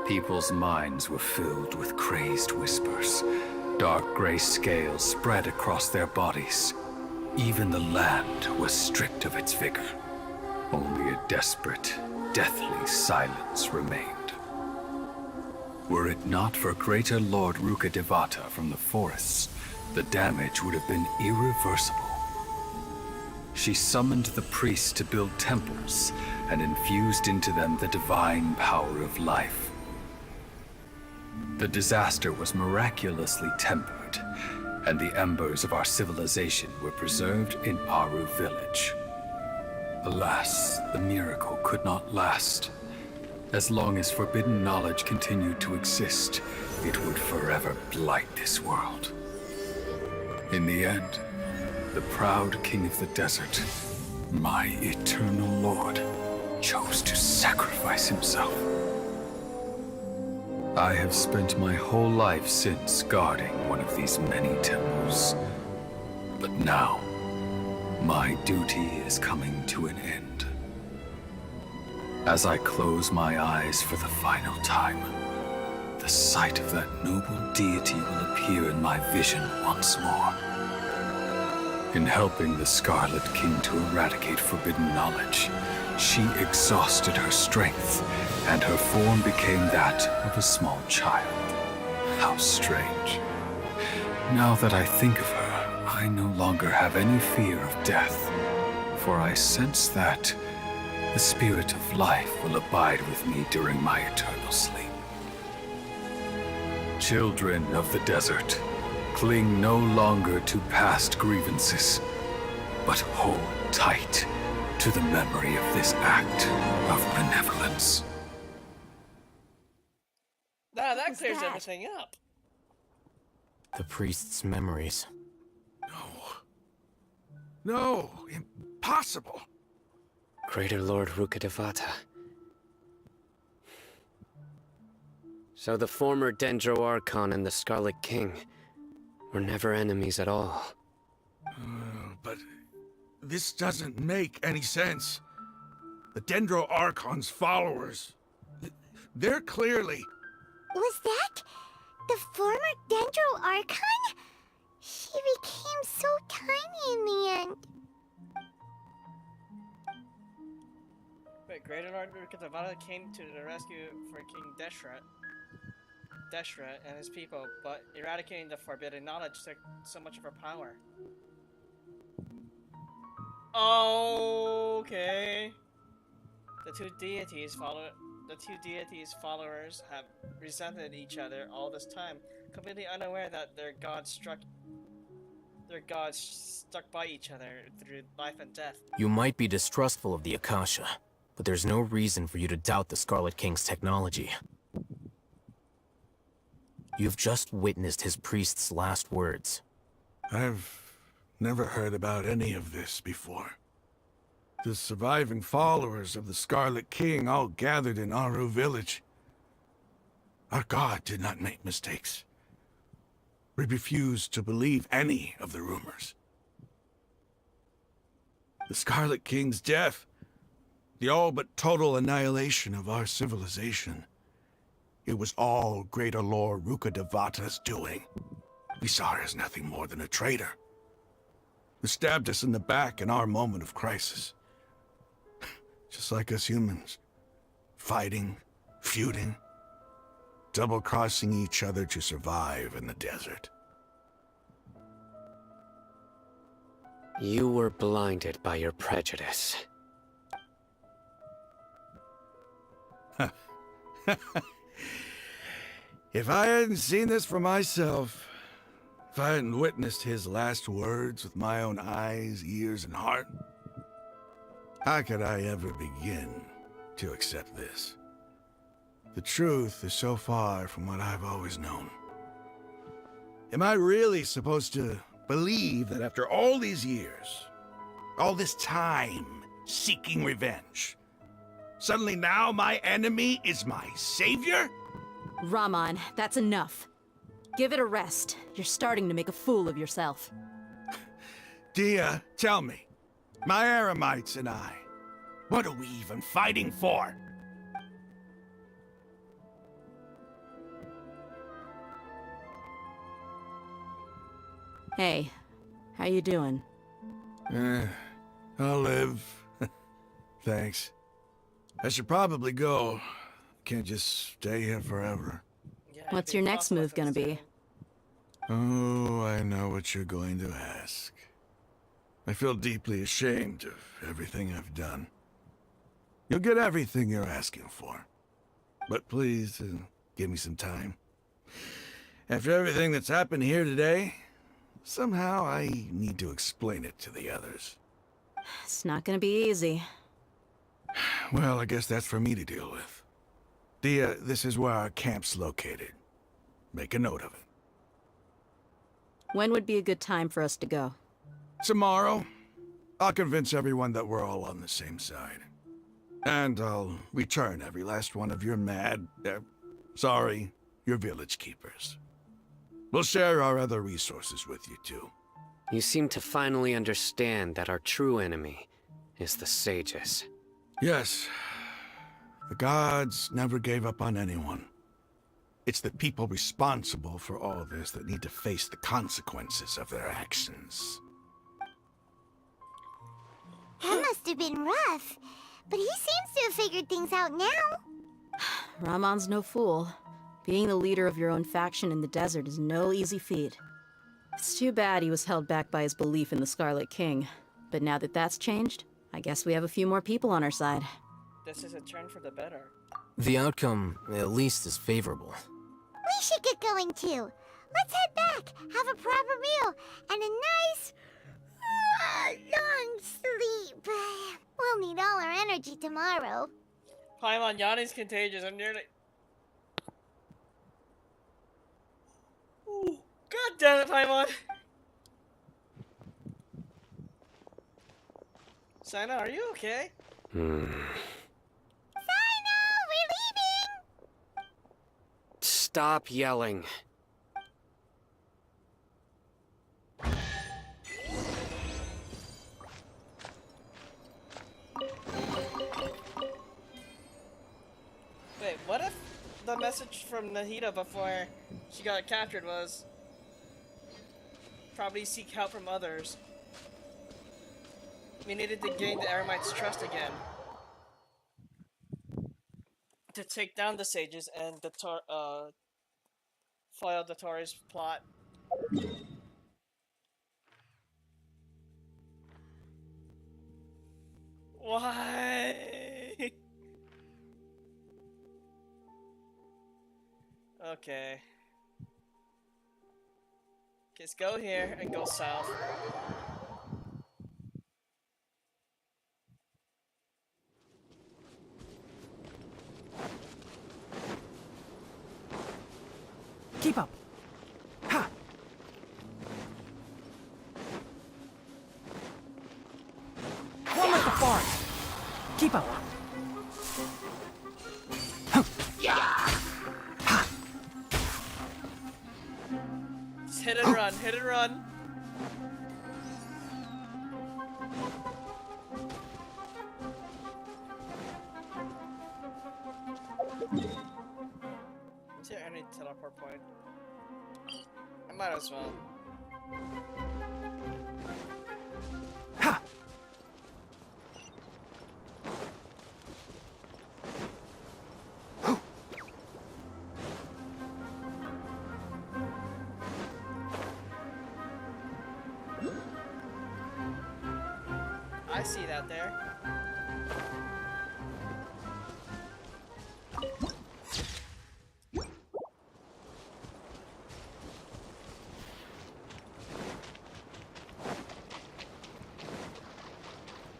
Speaker 10: People's minds were filled with crazed whispers. Dark gray scales spread across their bodies. Even the land was stripped of its vigor. Only a desperate, deathly silence remained. Were it not for Greater Lord Rukkhadevata from the forests, the damage would have been irreversible. She summoned the priests to build temples and infused into them the divine power of life. The disaster was miraculously tempered, and the embers of our civilization were preserved in Aru village. Alas, the miracle could not last. As long as forbidden knowledge continued to exist, it would forever blight this world. In the end, the proud king of the desert, my eternal lord, chose to sacrifice himself. I have spent my whole life since guarding one of these many temples. But now, my duty is coming to an end. As I close my eyes for the final time, the sight of that noble deity will appear in my vision once more. In helping the Scarlet King to eradicate forbidden knowledge, she exhausted her strength, and her form became that of a small child. How strange. Now that I think of her, I no longer have any fear of death, for I sense that the spirit of life will abide with me during my eternal sleep. Children of the desert, cling no longer to past grievances, but hold tight to the memory of this act of benevolence.
Speaker 1: Nah, that clears everything up.
Speaker 12: The priest's memories.
Speaker 16: No, impossible.
Speaker 4: Greater Lord Rukkhadevata. So the former Dendro Archon and the Scarlet King were never enemies at all.
Speaker 16: But this doesn't make any sense. The Dendro Archon's followers, they're clearly...
Speaker 14: Was that the former Dendro Archon? She became so tiny in the end.
Speaker 1: Wait, Greater Lord Rukkhadevata came to the rescue for King Deshret. Deshret and his people, but eradicating the forbidden knowledge took so much of her power. Okay. The two deities followers have resented each other all this time, completely unaware that their gods stuck by each other through life and death.
Speaker 12: You might be distrustful of the Akasha, but there's no reason for you to doubt the Scarlet King's technology. You've just witnessed his priest's last words.
Speaker 16: I've never heard about any of this before. The surviving followers of the Scarlet King all gathered in Aru village. Our god did not make mistakes. We refused to believe any of the rumors. The Scarlet King's death, the all but total annihilation of our civilization, it was all Greater Lord Rukkhadevata's doing. We saw her as nothing more than a traitor, who stabbed us in the back in our moment of crisis. Just like us humans. Fighting, feuding, double-crossing each other to survive in the desert.
Speaker 4: You were blinded by your prejudice.
Speaker 16: If I hadn't seen this for myself, if I hadn't witnessed his last words with my own eyes, ears, and heart, how could I ever begin to accept this? The truth is so far from what I've always known. Am I really supposed to believe that after all these years, all this time seeking revenge, suddenly now my enemy is my savior?
Speaker 6: Raman, that's enough. Give it a rest. You're starting to make a fool of yourself.
Speaker 16: Dia, tell me, my Eremites and I, what are we even fighting for?
Speaker 6: Hey, how you doing?
Speaker 16: I'll live. Thanks. I should probably go. Can't just stay here forever.
Speaker 6: What's your next move gonna be?
Speaker 16: Oh, I know what you're going to ask. I feel deeply ashamed of everything I've done. You'll get everything you're asking for. But please, give me some time. After everything that's happened here today, somehow I need to explain it to the others.
Speaker 6: It's not gonna be easy.
Speaker 16: Well, I guess that's for me to deal with. Dia, this is where our camp's located. Make a note of it.
Speaker 6: When would be a good time for us to go?
Speaker 16: Tomorrow, I'll convince everyone that we're all on the same side. And I'll return every last one of your your village keepers. We'll share our other resources with you too.
Speaker 4: You seem to finally understand that our true enemy is the sages.
Speaker 16: Yes. The gods never gave up on anyone. It's the people responsible for all this that need to face the consequences of their actions.
Speaker 14: That must have been rough, but he seems to have figured things out now.
Speaker 6: Ramon's no fool. Being the leader of your own faction in the desert is no easy feat. It's too bad he was held back by his belief in the Scarlet King. But now that that's changed, I guess we have a few more people on our side.
Speaker 1: This is a turn for the better.
Speaker 12: The outcome, at least, is favorable.
Speaker 14: We should get going too. Let's head back, have a proper meal, and a nice, long sleep. We'll need all our energy tomorrow.
Speaker 1: Paimon, Yanni's contagious. I'm nearly... Ooh, God damn it, Paimon! Cyno, are you okay?
Speaker 14: Cyno, we're leaving!
Speaker 4: Stop yelling.
Speaker 1: Wait, what if the message from Nahida before she got captured was probably seek help from others? We needed to gain the Eremites' trust again to take down the sages and foil Dotori's plot. Why? Okay. Just go here and go south.
Speaker 9: Keep up. Ha! One with the forest. Keep up.
Speaker 1: Just hit and run, hit and run. Is there any teleport point? I might as well.
Speaker 9: Ha!
Speaker 1: I see that there.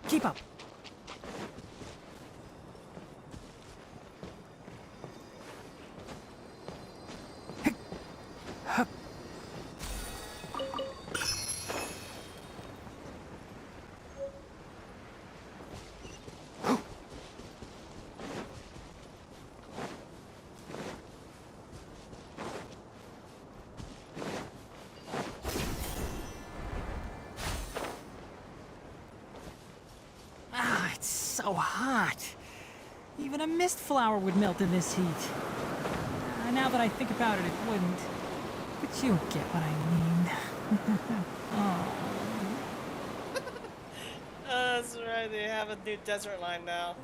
Speaker 9: Keep up. Ah, it's so hot. Even a mist flower would melt in this heat. Now that I think about it, it wouldn't. But you get what I mean. Oh.
Speaker 1: That's right, they have a new desert line now.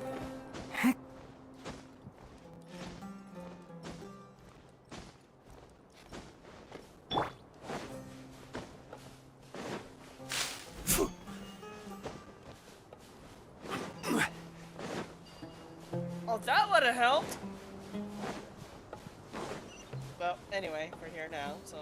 Speaker 1: Oh, that would have helped. Well, anyway, we're here now, so.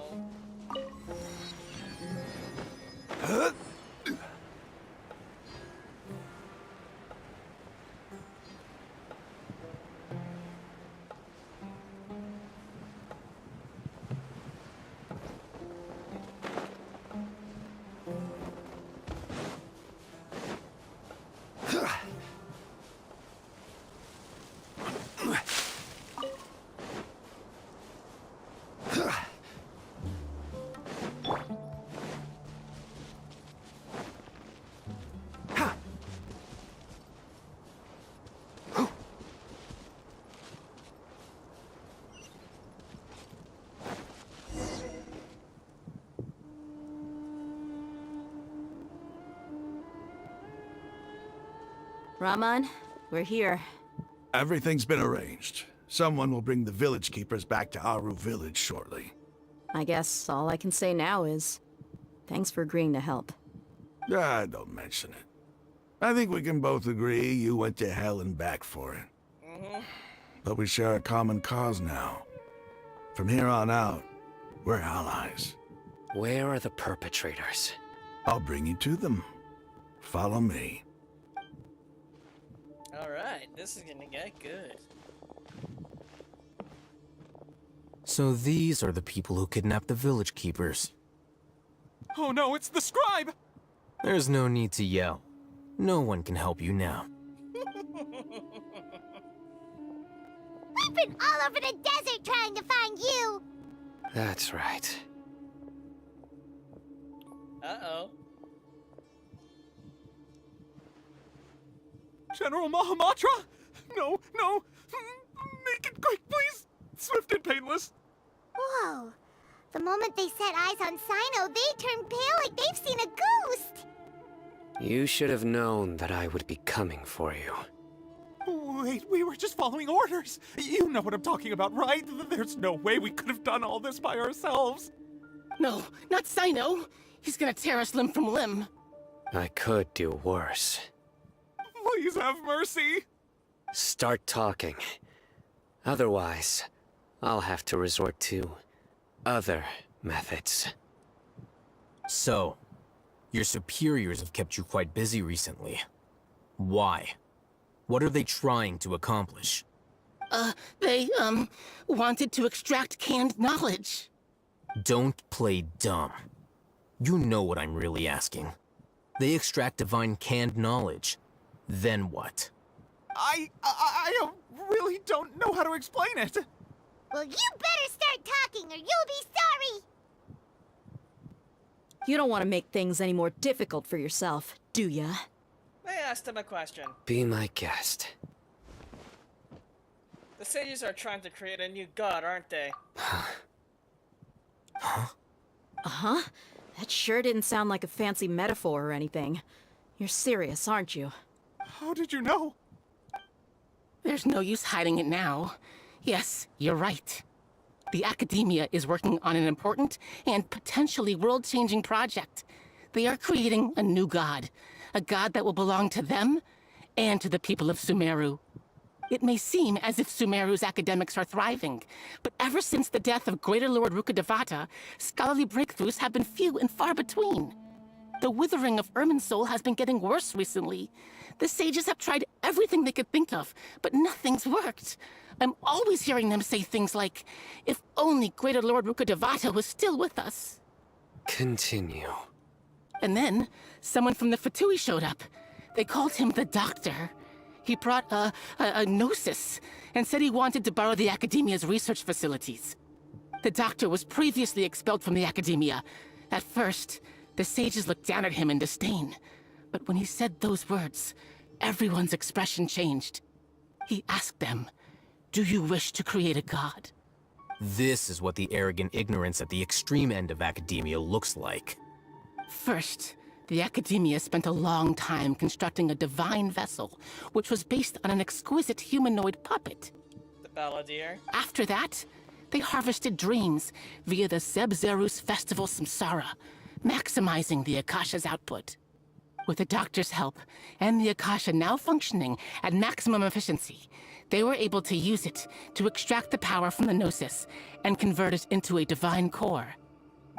Speaker 6: Raman, we're here.
Speaker 16: Everything's been arranged. Someone will bring the village keepers back to Aru village shortly.
Speaker 6: I guess all I can say now is thanks for agreeing to help.
Speaker 16: Ah, don't mention it. I think we can both agree you went to hell and back for it. But we share a common cause now. From here on out, we're allies.
Speaker 4: Where are the perpetrators?
Speaker 16: I'll bring you to them. Follow me.
Speaker 1: Alright, this is gonna get good.
Speaker 12: So these are the people who kidnapped the village keepers.
Speaker 17: Oh no, it's the scribe!
Speaker 12: There's no need to yell. No one can help you now.
Speaker 14: We've been all over the desert trying to find you!
Speaker 4: That's right.
Speaker 1: Uh-oh.
Speaker 17: General Mahamatra? No, no! Make it quick, please! Swift and painless!
Speaker 14: Whoa. The moment they set eyes on Cyno, they turned pale like they've seen a ghost!
Speaker 4: You should have known that I would be coming for you.
Speaker 17: Wait, we were just following orders. You know what I'm talking about, right? There's no way we could have done all this by ourselves.
Speaker 18: No, not Cyno. He's gonna tear us limb from limb.
Speaker 4: I could do worse.
Speaker 17: Please have mercy.
Speaker 4: Start talking. Otherwise, I'll have to resort to other methods.
Speaker 12: So, your superiors have kept you quite busy recently. Why? What are they trying to accomplish?
Speaker 18: They wanted to extract canned knowledge.
Speaker 12: Don't play dumb. You know what I'm really asking. They extract divine canned knowledge. Then what?
Speaker 17: I really don't know how to explain it.
Speaker 14: Well, you better start talking or you'll be sorry!
Speaker 6: You don't want to make things any more difficult for yourself, do ya?
Speaker 1: I asked him a question.
Speaker 4: Be my guest.
Speaker 1: The sages are trying to create a new god, aren't they?
Speaker 6: Uh-huh. That sure didn't sound like a fancy metaphor or anything. You're serious, aren't you?
Speaker 17: How did you know?
Speaker 18: There's no use hiding it now. Yes, you're right. The Academia is working on an important and potentially world-changing project. They are creating a new god. A god that will belong to them and to the people of Sumeru. It may seem as if Sumeru's academics are thriving, but ever since the death of Greater Lord Rukkhadevata, scholarly breakthroughs have been few and far between. The withering of Irminsul has been getting worse recently. The sages have tried everything they could think of, but nothing's worked. I'm always hearing them say things like, if only Greater Lord Rukkhadevata was still with us.
Speaker 4: Continue.
Speaker 18: And then, someone from the Fatui showed up. They called him the Doctor. He brought a gnosis, and said he wanted to borrow the Academia's research facilities. The Doctor was previously expelled from the Academia. At first, the sages looked down at him in disdain. But when he said those words, everyone's expression changed. He asked them, "Do you wish to create a god?"
Speaker 12: This is what the arrogant ignorance at the extreme end of academia looks like.
Speaker 18: First, the Academia spent a long time constructing a divine vessel, which was based on an exquisite humanoid puppet.
Speaker 1: The Balladeer.
Speaker 18: After that, they harvested dreams via the Zeb-Zerus Festival Samsara, maximizing the Akasha's output. With the Doctor's help, and the Akasha now functioning at maximum efficiency, they were able to use it to extract the power from the Gnosis and convert it into a divine core.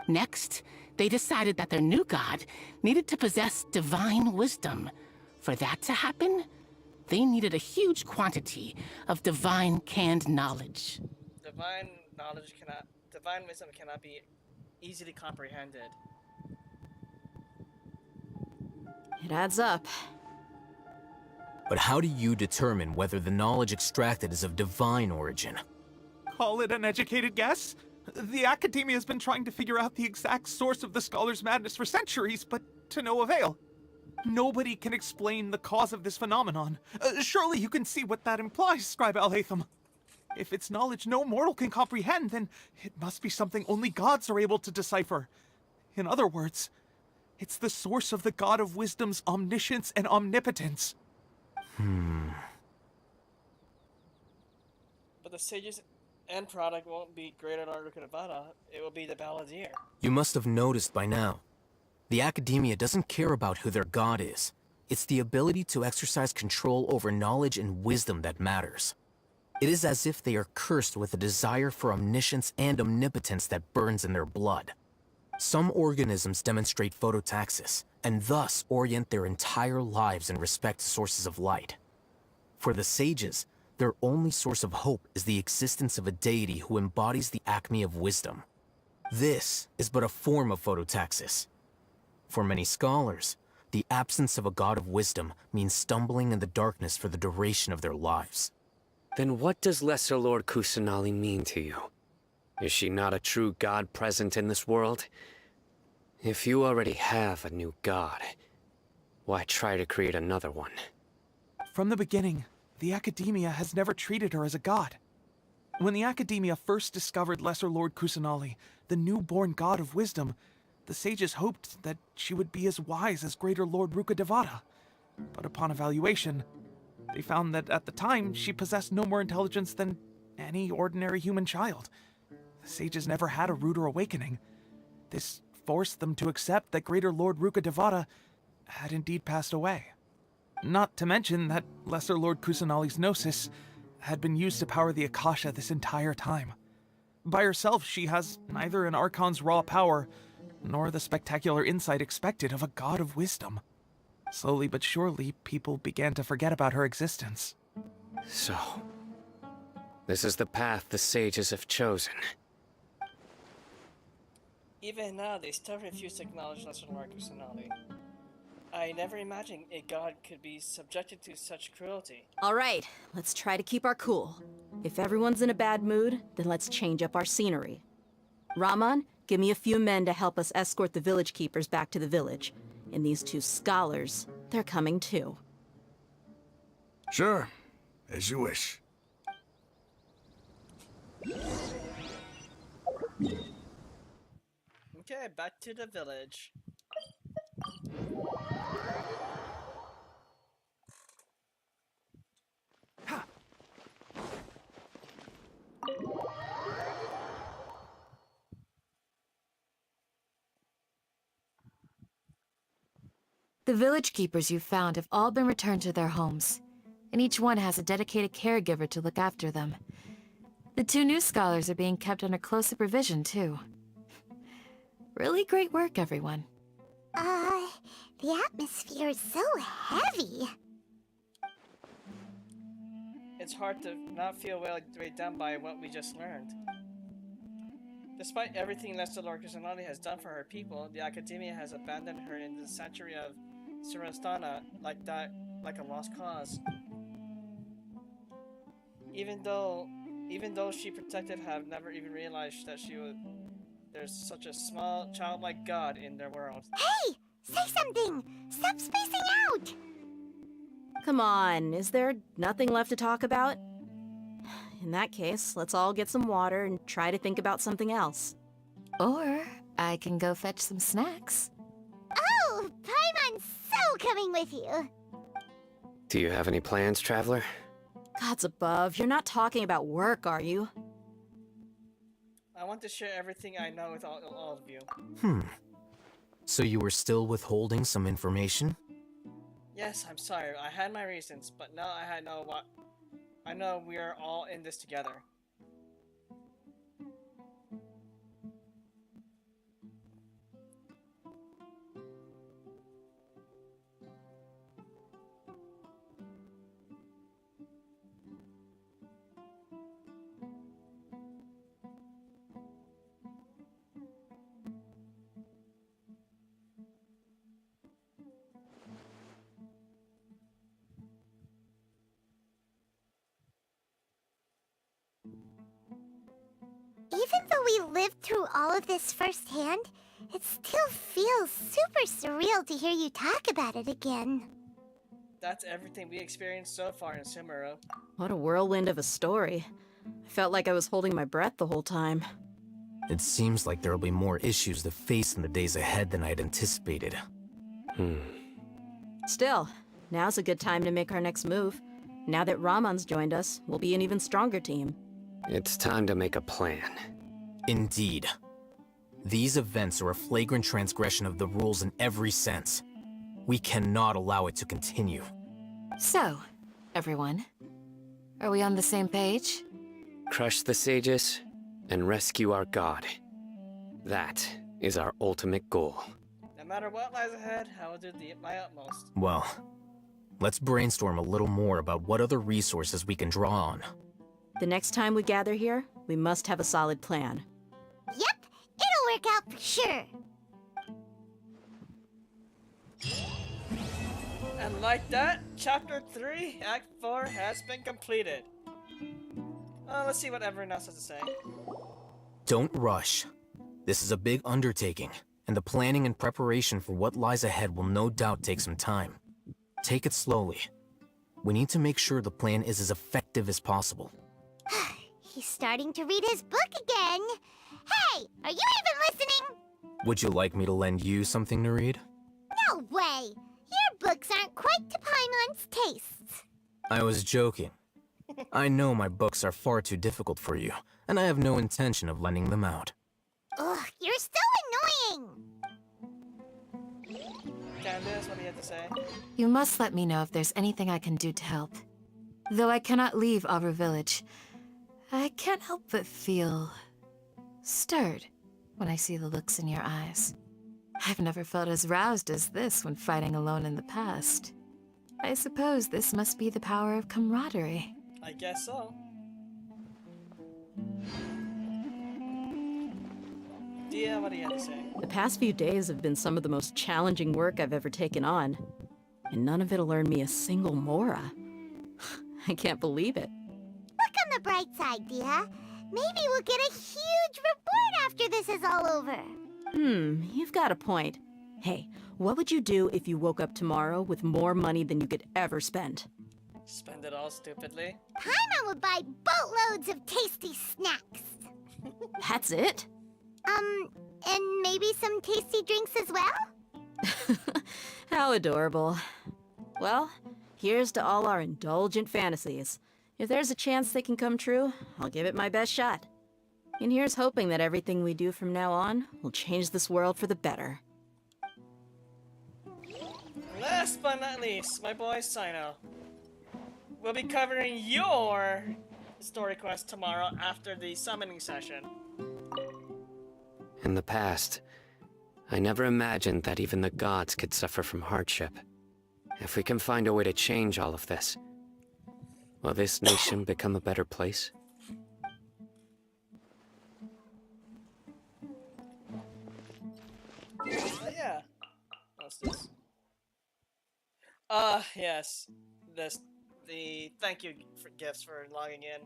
Speaker 18: Next, they decided that their new god needed to possess divine wisdom. For that to happen, they needed a huge quantity of divine canned knowledge.
Speaker 1: Divine wisdom cannot be easily comprehended.
Speaker 6: It adds up.
Speaker 12: But how do you determine whether the knowledge extracted is of divine origin?
Speaker 17: Call it an educated guess? The Academia has been trying to figure out the exact source of the Scholar's madness for centuries, but to no avail. Nobody can explain the cause of this phenomenon. Surely you can see what that implies, Scribe Alhaitham. If it's knowledge no mortal can comprehend, then it must be something only gods are able to decipher. In other words, it's the source of the God of Wisdom's omniscience and omnipotence.
Speaker 1: But the sages' end product won't be Greater Lord Rukkhadevata, it will be the Balladeer.
Speaker 12: You must have noticed by now. The Academia doesn't care about who their god is. It's the ability to exercise control over knowledge and wisdom that matters. It is as if they are cursed with a desire for omniscience and omnipotence that burns in their blood. Some organisms demonstrate phototaxis, and thus orient their entire lives in respect to sources of light. For the sages, their only source of hope is the existence of a deity who embodies the acme of wisdom. This is but a form of phototaxis. For many scholars, the absence of a god of wisdom means stumbling in the darkness for the duration of their lives.
Speaker 4: Then what does Lesser Lord Kusanali mean to you? Is she not a true god present in this world? If you already have a new god, why try to create another one?
Speaker 17: From the beginning, the Academia has never treated her as a god. When the Academia first discovered Lesser Lord Kusanali, the newborn god of wisdom, the sages hoped that she would be as wise as Greater Lord Rukkhadevata. But upon evaluation, They found that at the time, she possessed no more intelligence than any ordinary human child. The sages never had a ruder awakening. This forced them to accept that Greater Lord Rukkhadevata had indeed passed away. Not to mention that Lesser Lord Kusanali's gnosis had been used to power the Akasha this entire time. By herself, she has neither an Archon's raw power, nor the spectacular insight expected of a god of wisdom. Slowly but surely, people began to forget about her existence.
Speaker 4: So, this is the path the sages have chosen.
Speaker 1: Even now, they still refuse to acknowledge Lesser Lord Kusanali. I never imagined a god could be subjected to such cruelty.
Speaker 6: Alright, let's try to keep our cool. If everyone's in a bad mood, then let's change up our scenery. Raman, give me a few men to help us escort the village keepers back to the village. And these two scholars, they're coming too.
Speaker 16: Sure, as you wish.
Speaker 1: Okay, back to the village.
Speaker 5: The village keepers you found have all been returned to their homes, and each one has a dedicated caregiver to look after them. The two new scholars are being kept under close supervision, too. Really great work, everyone.
Speaker 14: The atmosphere is so heavy.
Speaker 1: It's hard to not feel weighed down by what we just learned. Despite everything Lesser Lord Kusanali has done for her people, the Academia has abandoned her in the sanctuary of Surastana like a lost cause. Even though she protected have never even realized that there's such a small, childlike god in their world.
Speaker 14: Hey! Say something! Stop spacing out!
Speaker 6: Come on, is there nothing left to talk about? In that case, let's all get some water and try to think about something else.
Speaker 5: Or I can go fetch some snacks.
Speaker 14: Oh! Paimon's so coming with you!
Speaker 4: Do you have any plans, traveler?
Speaker 6: Gods above, you're not talking about work, are you?
Speaker 1: I want to share everything I know with all of you.
Speaker 12: So you were still withholding some information?
Speaker 1: Yes, I'm sorry. I had my reasons, but now I know we are all in this together.
Speaker 14: Even though we lived through all of this firsthand, it still feels super surreal to hear you talk about it again.
Speaker 1: That's everything we experienced so far in Sumeru.
Speaker 6: What a whirlwind of a story. I felt like I was holding my breath the whole time.
Speaker 12: It seems like there'll be more issues to face in the days ahead than I'd anticipated.
Speaker 6: Still, now's a good time to make our next move. Now that Raman's joined us, we'll be an even stronger team.
Speaker 4: It's time to make a plan.
Speaker 12: Indeed. These events are a flagrant transgression of the rules in every sense. We cannot allow it to continue.
Speaker 5: So, everyone, are we on the same page?
Speaker 4: Crush the sages and rescue our god. That is our ultimate goal.
Speaker 1: No matter what lies ahead, I will do my utmost.
Speaker 12: Well, let's brainstorm a little more about what other resources we can draw on.
Speaker 6: The next time we gather here, we must have a solid plan.
Speaker 14: Yep, it'll work out for sure.
Speaker 1: And like that, Chapter 3, Act 4 has been completed. Let's see what everyone else has to say.
Speaker 12: Don't rush. This is a big undertaking, and the planning and preparation for what lies ahead will no doubt take some time. Take it slowly. We need to make sure the plan is as effective as possible.
Speaker 14: He's starting to read his book again. Hey, are you even listening?
Speaker 12: Would you like me to lend you something to read?
Speaker 14: No way! Your books aren't quite to Paimon's tastes.
Speaker 12: I was joking. I know my books are far too difficult for you, and I have no intention of lending them out.
Speaker 14: Ugh, you're so annoying!
Speaker 1: Candace, what do you have to say?
Speaker 5: You must let me know if there's anything I can do to help. Though I cannot leave Aru Village, I can't help but feel stirred when I see the looks in your eyes. I've never felt as roused as this when fighting alone in the past. I suppose this must be the power of camaraderie.
Speaker 1: I guess so. Dia, what do you have to say?
Speaker 6: The past few days have been some of the most challenging work I've ever taken on. And none of it'll earn me a single Mora. I can't believe it.
Speaker 14: Look on the bright side, Dia. Maybe we'll get a huge reward after this is all over.
Speaker 6: You've got a point. Hey, what would you do if you woke up tomorrow with more money than you could ever spend?
Speaker 1: Spend it all stupidly.
Speaker 14: Paimon would buy boatloads of tasty snacks.
Speaker 6: That's it?
Speaker 14: And maybe some tasty drinks as well?
Speaker 6: How adorable. Well, here's to all our indulgent fantasies. If there's a chance they can come true, I'll give it my best shot. And here's hoping that everything we do from now on will change this world for the better.
Speaker 1: Last but not least, my boy Cyno. We'll be covering your story quest tomorrow after the summoning session.
Speaker 4: In the past, I never imagined that even the gods could suffer from hardship. If we can find a way to change all of this, will this nation become a better place?
Speaker 1: Yeah. What's this? Yes. The thank you for gifts for logging in.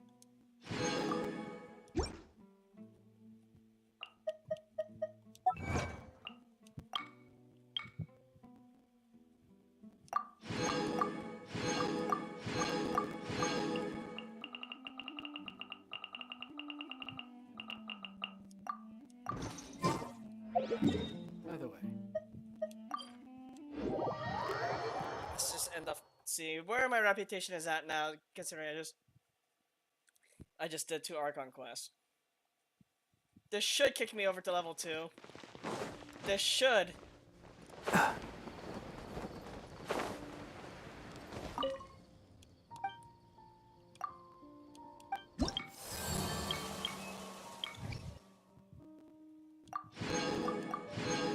Speaker 2: By the way,
Speaker 1: Let's just end up see where my reputation is at now, considering I just did 2 Archon quests. This should kick me over to level 2. This should.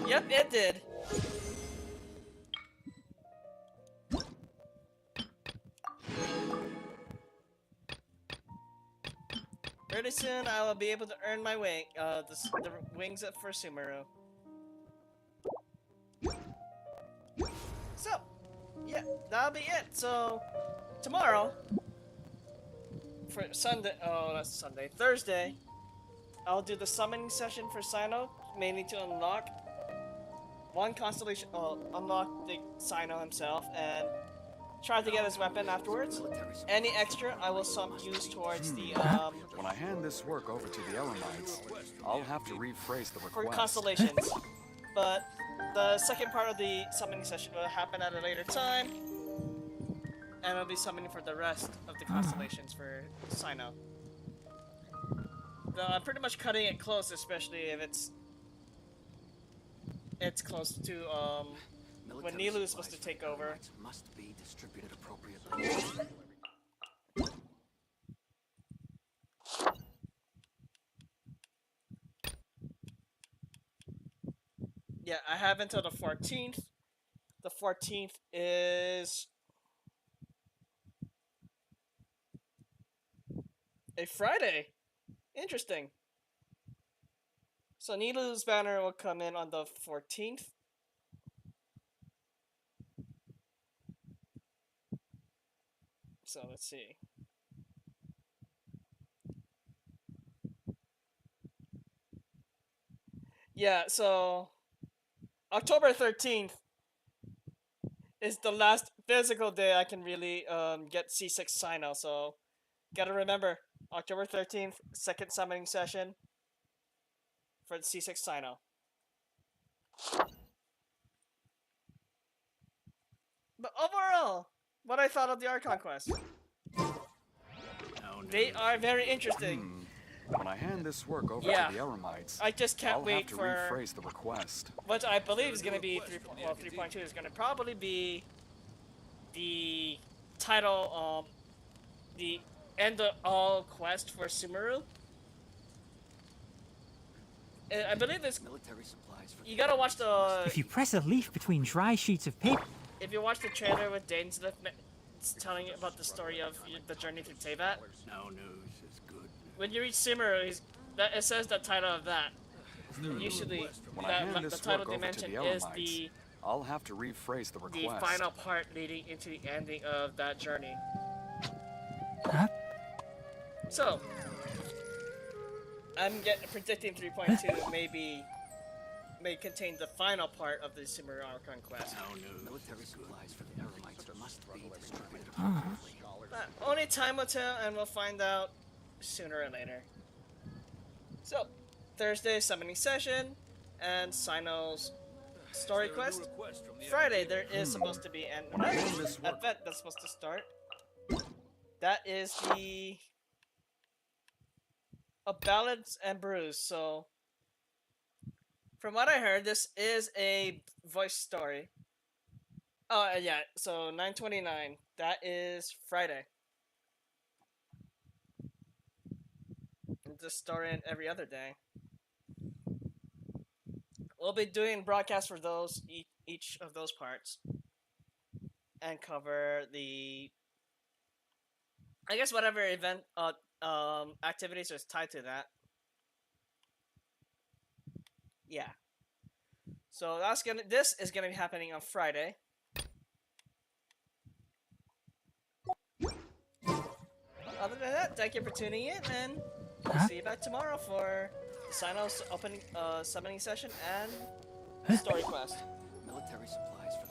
Speaker 1: Yep, it did. Pretty soon I will be able to earn my wing, the wings up for Sumeru. So, yeah, that'll be it. So, tomorrow, for Sunday, oh, that's Sunday, Thursday, I'll do the summoning session for Cyno, mainly to unlock one constellation, unlock the Cyno himself, and try to get his weapon afterwards. Any extra I will use towards the,
Speaker 19: When I hand this work over to the Elamites, I'll have to rephrase the request.
Speaker 1: for constellations. But the second part of the summoning session will happen at a later time, and I'll be summoning for the rest of the constellations for Cyno. Though I'm pretty much cutting it close, especially if it's close to when Nilou is supposed to take over.
Speaker 19: Must be distributed appropriately.
Speaker 1: Yeah, I have until the 14th. The 14th is a Friday. Interesting. So Nilou's banner will come in on the 14th. So let's see. Yeah, so October 13th is the last physical day I can really get C6 Cyno, so gotta remember, October 13th, second summoning session for the C6 Cyno. But overall, what I thought of the Archon quest. They are very interesting.
Speaker 19: When I hand this work over
Speaker 1: Yeah.
Speaker 19: to the Eremites,
Speaker 1: I just can't
Speaker 19: I'll
Speaker 1: wait
Speaker 19: have to
Speaker 1: for
Speaker 19: rephrase the request.
Speaker 1: what I believe is going to be 3.2 is going to probably be the title, the end of all quest for Sumeru. I believe it's military supplies. You gotta watch the.
Speaker 9: If you press a leaf between dry sheets of paper...
Speaker 1: If you watch the trailer with Dainsleif, it's telling you about the story of the journey through Teyvat.
Speaker 7: No news is good.
Speaker 1: When you reach Sumeru, it says the title of that. Usually,
Speaker 19: When I hand
Speaker 1: the
Speaker 19: this
Speaker 1: title
Speaker 19: work
Speaker 1: they
Speaker 19: over to
Speaker 1: mention
Speaker 19: the
Speaker 1: is
Speaker 19: Elamites, I'll have to rephrase the
Speaker 1: the
Speaker 19: request.
Speaker 1: final part leading into the ending of that journey.
Speaker 9: Huh?
Speaker 1: So, I'm predicting 3.2 may contain the final part of the Sumeru Archon quest.
Speaker 7: No news. Military supplies for the Eremites must be distributed.
Speaker 1: Only time will tell, and we'll find out sooner or later. So, Thursday summoning session and Cyno's story quest. Friday there is supposed to be an event that's supposed to start. That is the Ballads and Brews. So, from what I heard, this is a voice story. Oh yeah, so 9/29. That is Friday. Just story in every other day. We'll be doing broadcasts for those each of those parts, and cover the, I guess, whatever event activities is tied to that. Yeah. So this is gonna be happening on Friday. Other than that, thank you for tuning in, and we'll see you back tomorrow for Cyno's opening summoning session and story quest.
Speaker 7: Military supplies for